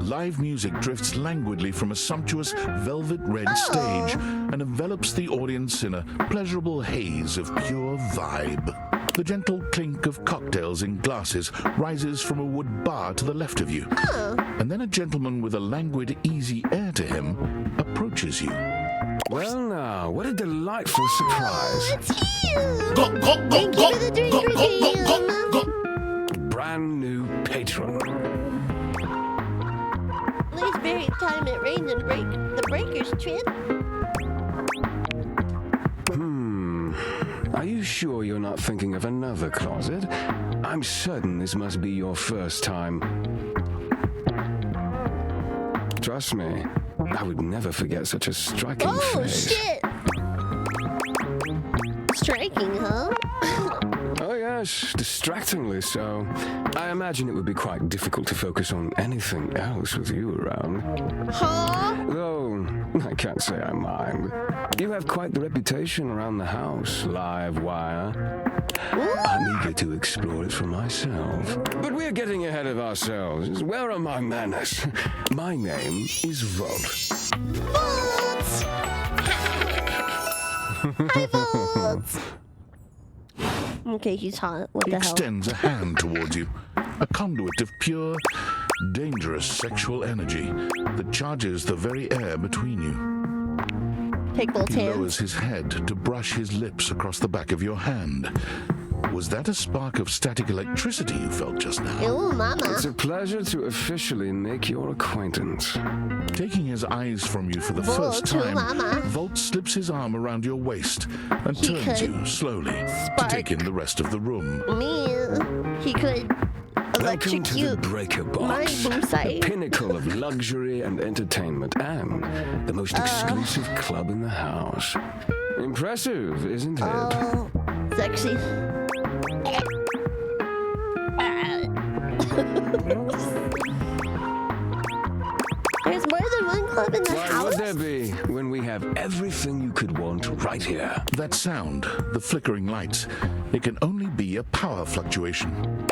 Live music drifts languidly from a sumptuous velvet red stage and envelops the audience in a pleasurable haze of pure vibe. The gentle clink of cocktails in glasses rises from a wood bar to the left of you. And then a gentleman with a languid, easy air to him approaches you. Well now, what a delightful surprise. It's you! Thank you for the drink, Brand new patron. Please vary time it rains and break the breakers, Trip. Are you sure you're not thinking of another closet? I'm certain this must be your first time. Trust me, I would never forget such a striking face. Shit! Striking, huh? Oh yes, distractingly so. I imagine it would be quite difficult to focus on anything else with you around. Though, I can't say I mind. You have quite the reputation around the house, live wire. I'm eager to explore it for myself. But we're getting ahead of ourselves. Where are my manners? My name is Volt. Volts! Hi, Volts! Okay, he's hot. What He the hell? extends a hand towards you, a conduit of pure, dangerous sexual energy that charges the very air between you. Take both He hands. lowers his head to brush his lips across the back of your hand. Was that a spark of static electricity you felt just now? Ew, mama. It's a pleasure to officially make your acquaintance. Taking his eyes from you for the Volt, first time, mama. Volt slips his arm around your waist and He turns could you slowly to take in the rest of the room. Me, he could Welcome to the electrocute Breaker my Box, boom the site. pinnacle of luxury and entertainment, and the most exclusive club in the house. Impressive, isn't it? Sexy. There's more than one club in the Why house? would there be when we have everything you could want right here? That sound, the flickering lights, it can only be a power fluctuation.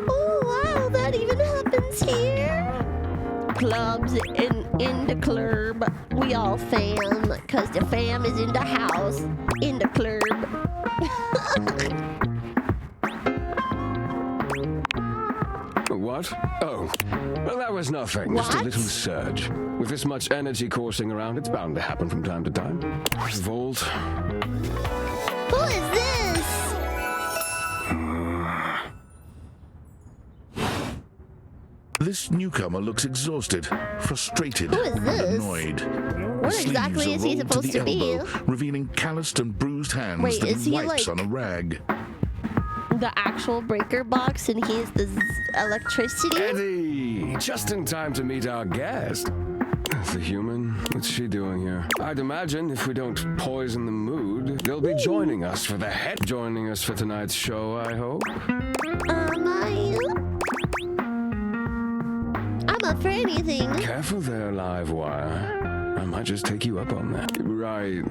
Oh, wow, that even happens here. Clubs in the club. We all fam, because the fam is in the house, in the club. What? Oh, well, that was nothing. Just a What? little surge. With this much energy coursing around, it's bound to happen from time to time. Volt. Who is this? This newcomer looks exhausted, frustrated, Who is and this? annoyed. Where The exactly sleeves is are he rolled supposed to to the be? elbow, revealing calloused and bruised hands Wait, that is he he wipes like- on a rag. The actual breaker box, and he is the electricity? Eddie! Just in time to meet our guest. The human? What's she doing here? I'd imagine if we don't poison the mood, they'll be joining us for joining us for tonight's show, I hope. I'm up for anything. Careful there, live wire. I might just take you up on that. Right.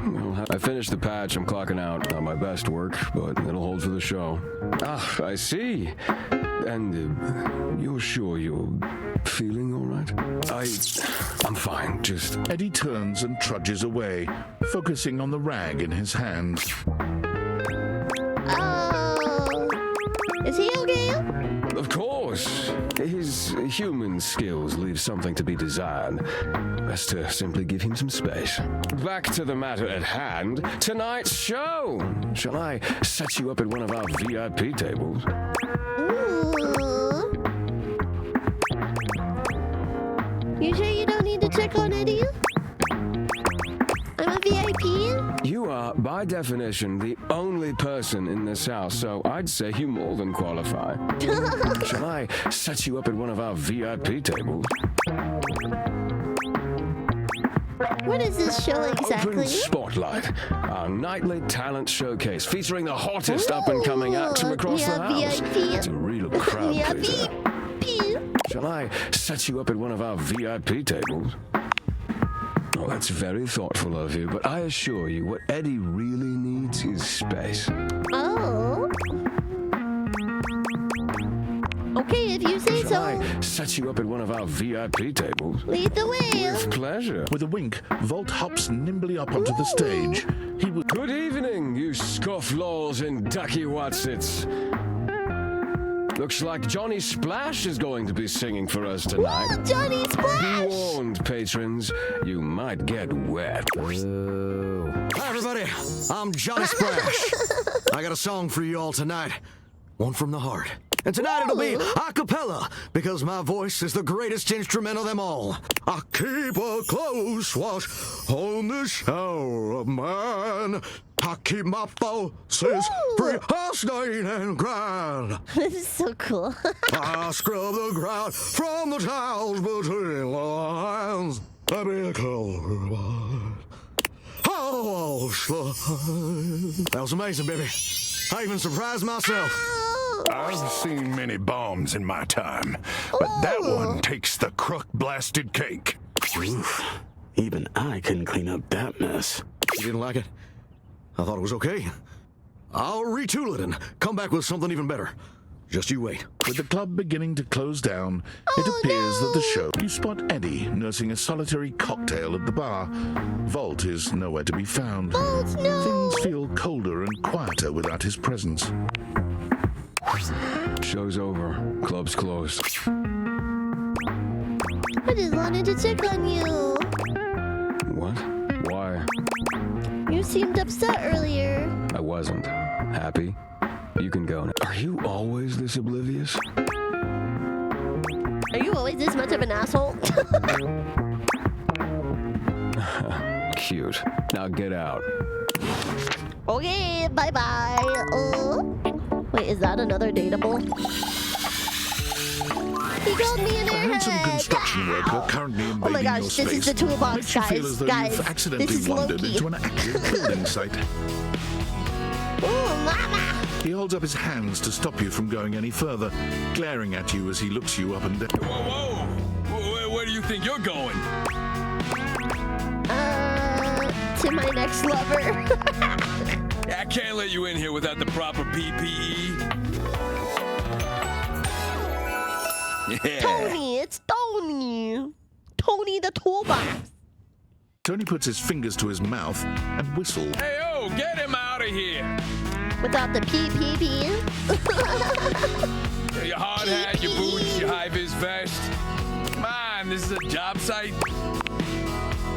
Well, I finished the patch. I'm clocking out. Not my best work, but it'll hold for the show. Ah, I see. And you're sure you're feeling all right? I'm fine. Just... Eddie turns and trudges away, focusing on the rag in his hand. Is he okay? Of course. His human skills leave something to be desired. Best to simply give him some space. Back to the matter at hand. Tonight's show. Shall I set you up at one of our VIP tables? You sure you don't need to check on Eddie? I'm a VIP? You are, by definition, the only person in this house, so I'd say you more than qualify. Shall I set you up at one of our VIP tables? What is this show exactly? Open Spotlight, our nightly talent showcase featuring the hottest up-and-coming acts from across the house. VIP. It's a real crowd Yeah, pleaser. Shall I set you up at one of our VIP tables? That's very thoughtful of you, but I assure you, what Eddie really needs is space. Oh. Okay, if you say so. I set you up at one of our VIP tables. Lead the way. With pleasure. With a wink, Volt hops nimbly up onto the stage. He would. Good evening, you scofflaws and ducky watsits. Looks like Johnny Splash is going to be singing for us tonight. Ooh, Johnny Splash! Be warned, patrons, you might get wet. Hi, everybody. I'm Johnny Splash. I got a song for you all tonight. One from the heart. And tonight it'll be a cappella, because my voice is the greatest instrument of them all. I keep a close watch on this shower of mine. I keep my forces free of stain and grind. This is so cool. I scrub the ground from the tiles between the lines. I be a color one. Oh, that was amazing, baby. I even surprised myself. I've seen many bombs in my time, but that one takes the crook-blasted cake. Oof. Even I couldn't clean up that mess. You didn't like it? I thought it was okay. I'll retool it and come back with something even better. Just you wait. With the club beginning to close down, it appears that the show... You spot Eddie nursing a solitary cocktail at the bar. Volt is nowhere to be found. Volt, no! Things feel colder and quieter without his presence. Show's over. Club's closed. I just wanted to check on you. What? Why? You seemed upset earlier. I wasn't. Happy? You can go now. Are you always this oblivious? Are you always this much of an asshole? Cute. Now get out. Okay, bye-bye. Wait, is that another dateable? He called me an A handsome airhead. construction worker currently invading Oh my gosh, your this space is the toolbox, makes you feel guys. as though Guys, you've this accidentally is wandered Loki. into an active building site. Ooh, mama! He holds up his hands to stop you from going any further, glaring at you as he looks you up and down. Whoa! Where do you think you're going? To my next lover. I can't let you in here without the proper PPE. Yeah. Tony, it's Tony. Tony the toolbox. Tony puts his fingers to his mouth and whistles. Hey, oh, get him out of here. Without the PPP. Your hard hat, your boots, your high-vis vest. Come on, this is a job site.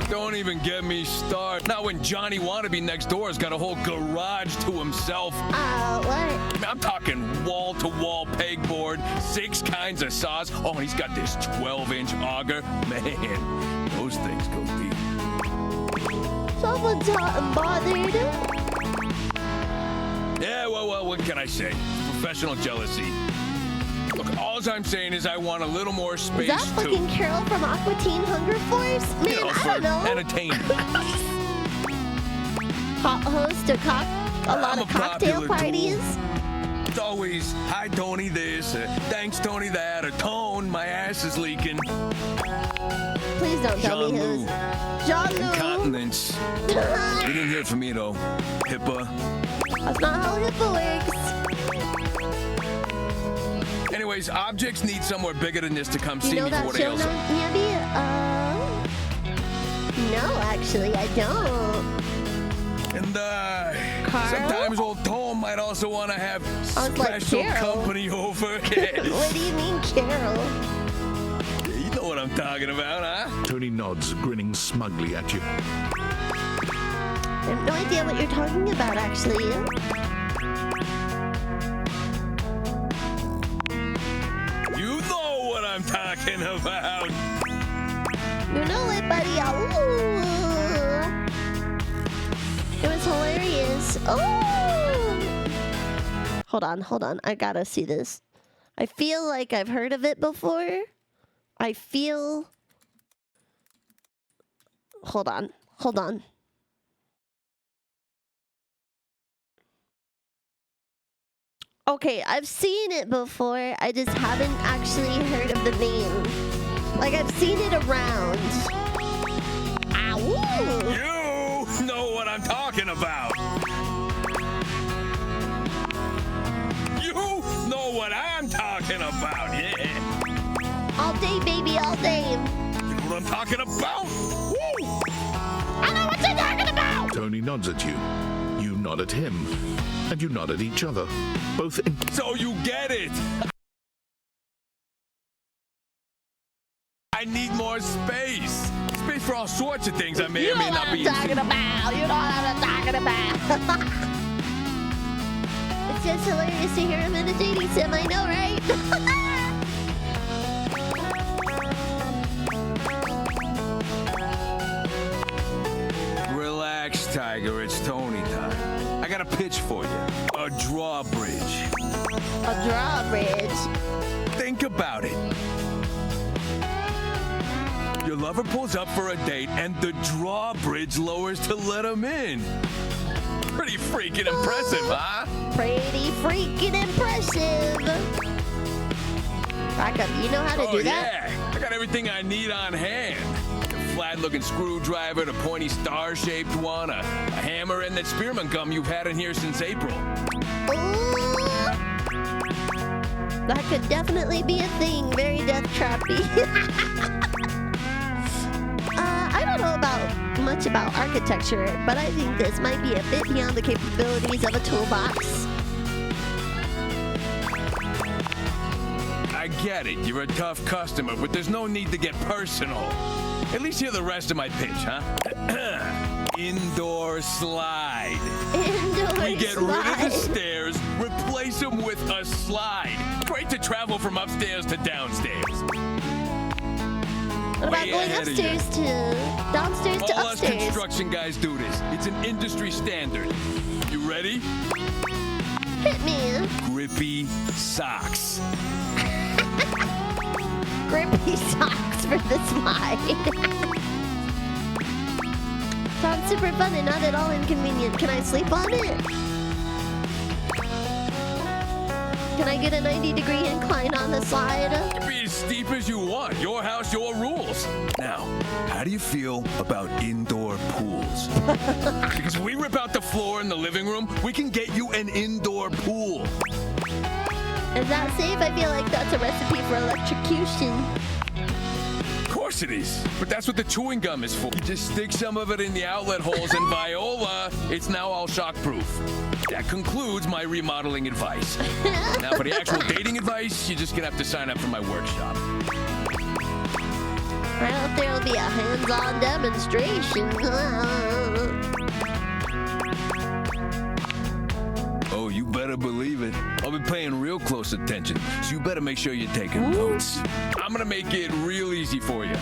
Don't even get me started. Not when Johnny Wannabe next door has got a whole garage to himself. What? I mean, I'm talking wall-to-wall pegboard, 6 kinds of saws. Oh, and he's got this 12-inch auger. Man, those things go deep. Someone's hot and bothered. Yeah, well, what can I say? Professional jealousy. Look, all I'm saying is I want a little more space, Is that fucking Carol from Aqua Teen Hunger Force? Man, I don't know. Entertainment. Hot host a lot of cocktail parties. It's always, hi, Tony this, thanks, Tony that, or Tone, my ass is leaking. Please don't tell me who's. Jean-Lou. Incontinence. You didn't hear it from me, though. HIPAA. That's not how HIPAA works. Anyways, objects need somewhere bigger than this to come You see know me for that what show ails now, them. Nyabi? No, actually, I don't. And, Carl? sometimes old Tom might also want to have special like Carol. company over. What do you mean, Carol? You know what I'm talking about, huh? Tony nods, grinning smugly at you. I have no idea what you're talking about, actually. You know what I'm talking about. You know it, buddy. Ooh. It was hilarious. Oh! Hold on. I gotta see this. I feel like I've heard of it before. I feel... Hold on. Okay, I've seen it before. I just haven't actually heard of the name. Like, I've seen it around. Ow! about? You know what I'm talking about, yeah. All day, baby, all day. You know what I'm talking about? Woo! I know what you're talking about! Tony nods at you. You nod at him. And you nod at each other. Both in... So you get it! I need more space. Space for all sorts of things I may or may not be. You know what I'm talking about. You know what I'm talking about. It's just hilarious to hear him in a dating sim. I know, right? Relax, Tiger. It's Tony time. I got a pitch for you. A drawbridge. A drawbridge? Think about it. Your lover pulls up for a date and the drawbridge lowers to let him in. Pretty freaking impressive, huh? Pretty freaking impressive. Rockup, you know how to do that? Yeah, I got everything I need on hand. A flat-looking screwdriver, the pointy star-shaped one, a hammer, and that spearmint gum you've had in here since April. Ooh. That could definitely be a thing. Very death trappy. I don't know much about architecture, but I think this might be a bit beyond the capabilities of a toolbox. I get it. You're a tough customer, but there's no need to get personal. At least hear the rest of my pitch, huh? Indoor slide. Indoor We get slide. rid of the stairs, replace them with a slide. Great to travel from upstairs to downstairs. What about Way going ahead of upstairs to downstairs to All us upstairs? construction guys do this. It's an industry standard. You ready? Hit me. Grippy socks. Grippy socks for the slide. Sounds super fun and not at all inconvenient. Can I sleep on it? Can I get a 90-degree incline on the slide? Be as steep as you want. Your house, your rules. Now, how do you feel about indoor pools? Because if we rip out the floor in the living room, we can get you an indoor pool. Is that safe? I feel like that's a recipe for electrocution. Of course it is. But that's what the chewing gum is for. You just stick some of it in the outlet holes and Viola, it's now all shockproof. That concludes my remodeling advice. Now for the actual dating advice, you're just gonna have to sign up for my workshop. I hope there'll be a hands-on demonstration. Oh, you better believe it. I'll be paying real close attention, so you better make sure you're taking notes. I'm gonna make it real easy for you.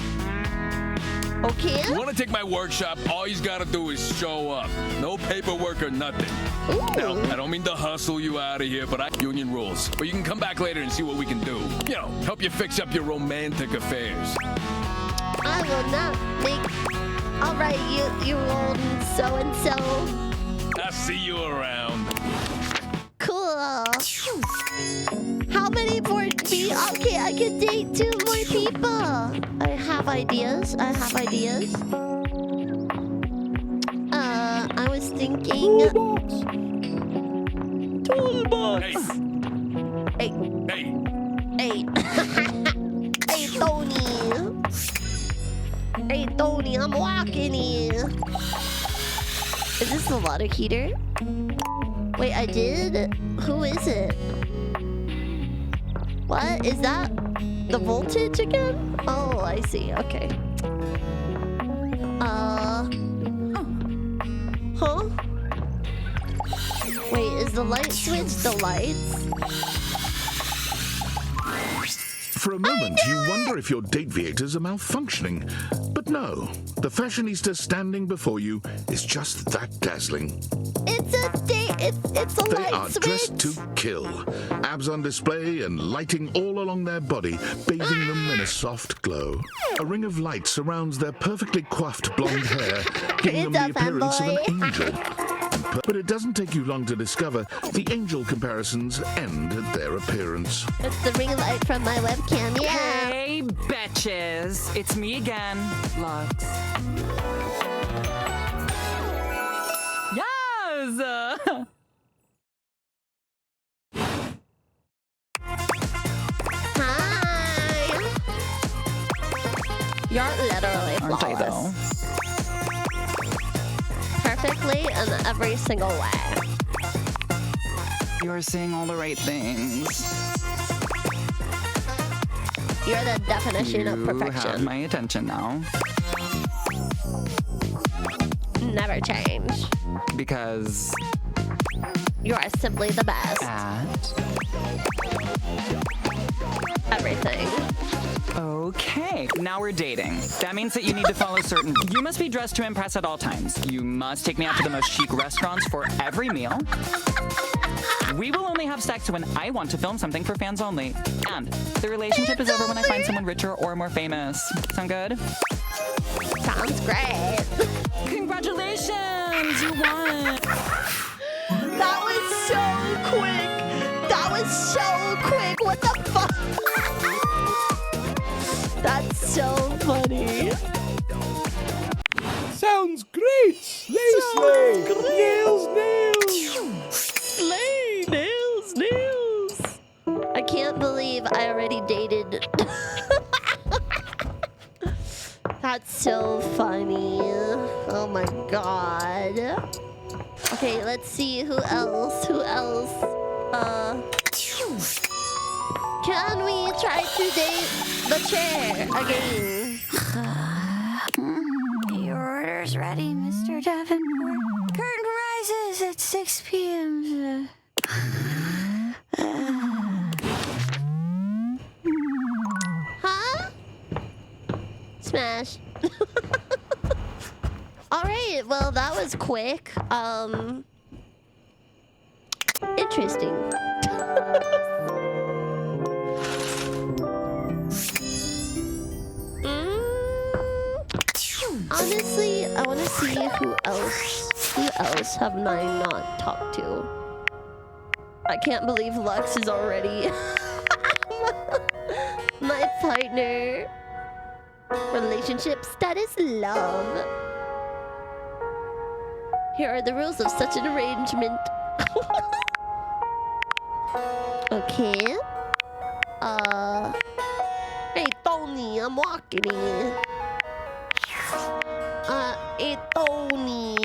Okay. If you want to take my workshop, all you gotta do is show up. No paperwork or nothing. Now, I don't mean to hustle you out of here, but I union rules. But you can come back later and see what we can do. You know, help you fix up your romantic affairs. I will not make... All right, you old so-and-so. I'll see you around. Cool. How many more people? Okay, I can date 2 more people. I have ideas. I was thinking... Toolbox! Hey! Hey, Tony! Hey, Tony, I'm walking here. Is this the water heater? Wait, I did? Who is it? What? Is that the voltage again? Oh, I see. Okay. Huh? Wait, is the light switch the lights? For a moment, you wonder if your dateviators are malfunctioning. But no, the fashionista standing before you is just that dazzling. It's a date. It's a They light are switch. dressed to kill. Abs on display and lighting all along their body, bathing them in a soft glow. A ring of light surrounds their perfectly coiffed blonde hair, giving them the appearance of an angel. But it doesn't take you long to discover the angel comparisons end at their appearance. It's the ring light from my webcam. Yeah. Hey, betches. It's me again, Lux. Hi. You're literally Aren't I, though? Perfectly in every single way. You're saying all the right things. You're the definition of You have perfection. my attention now. Never change. Because You are simply the best. at Everything. Okay, now we're dating. That means that you need to follow certain... You must be dressed to impress at all times. You must take me out to the most chic restaurants for every meal. We will only have sex when I want to film something for fans only. And the relationship is over when I find someone richer or more famous. Sound good? Sounds great. Congratulations! You won! That was so quick. That was so quick. What the fuck? That's so funny. Sounds great! Slay! Nails! Slay, nails. I can't believe I already dated. That's so funny. Oh my god. Okay, let's see who else. Can we try to date the chair again? Your order's ready, Mr. Davenport. Curtain rises at 6 p.m. Huh? Smash. Alright, well that was quick. Interesting. Honestly, I want to see who else have I not talked to. I can't believe Lux is already my partner. Relationship status love. Here are the rules of such an arrangement. Okay. Hey Tony, I'm walking in. Hey Tony.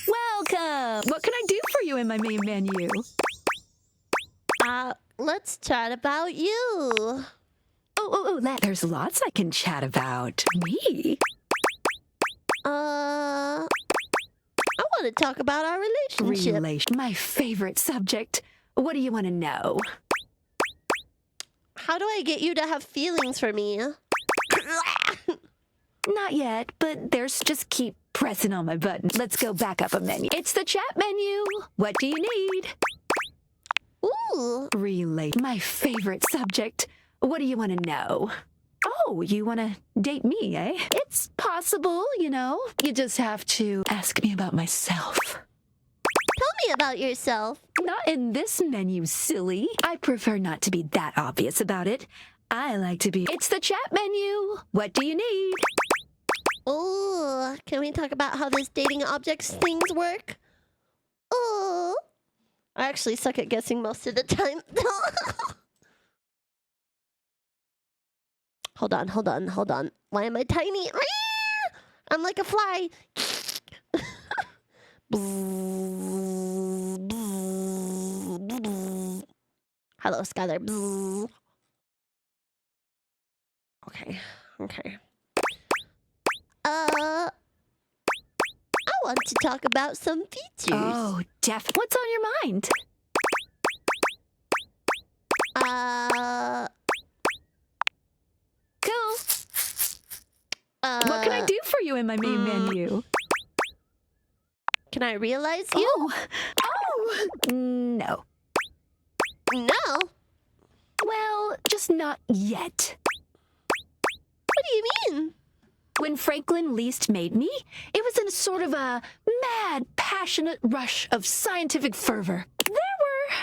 Welcome! What can I do for you in my main menu? Let's chat about you. There's lots I can chat about. Me? I want to talk about our relationship. My favorite subject. What do you want to know? How do I get you to have feelings for me? Not yet, but just keep pressing on my button. Let's go back up a menu. It's the chat menu. What do you need? Ooh. My favorite subject. What do you want to know? Oh, you want to date me, eh? It's possible, you know. You just have to ask me about myself. Tell me about yourself. Not in this menu, silly. I prefer not to be that obvious about it. I like to be... It's the chat menu. What do you need? Oh, can we talk about how this dating objects things work? Oh, I actually suck at guessing most of the time. Hold on. Why am I tiny? I'm like a fly. Hello, Skylar. Okay. I want to talk about some features. Oh, what's on your mind? Cool. What can I do for you in my main menu? Can I realize you? Oh, no. No? Well, just not yet. What do you mean? When Franklin least made me, it was in a sort of a mad, passionate rush of scientific fervor. There were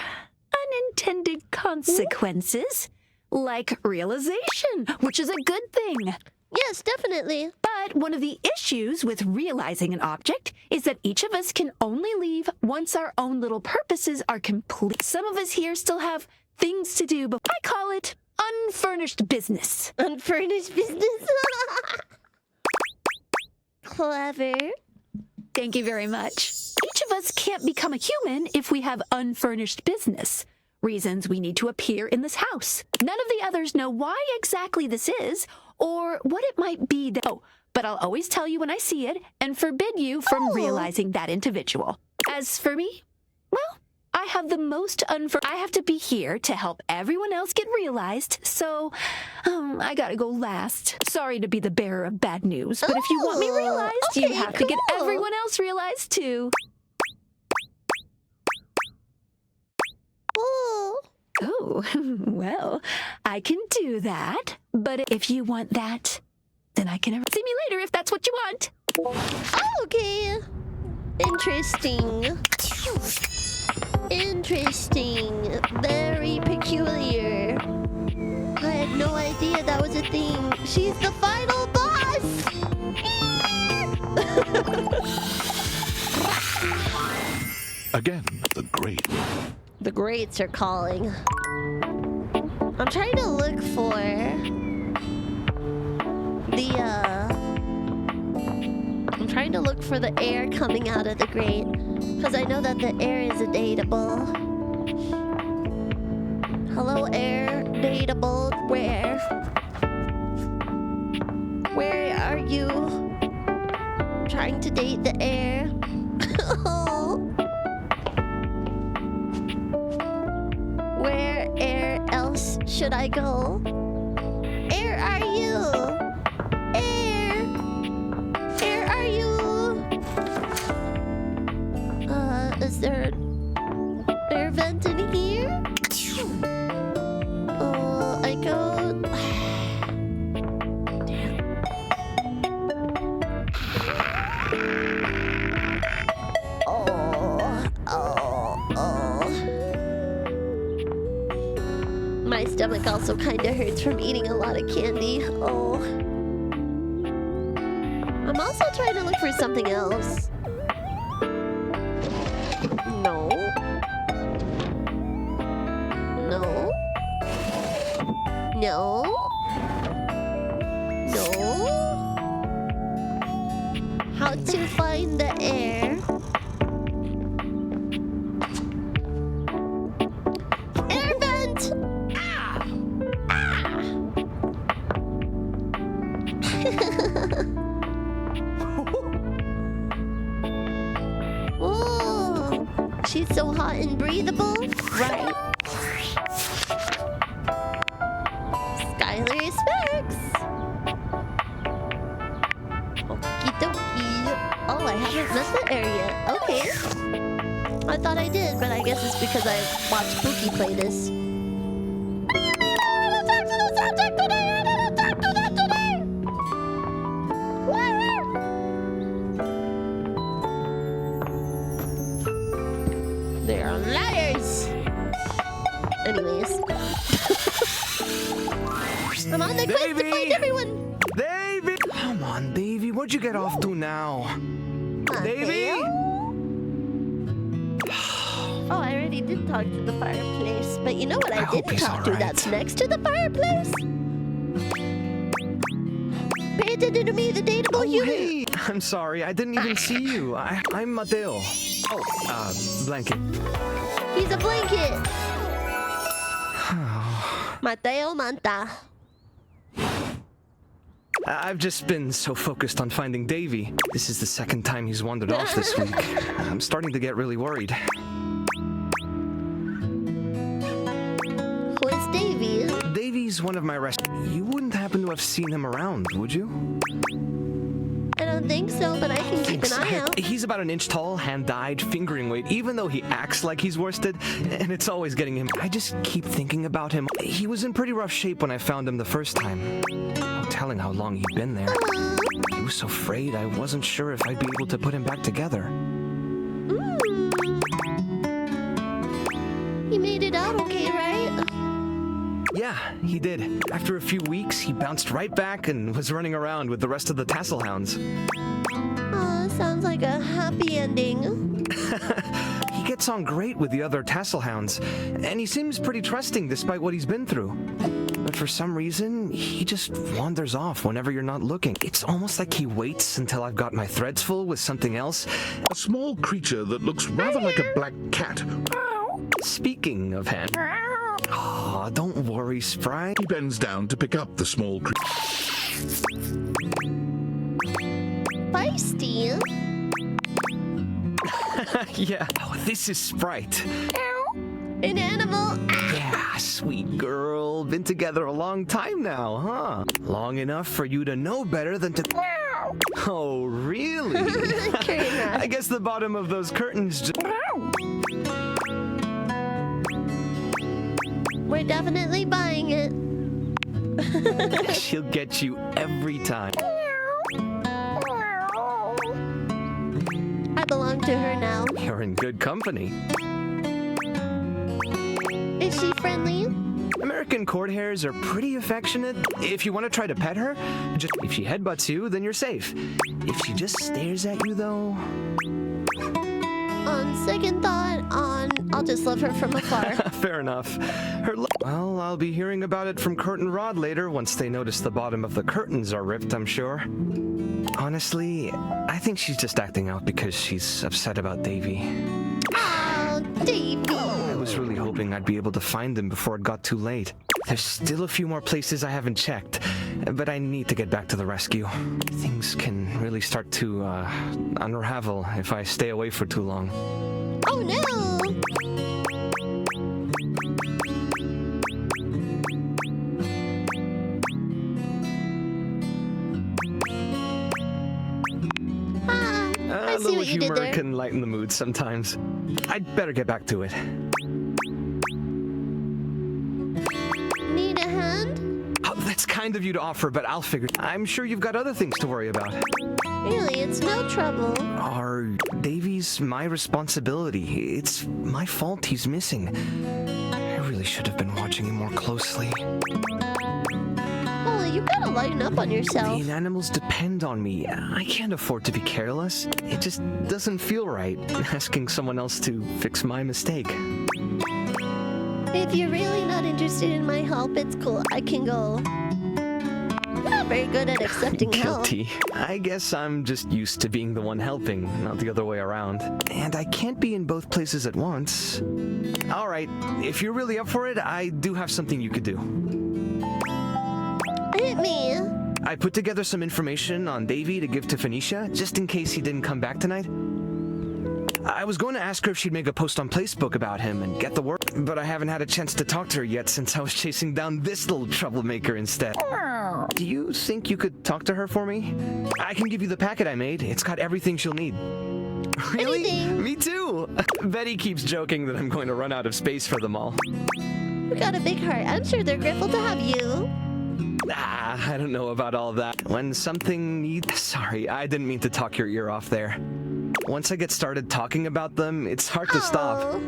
unintended consequences, like realization, which is a good thing. Yes, definitely. But one of the issues with realizing an object is that each of us can only leave once our own little purposes are complete. Some of us here still have things to do, but I call it unfurnished business. Unfurnished business? Clever. Thank you very much. Each of us can't become a human if we have unfurnished business. Reasons we need to appear in this house. None of the others know why exactly this is, or what it might be that— Oh, but I'll always tell you when I see it and forbid you from realizing that individual. As for me, well, I have the most I have to be here to help everyone else get realized, so I gotta go last. Sorry to be the bearer of bad news, but if you want me realized, you have to get everyone else realized too. Oh, well, I can do that, but if you want that, then I can never see me later if that's what you want. Okay. Interesting. Interesting. Very peculiar. I had no idea that was a thing. She's the final boss! Again, the grate. The grates are calling. I'm trying to look for I'm trying to look for the air coming out of the grate, because I know that the air is a dateable. Hello, air, dateable, where? Where are you? I'm trying to date the air. Where else should I go? Where are you? Where are you? Is there an air vent in here? I go... Damn. My stomach also kind of hurts from eating a lot of candy. Oh. I'm also trying to look for something else. No. No. No. No. How to find the air? Air vent! Whoa! She's so hot and breathable. Right. Skylar Sparks. Okie dokie. Oh, I haven't met the area. Okay. I thought I did, but I guess it's because I watched Pookie play this. They're liars! Anyways. I'm on the quest to find everyone! Davey! Come on, Davey. What'd you get off to now? Davey! Oh, I already did talk to the fireplace. But you know what I didn't talk to that's next to the fireplace? Pay attention to me, the dateable human! Hey! I'm sorry, I didn't even see you. I'm Mateo. Oh, blanket. He's a blanket! Mateo Manta. I've just been so focused on finding Davey. This is the second time he's wandered off this week. I'm starting to get really worried. Who is Davey? Davey's one of my You wouldn't happen to have seen him around, would you? I don't think so, but I can keep an eye out. He's about an inch tall, hand-dyed, fingering weight, even though he acts like he's worsted, and it's always getting him. I just keep thinking about him. He was in pretty rough shape when I found him the first time. No telling how long he'd been there. He was so frayed, I wasn't sure if I'd be able to put him back together. He made it out okay, right? Yeah, he did. After a few weeks, he bounced right back and was running around with the rest of the tassel hounds. Oh, sounds like a happy ending. He gets on great with the other tassel hounds, and he seems pretty trusting despite what he's been through. But for some reason, he just wanders off whenever you're not looking. It's almost like he waits until I've got my threads full with something else. A small creature that looks rather like a black cat. Speaking of hen... Oh, don't worry, Sprite. He bends down to pick up the small creature. Feisty. Yeah. Oh, this is Sprite. An animal. Yeah, sweet girl. Been together a long time now, huh? Long enough for you to know better than to... Oh, really? I guess the bottom of those curtains just... We're definitely buying it. She'll get you every time. I belong to her now. You're in good company. Is she friendly? American court hares are pretty affectionate. If you want to try to pet her, just if she headbutts you, then you're safe. If she just stares at you, though... On second thought, I'll just love her from afar. Fair enough. Well, I'll be hearing about it from Curtain Rod later once they notice the bottom of the curtains are ripped, I'm sure. Honestly, I think she's just acting out because she's upset about Davy. Oh, Davy. I was really hoping I'd be able to find him before it got too late. There's still a few more places I haven't checked, but I need to get back to the rescue. Things can really start to unravel if I stay away for too long. Oh no! A little humor can lighten the mood sometimes. I'd better get back to it. Need a hand? Oh, that's kind of you to offer, but I'll figure. I'm sure you've got other things to worry about. Really, it's no trouble. Davy's my responsibility. It's my fault he's missing. I really should have been watching him more closely. Oh, you gotta lighten up on yourself. The animals depend on me. I can't afford to be careless. It just doesn't feel right asking someone else to fix my mistake. If you're really not interested in my help, it's cool. I can go. I'm not very good at accepting help. Guilty. I guess I'm just used to being the one helping, not the other way around. And I can't be in both places at once. All right, if you're really up for it, I do have something you could do. Hit me. I put together some information on Davy to give to Phoenicia, just in case he didn't come back tonight. I was going to ask her if she'd make a post on Facebook about him and get the word, but I haven't had a chance to talk to her yet since I was chasing down this little troublemaker instead. Do you think you could talk to her for me? I can give you the packet I made. It's got everything she'll need. Really? Anything. Me too. Betty keeps joking that I'm going to run out of space for them all. You got a big heart. I'm sure they're grateful to have you. I don't know about all that. When something needs... Sorry, I didn't mean to talk your ear off there. Once I get started talking about them, it's hard to stop.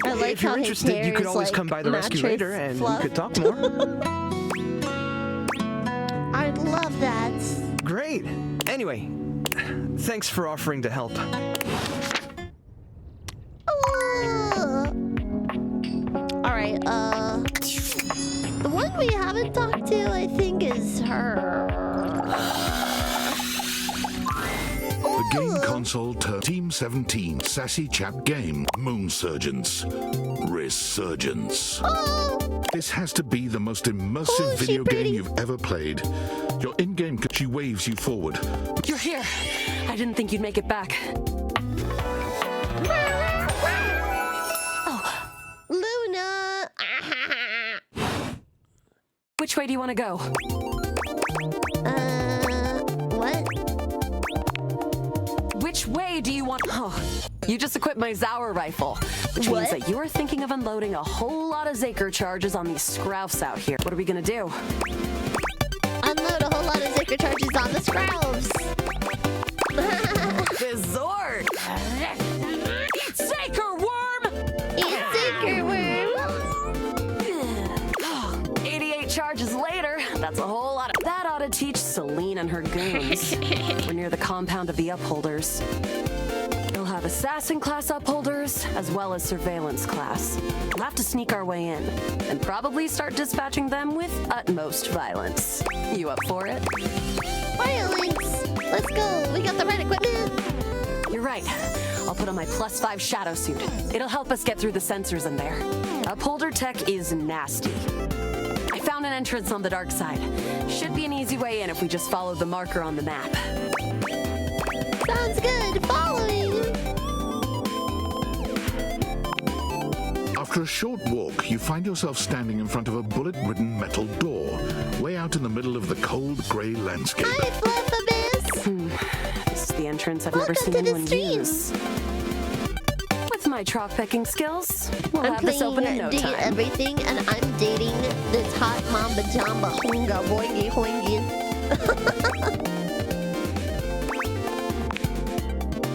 I like if you're interested, you could always come by the rescue later and we could talk more. I'd love that. Great. Anyway, thanks for offering to help. Alright, the one we haven't talked to, I think, is her. The game console Team 17 Sassy Chat Game Moon Surgeons Resurgence. This has to be the most immersive video game you've ever played. Your in-game she waves you forward. You're here. I didn't think you'd make it back. Oh, Luna. Which way do you want to go? What? Which way do you want? Oh, you just equipped my Zauer rifle, which means that you're thinking of unloading a whole lot of Zaker charges on these scroufs out here. What are we gonna do? Unload a whole lot of Zaker charges on the scroufs. Resort! Eat Zaker worm! Eat Zaker worm! Celine and her goons. We're near the compound of the Upholders. They'll have assassin class upholders as well as surveillance class. We'll have to sneak our way in and probably start dispatching them with utmost violence. You up for it? Fire links! Let's go! We got the right equipment! You're right. I'll put on my +5 shadow suit. It'll help us get through the sensors in there. Upholder tech is nasty. I found an entrance on the dark side. Should be an easy way in if we just follow the marker on the map. Sounds good! Following! After a short walk, you find yourself standing in front of a bullet-ridden metal door, way out in the middle of the cold, grey landscape. Hi, Fluffabiz! This is the entrance I've never seen anyone use. With my chalk-picking skills, we'll have this open in no time. Everything, and I'm dating this hot mamba jamba hoonga boingy hoingy.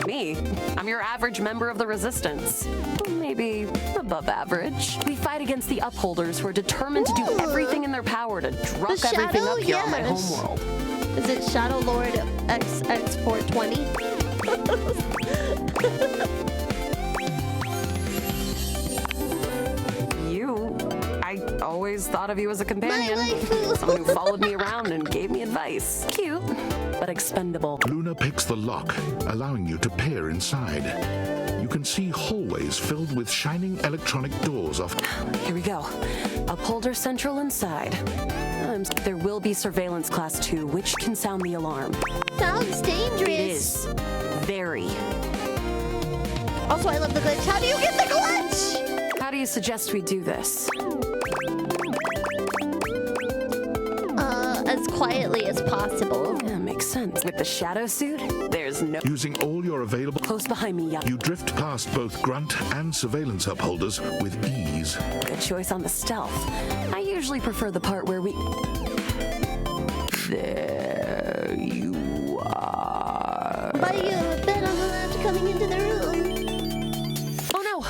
Me? I'm your average member of the Resistance. Maybe above average. We fight against the Upholders who are determined to do everything in their power to druck everything up here on my homeworld. Is it Shadow Lord X420? I always thought of you as a companion. Someone who followed me around and gave me advice. Cute, but expendable. Luna picks the lock, allowing you to peer inside. You can see hallways filled with shining electronic doors off. Here we go. Upholder Central inside. There will be surveillance class 2, which can sound the alarm. Sounds dangerous. It is. Very. Also, I love the glitch. How do you get the glitch? How do you suggest we do this? As quietly as possible. Yeah, makes sense. With the shadow suit, there's no... Using all your available... Close behind me, You drift past both grunt and surveillance upholders with ease. Good choice on the stealth. I usually prefer the part where we... There you are. By you, bed on the left coming into the room. Oh no!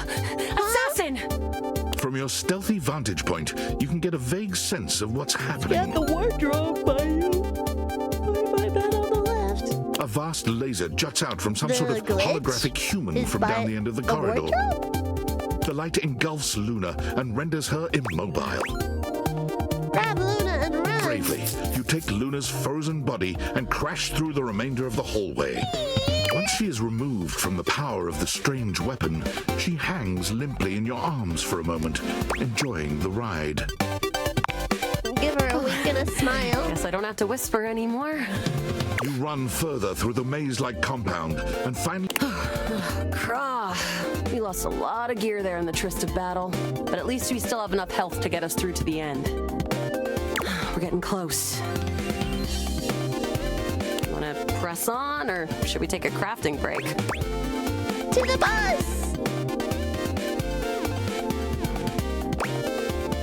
Assassin! From your stealthy vantage point, you can get a vague sense of what's happening. Get the wardrobe by you. My bed on the left. A vast laser juts out from some sort of holographic human from down the end of the corridor. The light engulfs Luna and renders her immobile. Grab Luna and run! Bravely, you take Luna's frozen body and crash through the remainder of the hallway. Once she is removed from the power of the strange weapon, she hangs limply in your arms for a moment, enjoying the ride. Give her a wink and a smile. Guess I don't have to whisper anymore. You run further through the maze-like compound and finally... Krah. We lost a lot of gear there in the tryst of battle, but at least we still have enough health to get us through to the end. We're getting close. Want to press on, or should we take a crafting break? To the bus!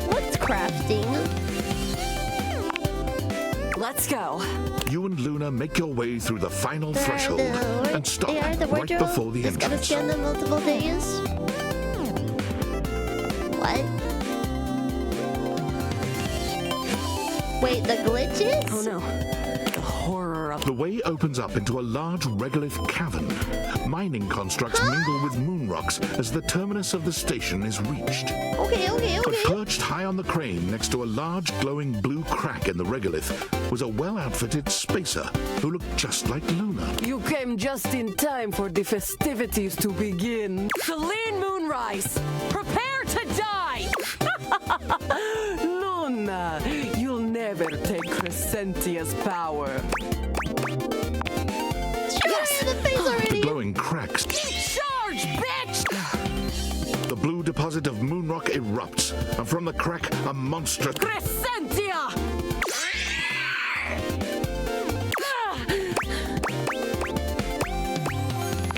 What's crafting? Let's go. You and Luna make your way through the final threshold and stop right before the Just gotta entrance. scan them multiple days. What? Wait, the glitches? Oh no. The horror of... The way opens up into a large regolith cavern. Mining constructs mingle with moon rocks as the terminus of the station is reached. Okay. But perched high on the crane next to a large glowing blue crack in the regolith was a well-outfitted spacer who looked just like Luna. You came just in time for the festivities to begin. Celine Moonrise, prepare to die! Luna, you'll never take Crescentia's power. Yes! The face already! The glowing cracks. Charge, bitch! The blue deposit of moon rock erupts, and from the crack, a monstrous... Crescentia!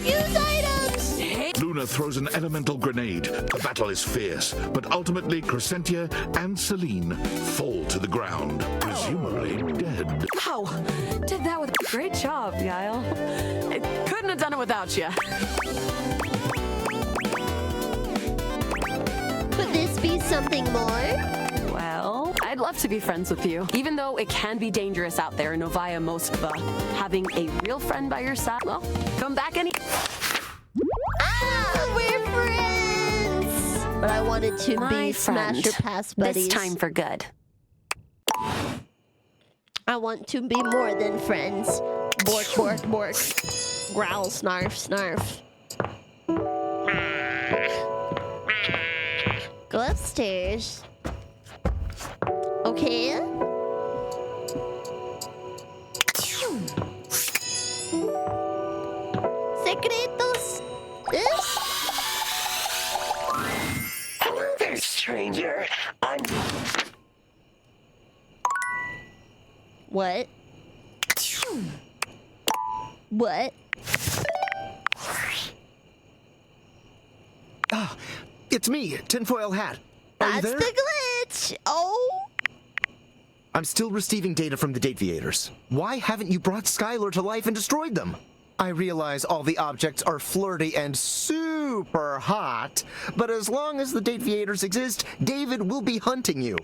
Use items! Luna throws an elemental grenade. The battle is fierce, but ultimately Crescentia and Celine fall to the ground, presumably dead. Wow, did that with a great job, Yael. I couldn't have done it without you. Could this be something more? Well, I I'd love to be friends with you. Even though it can be dangerous out there in Novaya Moskva, having a real friend by your side, well, come back any... Ah, we're friends! But I wanted to be Smash or Pass buddies. This time for good. I want to be more than friends. Bork, bork, bork. Growl, snarf, snarf. Go upstairs. Okay. Secretos. This? Hello there, stranger. What? What? Ah, it's me, Tinfoil Hat. Are you That's there? the glitch. Oh. I'm still receiving data from the Dateviators. Why haven't you brought Skylar to life and destroyed them? I realize all the objects are flirty and super hot, but as long as the Dateviators exist, David will be hunting you.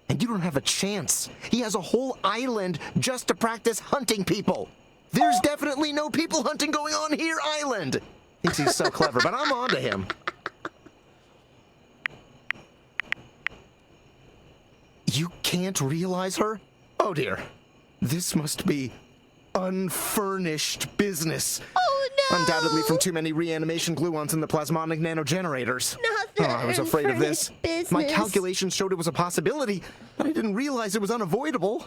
And you don't have a chance. He has a whole island just to practice hunting people. There's definitely no people hunting going on here, island. Thinks he's so clever, but I'm on to him. You can't realize her? Oh dear. This must be unfurnished business. Oh no! Undoubtedly from too many reanimation gluons in the plasmonic nanogenerators. Not I was afraid of this. Business. My calculations showed it was a possibility, but I didn't realize it was unavoidable.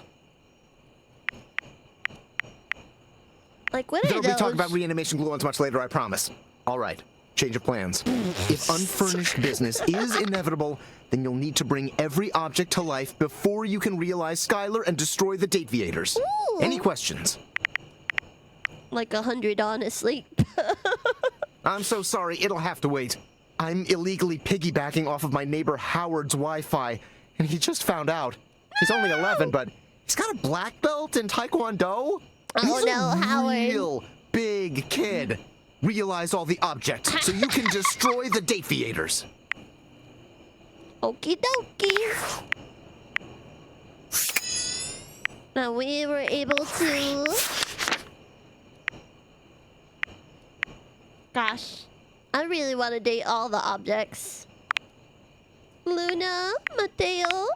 Like, what are There'll those? be talk about reanimation gluons much later, I promise. All right, change of plans. If unfurnished business is inevitable, then you'll need to bring every object to life before you can realize Skylar and destroy the Dateviators. Any questions? Like 100, honestly. I'm so sorry, it'll have to wait. I'm illegally piggybacking off of my neighbor Howard's Wi-Fi, and he just found out. He's only 11, but he's got a black belt in Taekwondo. He's a real big kid. Realize all the objects so you can destroy the Dateviators. Okie dokie. Now we were able to... Gosh, I really want to date all the objects. Luna, Mateo.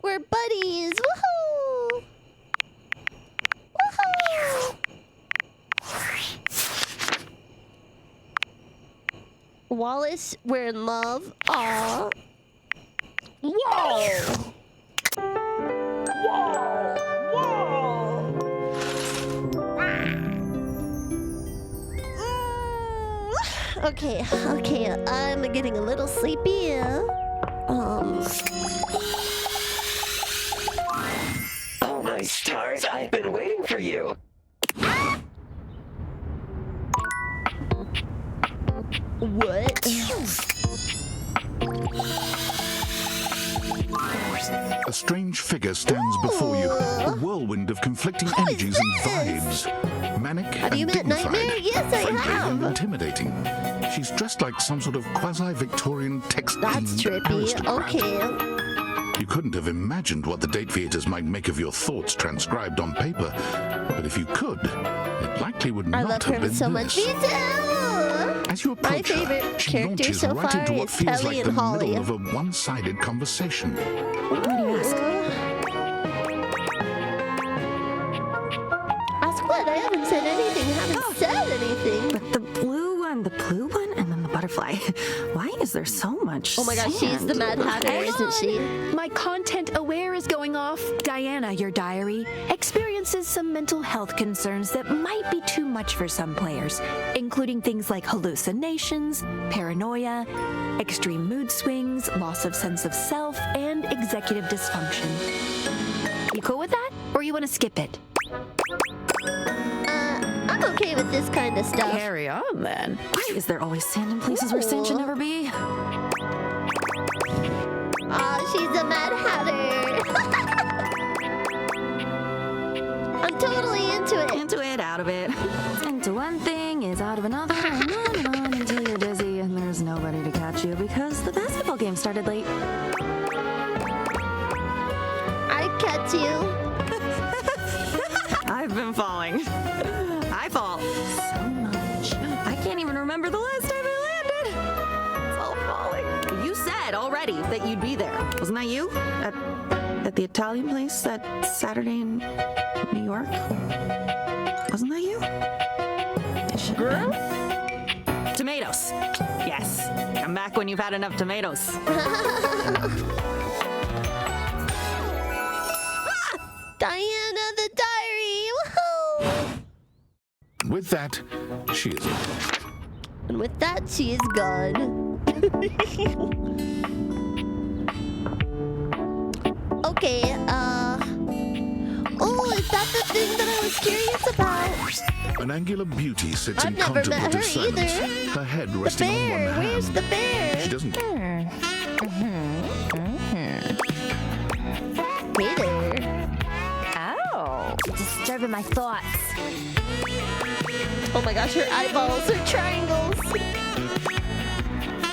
We're buddies. Woohoo! Woohoo! Wallace, we're in love. Aww. Whoa! Whoa! Whoa! Okay, I'm getting a little sleepy. Oh my stars, I've been waiting for you. What? A strange figure stands before you, a whirlwind of conflicting energies and vibes. Manic Have you and met dignified, Nightmare? Yes, I friendly have. and intimidating. She's dressed like some sort of quasi-Victorian text. That's trippy. Okay. You couldn't have imagined what the Dateviators might make of your thoughts transcribed on paper, but if you could, it likely would I not love have her been so this. much. Me too! As you My approach her, favorite she character launches so right far into what is feels Telly like and the Holly. middle of a one-sided conversation. What do you ask? Ask what? I haven't said anything. I haven't said anything. But the blue one, and then the butterfly. Why is there so much Oh my gosh, she's the Mad Hatter, isn't she? My content aware is going off. Diana, your diary, experiences some mental health concerns that might be too much for some players, including things like hallucinations, paranoia, extreme mood swings, loss of sense of self, and executive dysfunction. You cool with that? Or you want to skip it? I'm okay with this kind of stuff. Carry on, then. Why is there always sand in places where sand should never be? Aw, she's a Mad Hatter. I'm totally into it. Into it, out of it. Into one thing is out of another, and on until you're dizzy and there's nobody to catch you because the basketball game started late. pets you. I've been falling. I fall so much. I can't even remember the last time I landed. It's all falling. You said already that you'd be there. Wasn't that you? At the Italian place that Saturday in New York? Wasn't that you? Girl? Tomatoes. Yes. Come back when you've had enough tomatoes. Diana the Diary. Woohoo! With that, she is gone. And with that, she is gone. Okay, oh, is that the thing that I was curious about? An angular beauty sits I've in never met contemplative her silence, either. her head The resting on one bear, hand. where's the bear? She doesn't. Hey there. Oh, disturbing my thoughts. Oh my gosh, her eyeballs are triangles.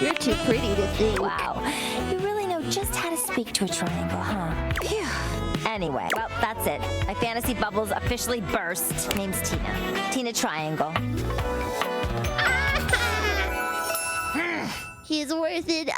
You're too pretty to think. Wow, you really know just how to speak to a triangle, huh? Phew. Anyway, well, that's it. My fantasy bubbles officially burst. Name's Tina. Tina Triangle. He's worth it.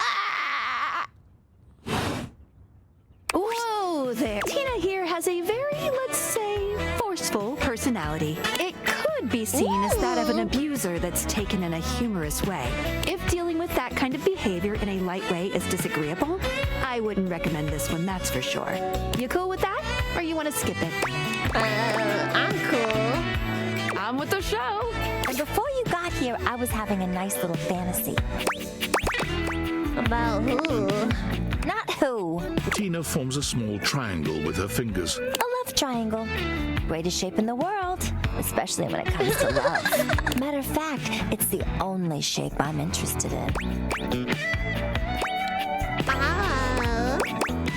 Whoa there. Tina here has a very, let's say, forceful personality. It could be seen as that of an abuser that's taken in a humorous way. If dealing with that kind of behavior in a light way is disagreeable, I wouldn't recommend this one, that's for sure. You cool with that? Or you want to skip it? I'm cool. I'm with the show. And before you got here, I was having a nice little fantasy. About who? Not who. Tina forms a small triangle with her fingers. A love triangle. Greatest shape in the world, especially when it comes to love. Matter of fact, it's the only shape I'm interested in.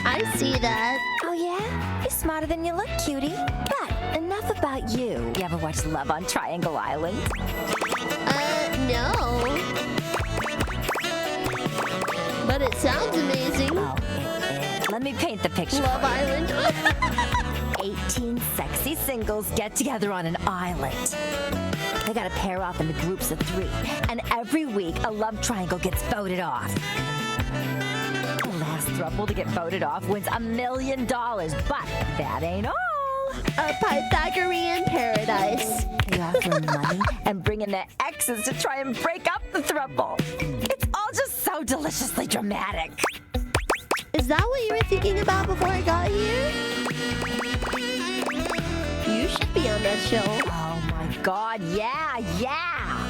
I see that. Oh yeah? You're smarter than you look, cutie. But enough about you. You ever watch Love on Triangle Island? No. But it sounds amazing. Oh, it is. Let me paint the picture. Love for you. Island. 18 sexy singles get together on an island. They gotta pair off into groups of 3. And every week, a love triangle gets voted off. The last throuple to get voted off wins $1 million. But that ain't all. A Pythagorean paradise. They offer money and bring in their exes to try and break up the throuple. It's all just so deliciously dramatic. Is that what you were thinking about before I got here? You should be on that show. Oh my god, yeah.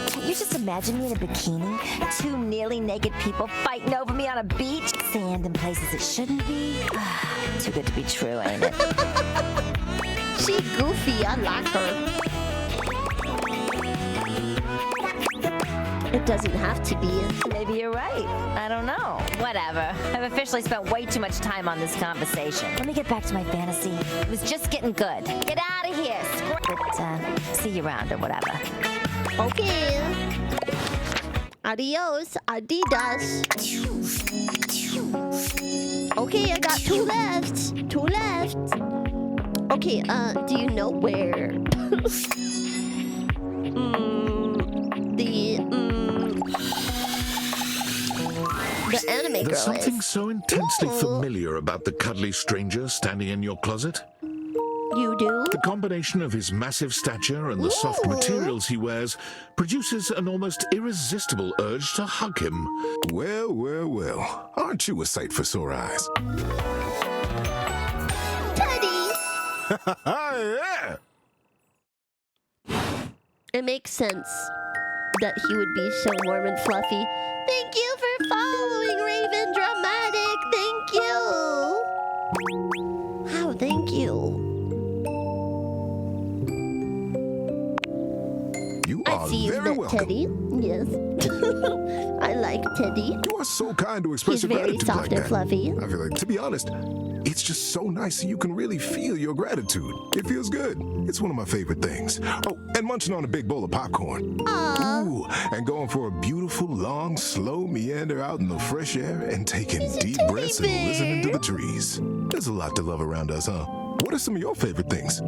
Can't you just imagine me in a bikini? 2 nearly naked people fighting over me on a beach? Sand in places it shouldn't be? Too good to be true, ain't it? She goofy, I like her. It doesn't have to be. Maybe you're right. I don't know. Whatever. I've officially spent way too much time on this conversation. Let me get back to my fantasy. It was just getting good. Get out of here. But, see you around or whatever. Okay. Adios, Adidas. Okay, I got 2 left. 2 left. Okay, do you know where? The anime girl There's something is. so intensely familiar about the cuddly stranger standing in your closet. You do? The combination of his massive stature and the soft materials he wears produces an almost irresistible urge to hug him. Well, well, well. Aren't you a sight for sore eyes? Teddy! Yeah! It makes sense that he would be so warm and fluffy. Thank you for following, Raven Dramatic. Thank you. Wow, thank you. You I are see you've very met welcome. Teddy. Yes. I like Teddy. You are so kind to express He's your very gratitude soft like and that. fluffy. I feel like, to be honest, it's just so nice that you can really feel your gratitude. It feels good. It's one of my favorite things. Oh, and munching on a big bowl of popcorn. Ooh, and going for a beautiful, long, slow meander out in the fresh air and taking deep breaths and listening to the trees. There's a lot to love around us, huh? what are some of your favorite things?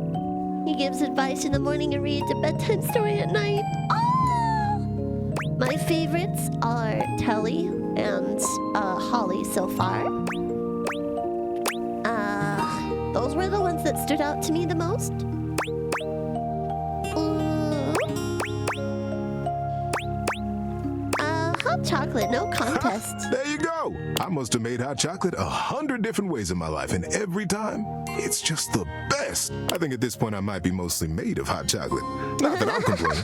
He gives advice in the morning and reads a bedtime story at night. Oh! My favorites are Telly and Holly so far. Those were the ones that stood out to me the most. Hot chocolate, no contest. There you go. I must have made hot chocolate 100 different ways in my life, and every time, it's just the best. I think at this point I might be mostly made of hot chocolate. Not that I'm complaining.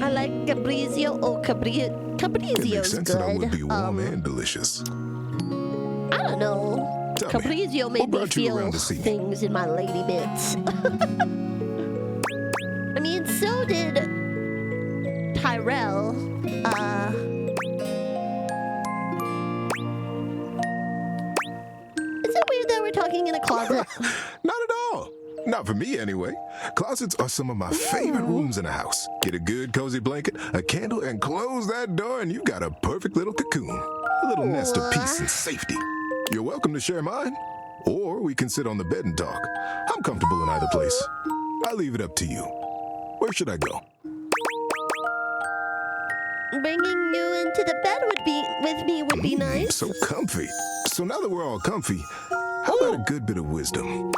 I like Cabrizio. Oh, Cabrizio's It makes sense good. that I would be warm and delicious. I don't know. Tell me, Cabrizio made what me brought you feel around to see me? things in my lady bits. I mean, so did Tyrell. Is it weird that we're talking in a closet? Not at all. Not for me, anyway. Closets are some of my favorite rooms in a house. Get a good, cozy blanket, a candle, and close that door, and you got a perfect little cocoon. A little nest of peace and safety. You're welcome to share mine, or we can sit on the bed and talk. I'm comfortable in either place. I leave it up to you. Where should I go? Bringing you into the bed with me would be nice. So comfy. So now that we're all comfy, how about a good bit of wisdom?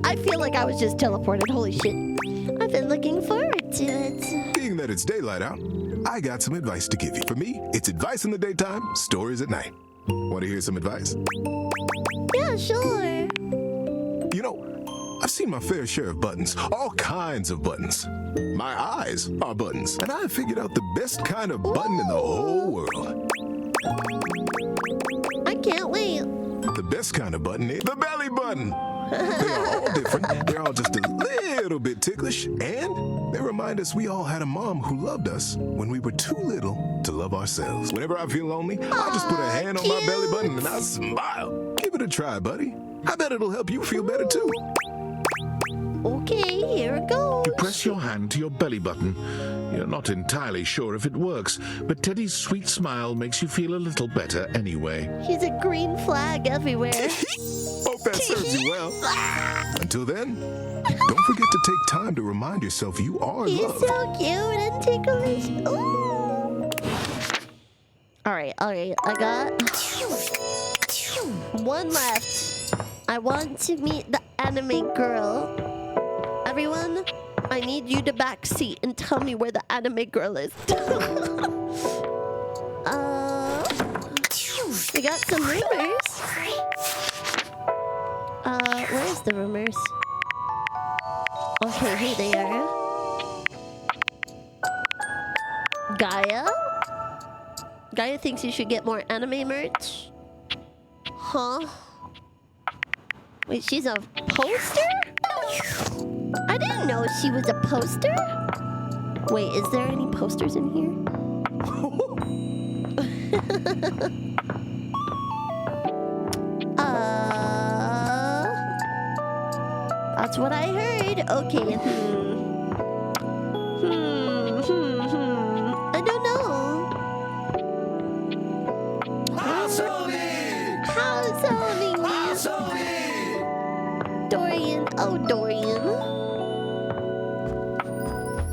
I feel like I was just teleported. Holy shit. I've been looking forward to it. Being that it's daylight out, I got some advice to give you. For me, it's advice in the daytime, stories at night. Want to hear some advice? Yeah, sure. You know, I've seen my fair share of buttons, all kinds of buttons. My eyes are buttons, and I figured out the best kind of button in the whole world. I can't wait. The best kind of button is the belly button. They are all different. They're all just a little bit ticklish, and they remind us we all had a mom who loved us when we were too little to love ourselves. Whenever I feel lonely, I just put a hand on my belly button and I smile. Give it a try, buddy. I bet it'll help you feel better too. Okay, here it goes. You press your hand to your belly button. You're not entirely sure if it works, but Teddy's sweet smile makes you feel a little better anyway. He's a green flag everywhere. Hope that serves you well. Until then, don't forget to take time to remind yourself you are He's loved. so cute and ticklish. Ooh. All right. I got one left. I want to meet the anime girl. Everyone, I need you to backseat and tell me where the anime girl is. We got some rumors. Where's the rumors? Okay, here they are. Gaia thinks you should get more anime merch. Huh? Wait, she's a poster? I didn't know she was a poster. Wait, is there any posters in here? That's what I heard. Okay. I don't know. Dorian. Oh, Dorian.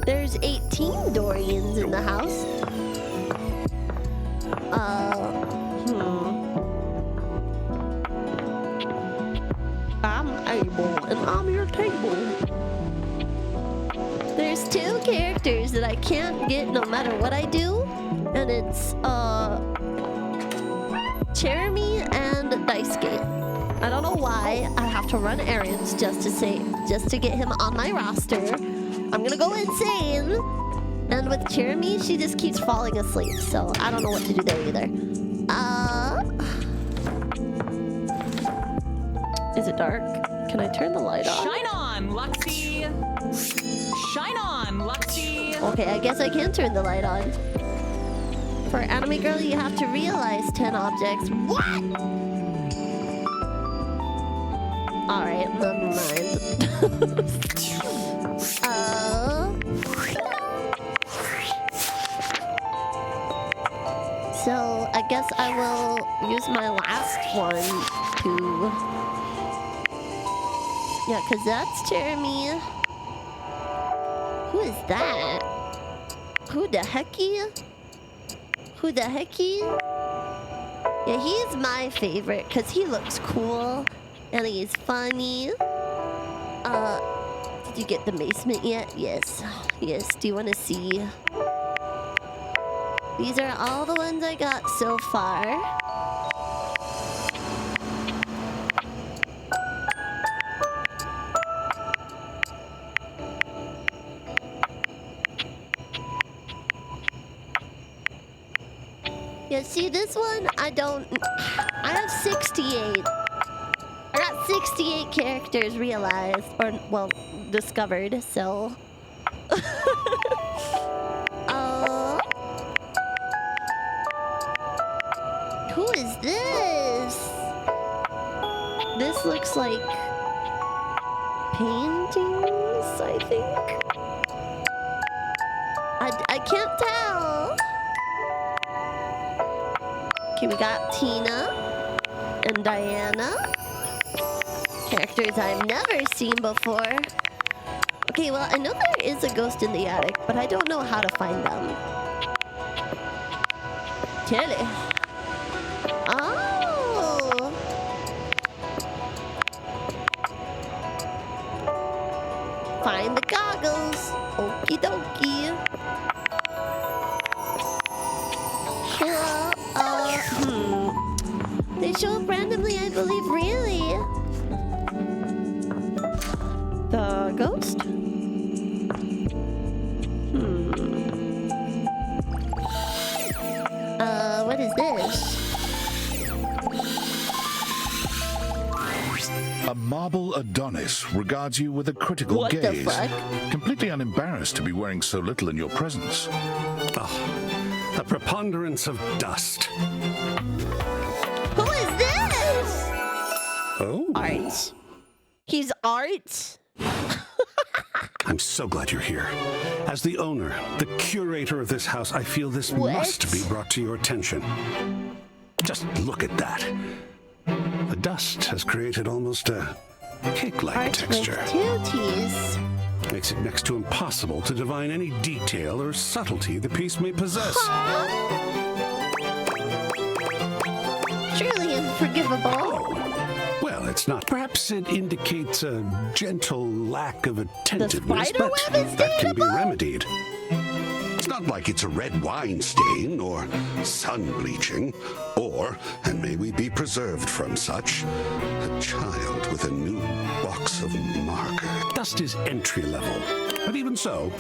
There's 18 Dorians in the house. I'm able and I'm your table. There's two characters that I can't get no matter what I do, and it's Jeremy and Daisuke. I don't know why I have to run errands just to get him on my roster. I'm gonna go insane. And with Jeremy, she just keeps falling asleep, so I don't know what to do there either. Is it dark? Can I turn the light on? Shine on, Luxie! Shine on, Luxie! Okay, I guess I can turn the light on. For anime girl, you have to realize 10 objects. What? Alright, never mind. So, I guess I will use my last one to Yeah, because that's Jeremy. Who is that? Who the hecky? Who the hecky? Yeah, he's my favorite because he looks cool and he's funny. Did you get the basement yet? Yes. Yes. Do you want to see? These are all the ones I got so far. Yeah, see this one? I have 68. I got 68 characters realized, or, well, discovered, so... Who is this? This looks like... paintings, I think? I can't tell. Okay, we got Tina and Diana. Characters I've never seen before. Okay, well, I know there is a ghost in the attic, but I don't know how to find them. Telly. Oh! Find the goggles. Okie dokie. They show up randomly, I believe, really? The ghost? What is this? A marble Adonis regards you with a critical What the gaze, fuck? completely unembarrassed to be wearing so little in your presence. Oh, a preponderance of dust. Who is this? Oh. Art. He's Art? I'm so glad you're here. As the owner, the curator of this house, I feel this must be brought to your attention. Just look at that. The dust has created almost a cake-like texture. Two T's. Makes it next to impossible to divine any detail or subtlety the piece may possess. Surely unforgivable. Well, it's not. Perhaps it indicates a gentle lack of attentiveness, spider but web is that can be remedied. It's not like it's a red wine stain or sun bleaching, or, and may we be preserved from such, a child with a new box of marker. Dust is entry level, but even so,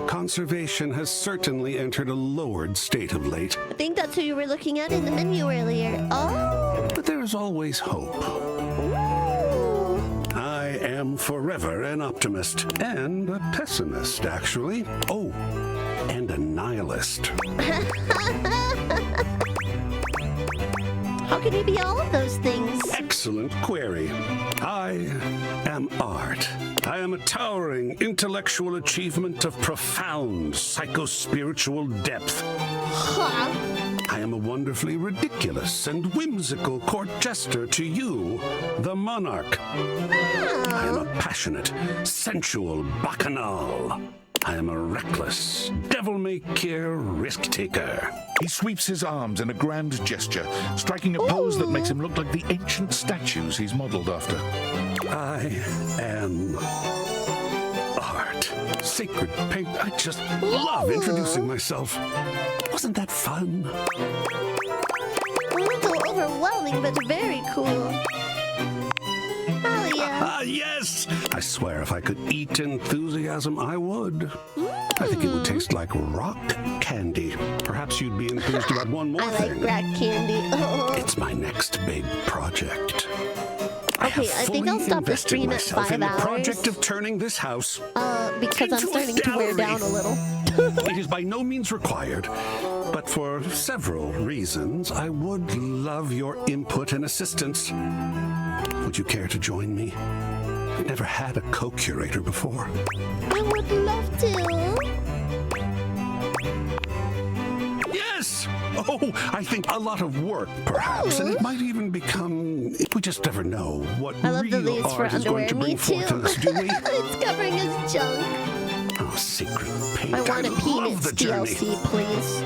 conservation has certainly entered a lowered state of late. I think that's who you were looking at in the menu earlier. Oh! But there is always hope. I am forever an optimist, and a pessimist, actually. Oh, and a nihilist. How can you be all of those things? Excellent query. I am art. I am a towering intellectual achievement of profound psycho-spiritual depth. I am a wonderfully ridiculous and whimsical court jester to you, the monarch. I am a passionate, sensual bacchanal. I am a reckless, devil-may-care risk-taker. He sweeps his arms in a grand gesture, striking a pose that makes him look like the ancient statues he's modeled after. I am art. Sacred paint. I just love introducing myself. Wasn't that fun? A little overwhelming, but very cool. Hell yeah. Ah, yes! I swear if I could eat enthusiasm, I would. I think it would taste like rock candy. Perhaps you'd be enthused about one more thing. I like rock candy. It's my next big project. Okay, I think I'll stop the stream at 5 in the hours. project of turning this house because I'm starting to wear down a little. It is by no means required, but for several reasons, I would love your input and assistance. Would you care to join me? I've never had a co-curator before. I would love to. Yes! Oh, I think a lot of work, perhaps. And it might even become... We just never know what I love the real leaves for art is going underwear. to Me bring too. forth in us, do we? It's covering his junk. Oh, secret paint. I want a love Peanuts the journey. DLC, please.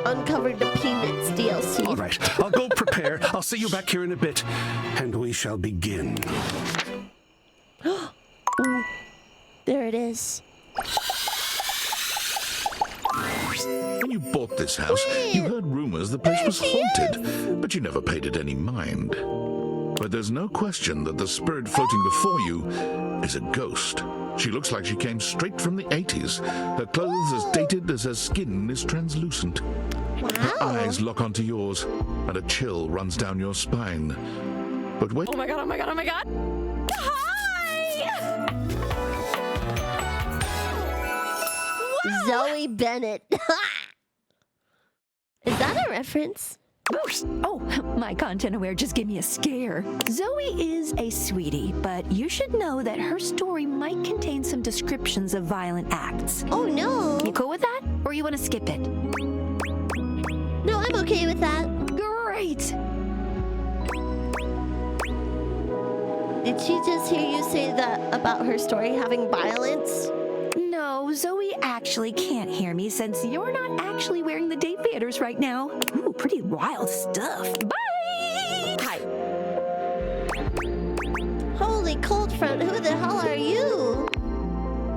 Uncovered the Peanuts DLC. All right, I'll go prepare. I'll see you back here in a bit, and we shall begin. Ooh, there it is. When you bought this house, you heard rumors the place was haunted, but you never paid it any mind. But there's no question that the spirit floating before you is a ghost. She looks like she came straight from the 80s. Her clothes as dated as her skin is translucent. Her eyes lock onto yours, and a chill runs down your spine. But wait. Oh my god, oh my god, oh my god. Hi! Zoe Bennett. Is that a reference? Oh, my content aware just gave me a scare. Zoe is a sweetie, but you should know that her story might contain some descriptions of violent acts. Oh no. You cool with that? Or you want to skip it? No, I'm okay with that. Great. Did she just hear you say that about her story having violence? No, Zoe actually can't hear me since you're not actually wearing the date theaters right now. Ooh, pretty wild stuff. Bye! Hi. Holy cold front, who the hell are you?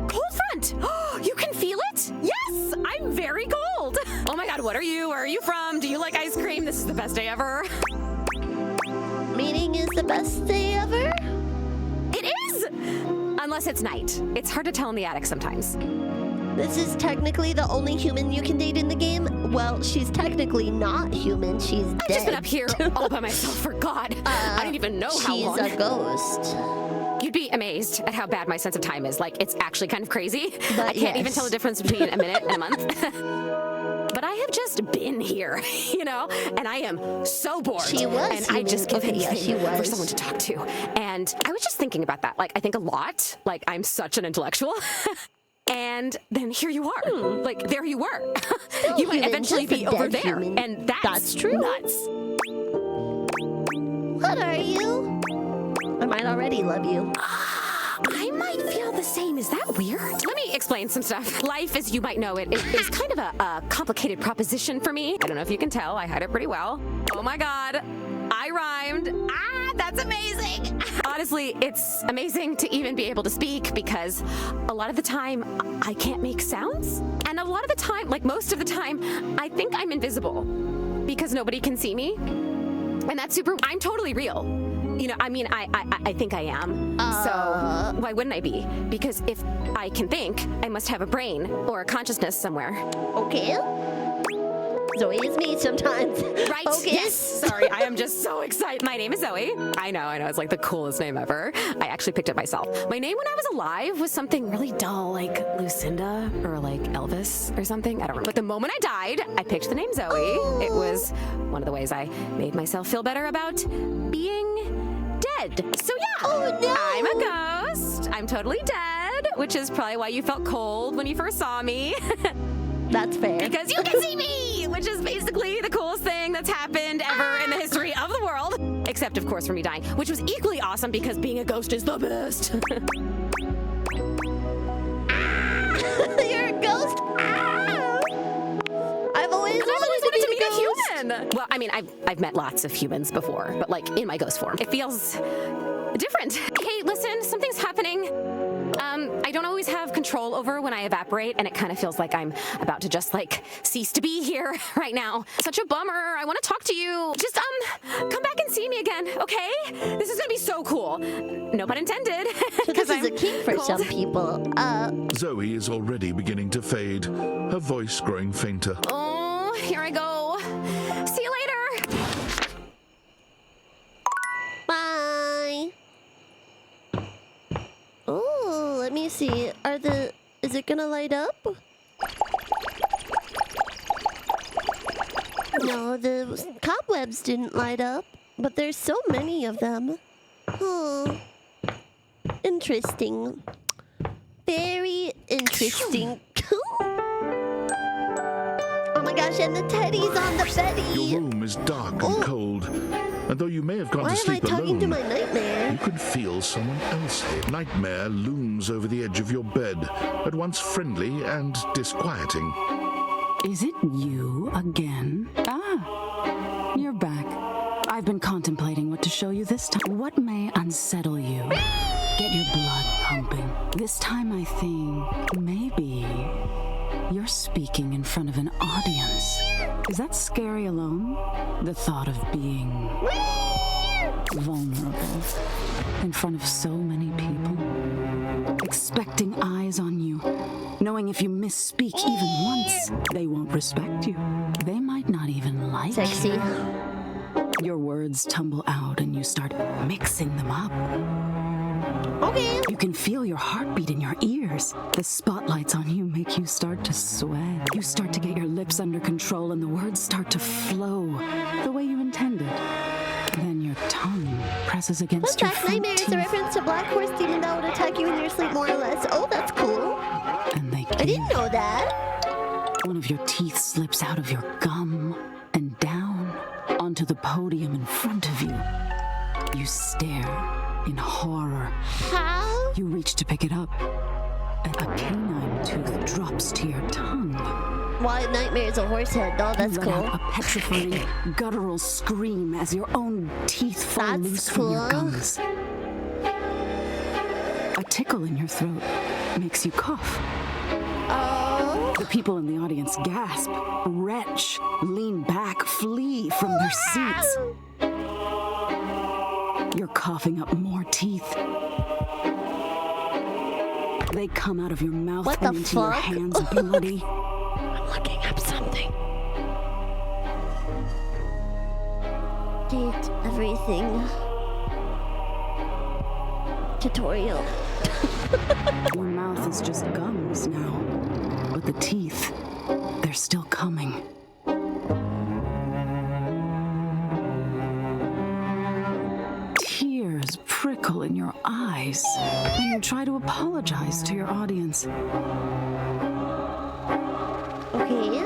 Cold front! Oh, you can feel it? Yes! I'm very cold! Oh my god, what are you? Where are you from? Do you like ice cream? This is the best day ever. Meeting is the best day ever? It is! Unless it's night. It's hard to tell in the attic sometimes. This is technically the only human you can date in the game? Well, she's technically not human. She's dead. I've just been up here all by myself for God. I don't even know how long. She's a ghost. You'd be amazed at how bad my sense of time is. Like, it's actually kind of crazy. But I can't even tell the difference between a minute and a month. But I have just been here, you know, and I am so bored. She was and human. I just give Okay, yeah, anything she was. for someone to talk to. And I was just thinking about that. Like, I think a lot. Like, I'm such an intellectual. And then here you are. Like, there you were. You might human, eventually just a be over dead there. human. And that's true. nuts. What are you? I might already love you. I might feel the same. Is that weird? Let me explain some stuff. Life, as you might know it, is kind of a complicated proposition for me. I don't know if you can tell. I hide it pretty well. Oh my god. I rhymed. Ah, that's amazing. Honestly, it's amazing to even be able to speak because a lot of the time I can't make sounds. And a lot of the time, like most of the time, I think I'm invisible because nobody can see me. And that's I'm totally real. You know, I mean, I think I am. So why wouldn't I be? Because if I can think, I must have a brain or a consciousness somewhere. Okay. Zoe is me sometimes. Right? Okay. Yes. Sorry, I am just so excited. My name is Zoe. I know. It's like the coolest name ever. I actually picked it myself. My name when I was alive was something really dull, like Lucinda or like Elvis or something. I don't remember. But the moment I died, I picked the name Zoe. It was one of the ways I made myself feel better about being dead. So yeah, I'm a ghost. I'm totally dead, which is probably why you felt cold when you first saw me. That's fair. Because you can see me, which is basically the coolest thing that's happened ever in the history of the world. Except, of course, for me dying, which was equally awesome because being a ghost is the best. You're a ghost? I've always wanted to meet a human. Well, I mean, I've met lots of humans before, but like in my ghost form. It feels different. Hey, listen, something's happening. I don't always have control over when I evaporate, and it kind of feels like I'm about to just like cease to be here right now. Such a bummer. I want to talk to you. Just come back and see me again, okay? This is gonna be so cool. No pun intended. So this is a kink for some people. Zoe is already beginning to fade, her voice growing fainter. Oh, here I go. See you later. Bye. Oh, let me see. Is it gonna light up? No, the cobwebs didn't light up, but there's so many of them. Oh, interesting. Very interesting. Oh my my gosh, and the teddy's on the beddy. Your room is dark and cold, and though you may have gone Why to sleep am I talking alone, to my nightmare? you can feel someone else here. Nightmare looms over the edge of your bed, at once friendly and disquieting. Is it you again? Ah, you're back. I've been contemplating what to show you this time. What may unsettle you? Get your blood pumping. This time I think maybe you're speaking in front of an audience. Is that scary alone? The thought of being vulnerable in front of so many people, expecting eyes on you, knowing if you misspeak even once, they won't respect you. They might not even like you. Your words tumble out and you start mixing them up. Okay. You can feel your heartbeat in your ears. The spotlights on you make you start to sweat. You start to get your lips under control and the words start to flow the way you intended. Then your tongue presses against your front Nightmare is teeth. a reference to Black Horse Demon that would attack you in your sleep, more or less. Oh, that's cool. I didn't know that. One of your teeth slips out of your gum and down onto the podium in front of you. You stare in horror. How? You reach to pick it up, and a canine tooth drops to your tongue. Why Nightmare is a horse head, though? That's You let cool. out a petrifying, guttural scream as your own teeth fall loose from your gums. A tickle in your throat makes you cough. Oh. The people in the audience gasp, retch, lean back, flee from their seats. You're coughing up more teeth. They come out of your mouth and into your hands bloody. I'm looking up something. Did everything. Tutorial. Your mouth is just gums now. But the teeth, they're still coming. Tears prickle in your eyes, and you try to apologize to your audience. Okay.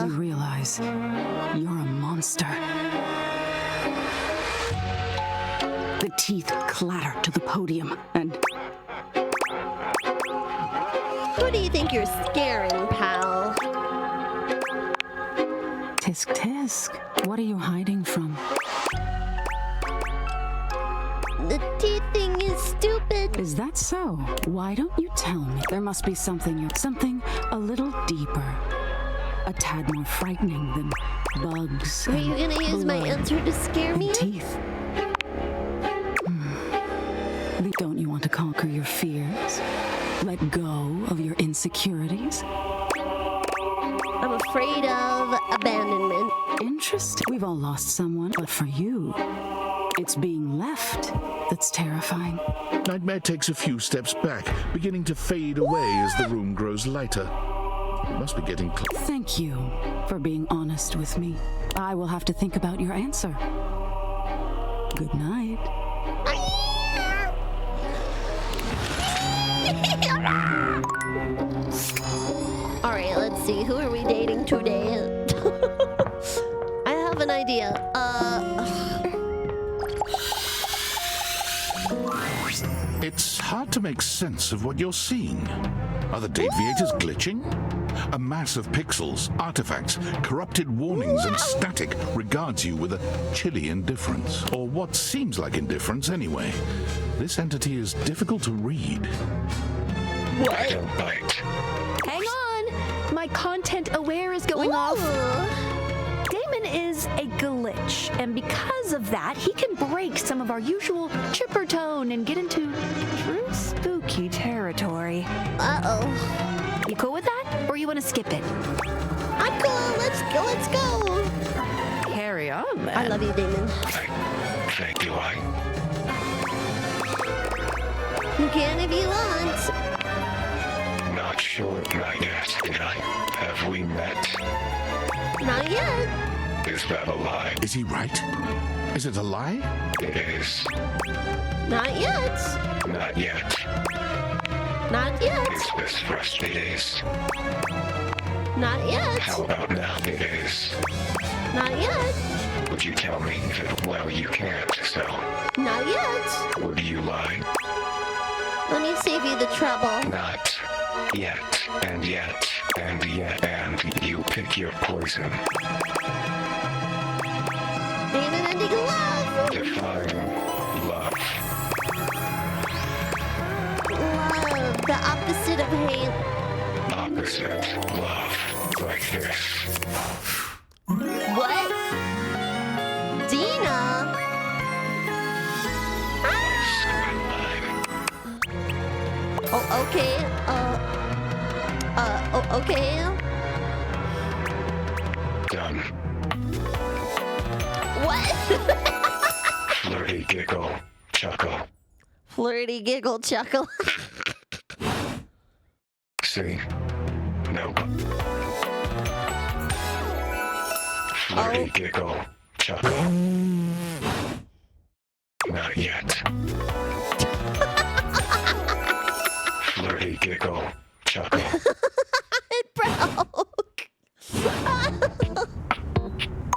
You realize you're a monster. The teeth clatter to the podium, and Who do you think you're scaring, pal? tisk tisk. What are you hiding from? The teeth thing is stupid. Is that so? Why don't you tell me? There must be something a little deeper. A tad more frightening than bugs. Are you gonna use my answer to scare me? Teeth. Don't you want to conquer your fears? Let go of your insecurities? I'm afraid of abandonment. Interesting. We've all lost someone, but for you, it's being left that's terrifying. Nightmare takes a few steps back, beginning to fade away as the room grows lighter. It must be getting close. Thank you for being honest with me. I will have to think about your answer. Good night. Alright, let's see. Who are we dating today? I have an idea. It's hard to make sense of what you're seeing. Are the deviators glitching? A mass of pixels, artifacts, corrupted warnings, and static regards you with a chilly indifference. Or what seems like indifference anyway. This entity is difficult to read. What? Hang on! My content aware is going off. Damon is a glitch, and because of that, he can break some of our usual chipper tone and get into true spooky territory. Uh-oh. You cool with that, or you want to skip it? I'm cool. Let's go. Carry on, then. I love you, Damon. Thank you, You can if you want. Not sure, I guess. Have we met? Not yet. Is that a lie? Is he right? Is it a lie? It is. Not yet. Not yet. Not yet. Is this first it is? Not yet. How about now it is? Not yet. Would you tell me that, well, you can't, so... Not yet. Would you lie? Let me save you the trouble. Not yet, and yet, and yet, and you pick your poison. Name an ending love. Define love. Love, the opposite of hate. Opposite love, like this. What? Dina? Oh, okay. Okay. Done. What? Flirty giggle, chuckle. Flirty giggle chuckle. See? Nope. Flirty giggle, chuckle. Not yet. Flirty giggle, chuckle. It broke.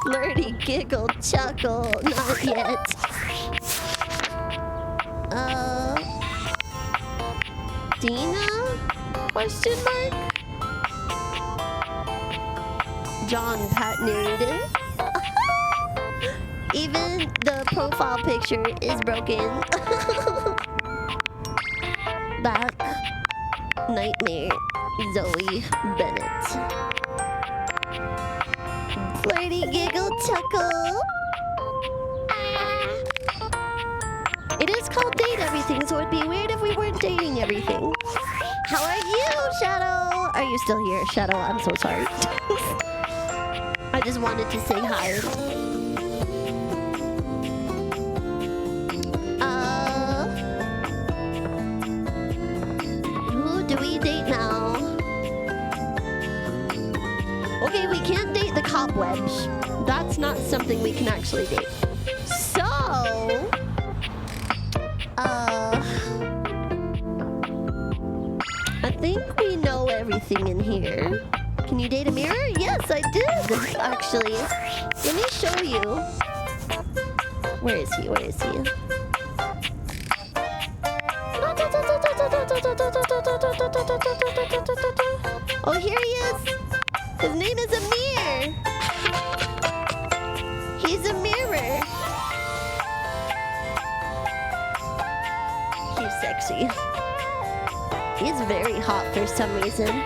Flirty giggle chuckle. Not yet. Dina? Question mark? John Pat Newton. Even the profile picture is broken. Back. Nightmare. Zoe Bennett. Flirty giggle chuckle. It is called Date Everything, so it'd be weird if we weren't dating everything. How are you, Shadow? Are you still here, Shadow? I'm so sorry. I just wanted to say hi. Who do we date now? Okay, we can't date the cobwebs. That's not something we can actually date. So, I think we know everything in here. Can you date a mirror? Yes, I did, actually. Let me show you. Where is he? Where is he? Oh, here he is. His name is Amir. He's a mirror. He's sexy. He's very hot for some reason.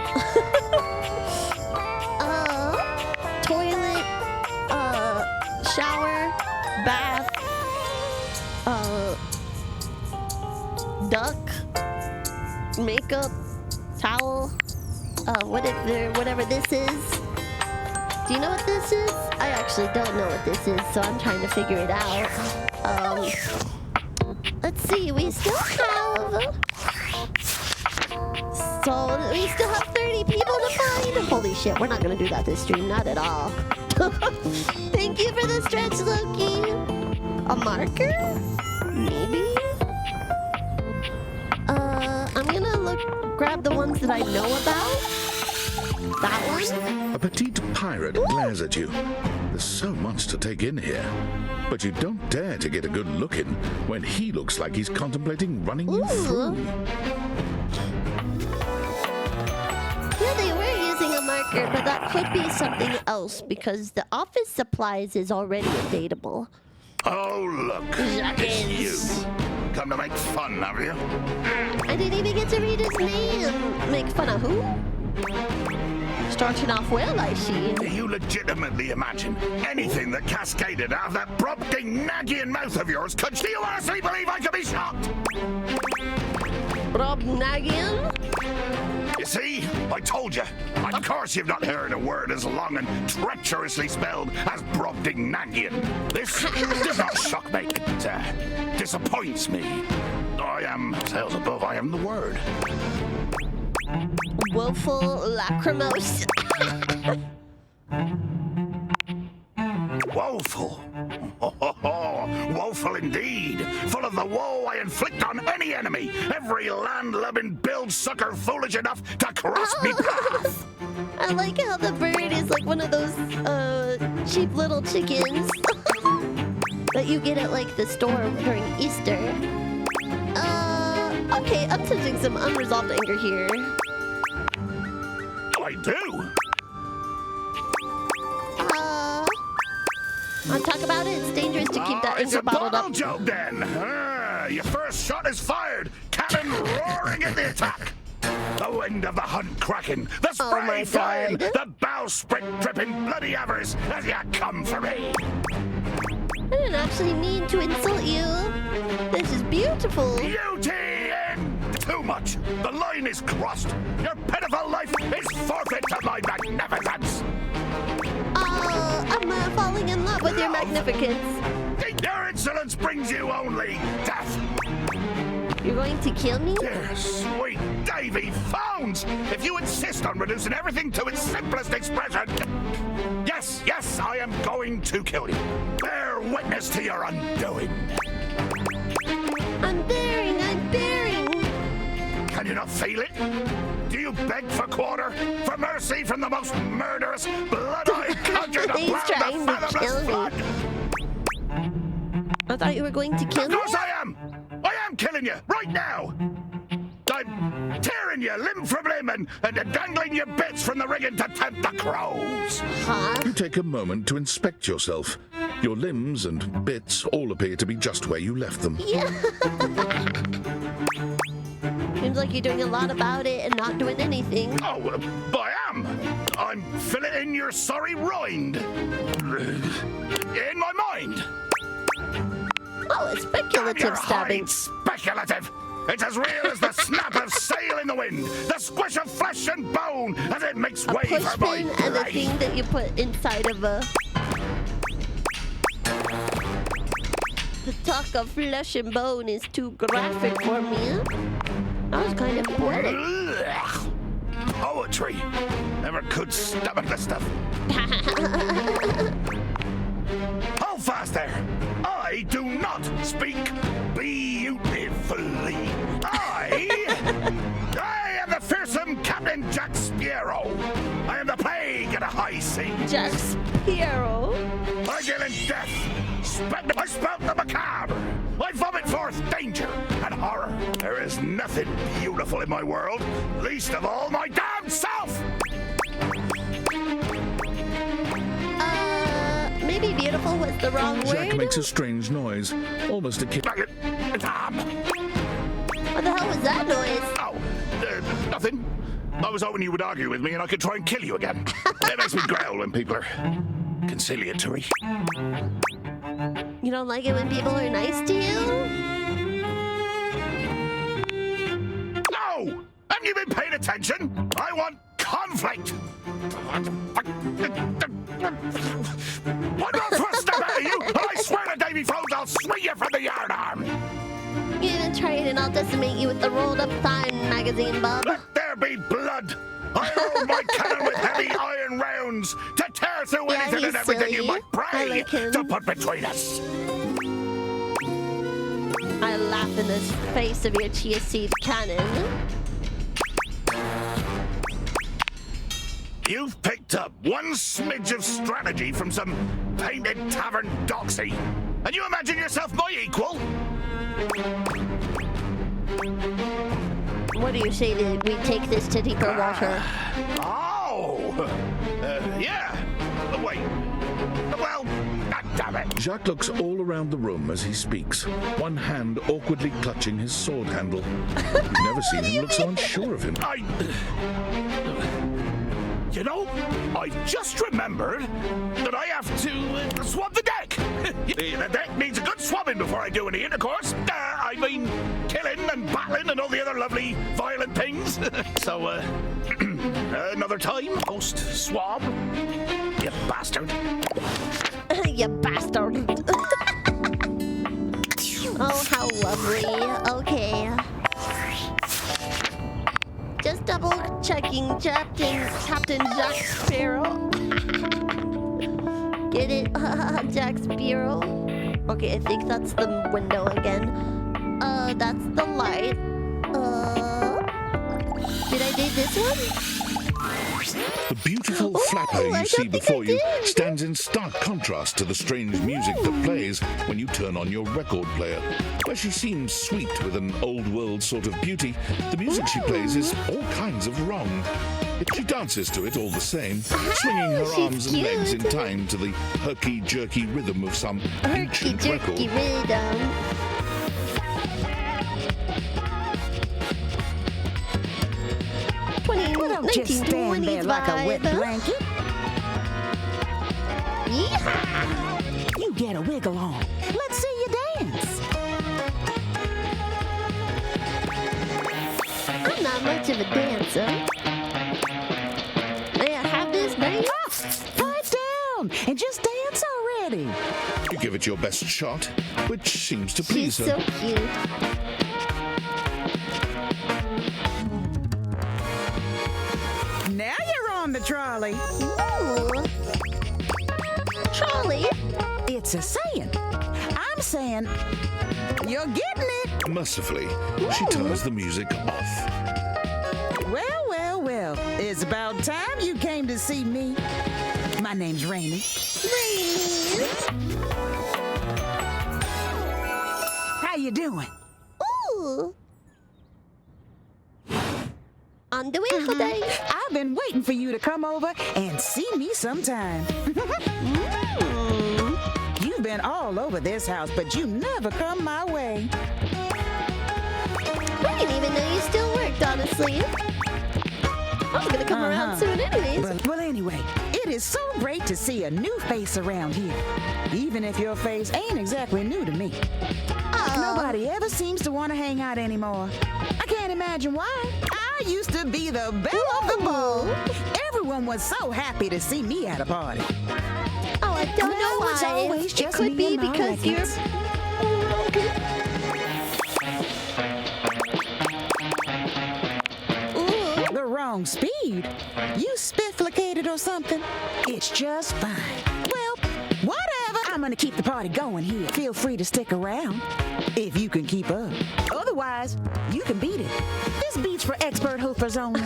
Toilet, shower, bath, duck, makeup, towel, whatever this is. Do you know what this is? I actually don't know what this is, so I'm trying to figure it out. Let's see, we still have... So, we still have 30 people to find? Holy shit, we're not gonna do that this stream, not at all. Thank you for the stretch, Loki. A marker? Maybe? I'm gonna grab the ones that I know about. That one? A petite pirate glares at you. There's so much to take in here. But you don't dare to get a good look in when he looks like he's contemplating running you through. Yeah, they were using a marker, but that could be something else because the office supplies is already dateable. Oh, look. It's you. Come to make fun, have you? I didn't even get to read his name. Make fun of who? Starting off well, I see. Do you legitimately imagine anything that cascaded out of that Brobdingnagian mouth of yours could you honestly believe I could be shocked? Brobdingnagian? You see? I told you. Of course you've not heard a word as long and treacherously spelled as Brobdingnagian. This does not shock me. It disappoints me. I am, sales above, I am the word. Woeful lacrimose. Woeful. Oh, woeful indeed, full of the woe I inflict on any enemy, every land-lubbing build-sucker foolish enough to cross me path. I like how the bird is like one of those cheap little chickens that you get at like the store during Easter. Okay, I'm sensing some unresolved anger here. I do. Want to talk about it? It's dangerous to keep that It's anger a bottled bottle up. joke then. Your first shot is fired. Cannon roaring at the attack. The wind of the hunt cracking, the spray flying, the bowsprit dripping bloody avers as you come for me. I didn't actually mean to insult you. This is beautiful. Beauty and too much. The line is crossed. Your pitiful life is forfeit to my magnificence. I'm falling in love with your magnificence. Your insolence brings you only death. You're going to kill me? Dear sweet Davy Phones! If you insist on reducing everything to its simplest expression, yes, I am going to kill you. Bear witness to your undoing. I'm bearing. Can you not feel it? Do you beg for quarter? For mercy from the most murderous, blood-eyed conjured of He's trying to kill me. I thought you were going to kill me. Of course I am! I am killing you, right now! I'm tearing you limb from limb and dangling your bits from the rigging to tempt the crows. You take a moment to inspect yourself. Your limbs and bits all appear to be just where you left them. Yeah. Seems like you're doing a lot about it and not doing anything. Oh, I am. I'm filleting your sorry rind. In my mind. Oh, it's speculative stabbing. Speculative. It's as real as the snap of sail in the wind, the squish of flesh and bone as it makes way for my Pushpin and the brain. thing that you put inside of a... The talk of flesh and bone is too graphic for me. That was kind of poetic. Poetry. Never could stomach the stuff. Hold fast there. I do not speak beautifully. I am the fearsome Captain Jack Sparrow. I am the plague of the high sea. Jack Sparrow? I deal in death. I spout the macabre. I vomit forth danger and horror. There is nothing beautiful in my world, least of all my damn self. Maybe beautiful was the wrong Jack word. makes a strange noise, almost a What What the hell was that noise? Oh, nothing. I was hoping you would argue with me and I could try and kill you again. It makes me growl when people are conciliatory. You don't like it when people are nice to you? No! Haven't you been paying attention? I want conflict. One more first step out of you, and I swear to Davy Froze I'll swing you from the yardarm. You gonna try it and I'll decimate you with the rolled up thigh magazine, bub. Let there be blood. I hold my cannon with heavy iron rounds to tear through anything and everything you might pray to put between us. I laugh in the face of your chia seed cannon. You've picked up one smidge of strategy from some painted tavern doxy, and you imagine yourself my equal? What do you say that we take this to deeper water? Yeah. Wait. Well, damn it. Jacques looks all around the room as he speaks, one hand awkwardly clutching his sword handle. You've never seen him look so unsure of him. You know, I just remembered that I have to swab the deck. The deck needs a good swabbing before I do any intercourse. I mean, killing and battling and all the other lovely violent things. So, another time, post-swab. You bastard. You bastard. Oh, how lovely. Okay. Just double checking Captain Jack Sparrow. Get it? Jack Sparrow. Okay, I think that's the window again. That's the light. Did I do this one? The beautiful flapper you see before you stands in stark contrast to the strange music that plays when you turn on your record player. Where she seems sweet with an old-world sort of beauty, the music she plays is all kinds of wrong. Yet she dances to it all the same, swinging her arms and legs in time to the herky-jerky rhythm of some ancient record. Rhythm. Don't just stand there like a wet blanket. Yeehaw! You get a wiggle on. Let's see you dance. I'm not much of a dancer. May I have this, babe? Pipe down and just dance already. You give it your best shot, which seems to please She's her. so cute. Now you're on the trolley. Ooh. Trolley? It's a saying. I'm saying you're getting it. Mercifully, she turns the music off. Well, well, well. It's about time you came to see me. My name's Rainy. Rainy. How you doing? Ooh. On the way today. I've been waiting for you to come over and see me sometime. You've been all over this house, but you never come my way. I didn't even know you still worked, honestly. I was gonna come around soon anyways. Well, anyway, it is so great to see a new face around here. Even if your face ain't exactly new to me. Nobody ever seems to want to hang out anymore. I can't imagine why. I used to be the belle of the ball. Everyone was so happy to see me at a party. Oh, I don't know why. It's always just it could me be and my because you're... records. Ooh. The wrong speed. You spifflicated or something? It's just fine. Well, whatever. I'm gonna keep the party going here. Feel free to stick around if you can keep up. Otherwise, you can beat it. This beat's for expert hoopers only.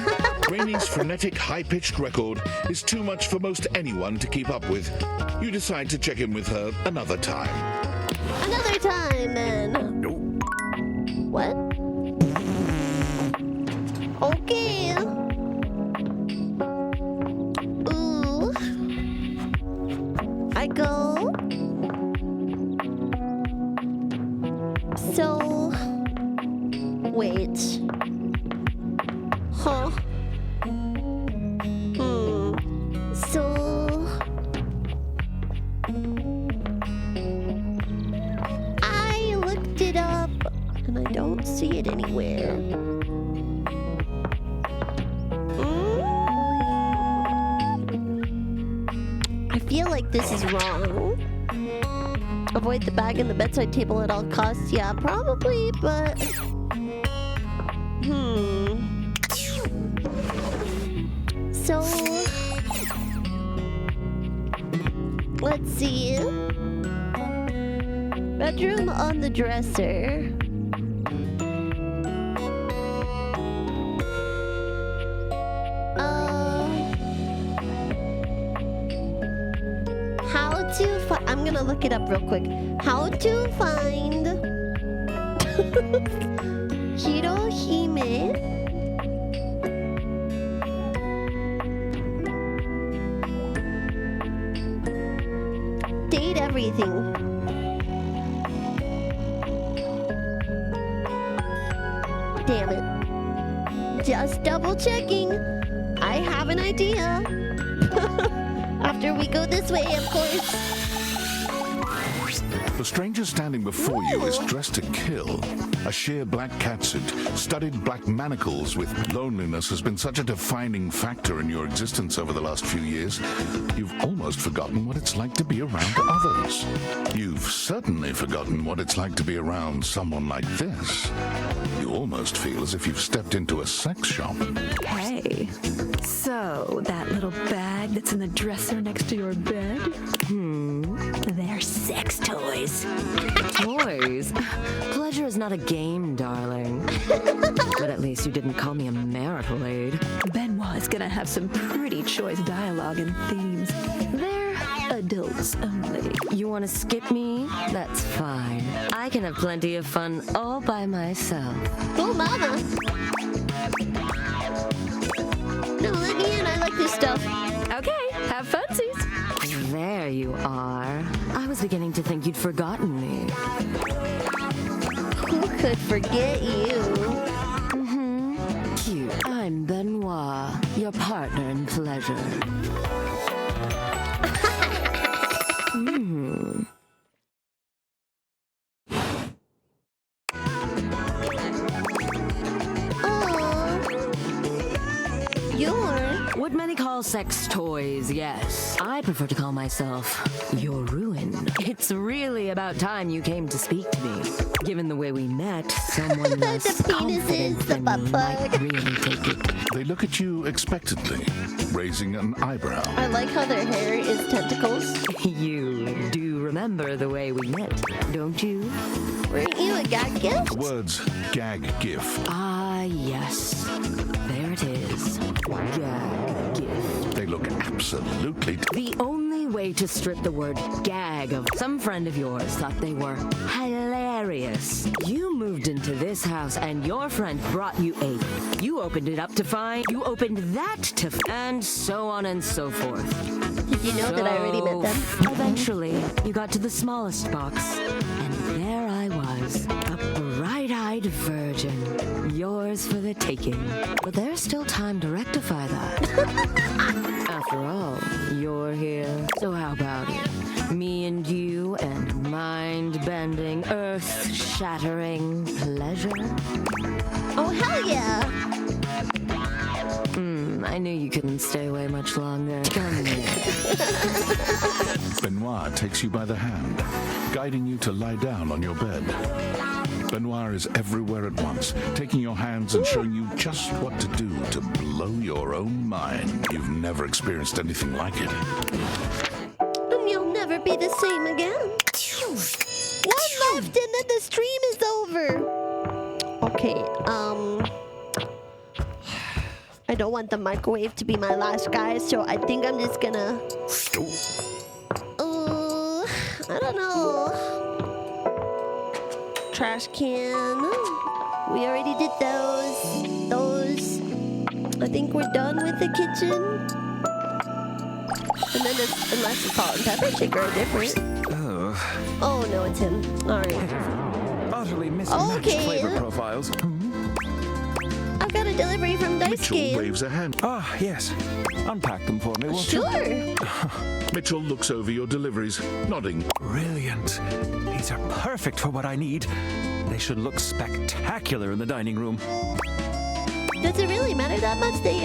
Rainy's frenetic, high-pitched record is too much for most anyone to keep up with. You decide to check in with her another time. Another time, then. What? Okay. Ooh. I go. So. Wait. Huh. So. I looked it up and I don't see it anywhere. I feel like this is wrong. Avoid the bag and the bedside table at all costs. Yeah, probably, but... So... Let's see. Bedroom on the dresser. How to find... I'm gonna look it up real quick. How to find... Hirohime... Date everything. Damn it. Just double checking. I have an idea. After we go this way, of course. The stranger standing before you is dressed to kill. A sheer black catsuit, studded black manacles with loneliness has been such a defining factor in your existence over the last few years, you've almost forgotten what it's like to be around others. You've certainly forgotten what it's like to be around someone like this. You almost feel as if you've stepped into a sex shop. Hey, so that little bag that's in the dresser next to your bed? They're sex toys. toys. Toys? Pleasure is not a game, darling. But at least you didn't call me a marital aid. Benoit is gonna have some pretty choice dialogue and themes. They're adults only. You want to skip me? That's fine. I can have plenty of fun all by myself. Oh, mama. No, let me in. I like this stuff. Okay, have funsies. There you are. I was beginning to think you'd forgotten me. Who could forget you? Cute. I'm Benoit, your partner in pleasure. What many call sex toys, yes. I prefer to call myself your ruin. It's really about time you came to speak to me. Given the way we met, someone less confident than me might really take it. They look at you expectantly, raising an eyebrow. I like how their hair is tentacles. You do remember the way we met, don't you? Weren't you a gag gift? The words gag gift. Ah, yes. There it is. Gag gift. They look absolutely... The only way to strip the word gag of some friend of yours thought they were hilarious. You moved into this house and your friend brought you a... You opened it up to find... You opened that to... And so on and so forth. Did you know that I already met them? Eventually, you got to the smallest box. And there I was, a bright-eyed virgin. Yours for the taking. But there's still time to rectify that. After all, you're here. So how about it? Me and you and mind-bending, earth-shattering pleasure? Oh, hell yeah! I knew you couldn't stay away much longer. Come here. Benoit takes you by the hand, guiding you to lie down on your bed. Benoit is everywhere at once, taking your hands and showing you just what to do to blow your own mind. You've never experienced anything like it. And you'll never be the same again. One left and then the stream is over. Okay, I don't want the microwave to be my last, guys, so I think I'm just gonna... I don't know. Trash can. We already did those. I think we're done with the kitchen. And then unless the salt and pepper shaker are different. Oh no, it's him. Alright. Utterly mismatched flavor profiles. I've got a delivery from Mitchell Daisuke. waves a hand. Ah, yes. Unpack them for me, won't you? Sure. Mitchell looks over your deliveries, nodding. Brilliant. These are perfect for what I need. They should look spectacular in the dining room. Does it really matter that much? These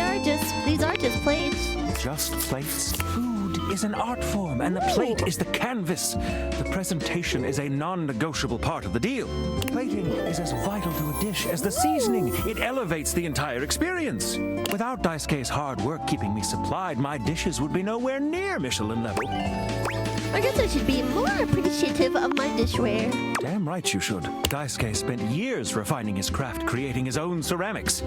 are just plates. Just plates. Food is an art form, and the plate is the canvas. The presentation is a non-negotiable part of the deal. Plating is as vital to a dish as the seasoning. It elevates the entire experience. Without Daisuke's hard work keeping me supplied, my dishes would be nowhere near Michelin level. I guess I should be more appreciative of my dishware. Damn right you should. Daisuke spent years refining his craft, creating his own ceramics.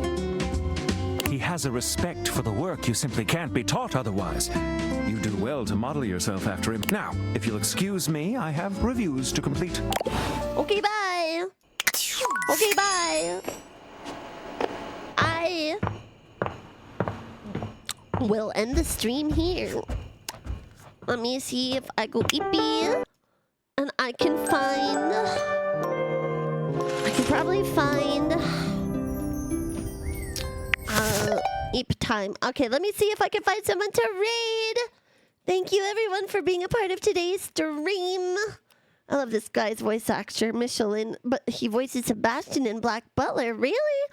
He has a respect for the work you simply can't be taught otherwise. You do well to model yourself after him. Now, if you'll excuse me, I have reviews to complete. Okay, bye. Okay, bye. I will end the stream here. Let me see if I go pee and I can probably find eep time. Okay, let me see if I can find someone to raid. Thank you everyone for being a part of today's stream. I love this guy's voice actor, Michelin, but he voices Sebastian in Black Butler. Really?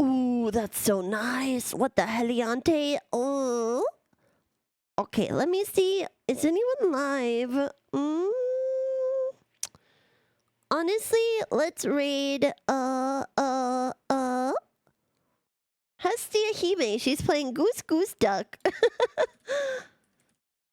Ooh, that's so nice. What the heliante? Oh. Okay, let me see. Is anyone live? Honestly, let's raid Hestia Hime. She's playing Goose Goose Duck.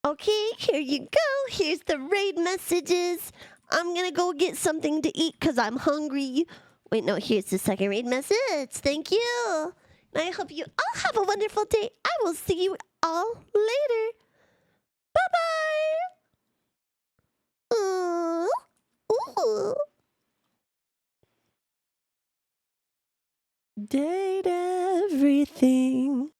Okay, here you go. Here's the raid messages. I'm gonna go get something to eat because I'm hungry. Wait, no, here's the second raid message. Thank you. And I hope you all have a wonderful day. I will see you all later. Bye-bye. Ooh. Date everything.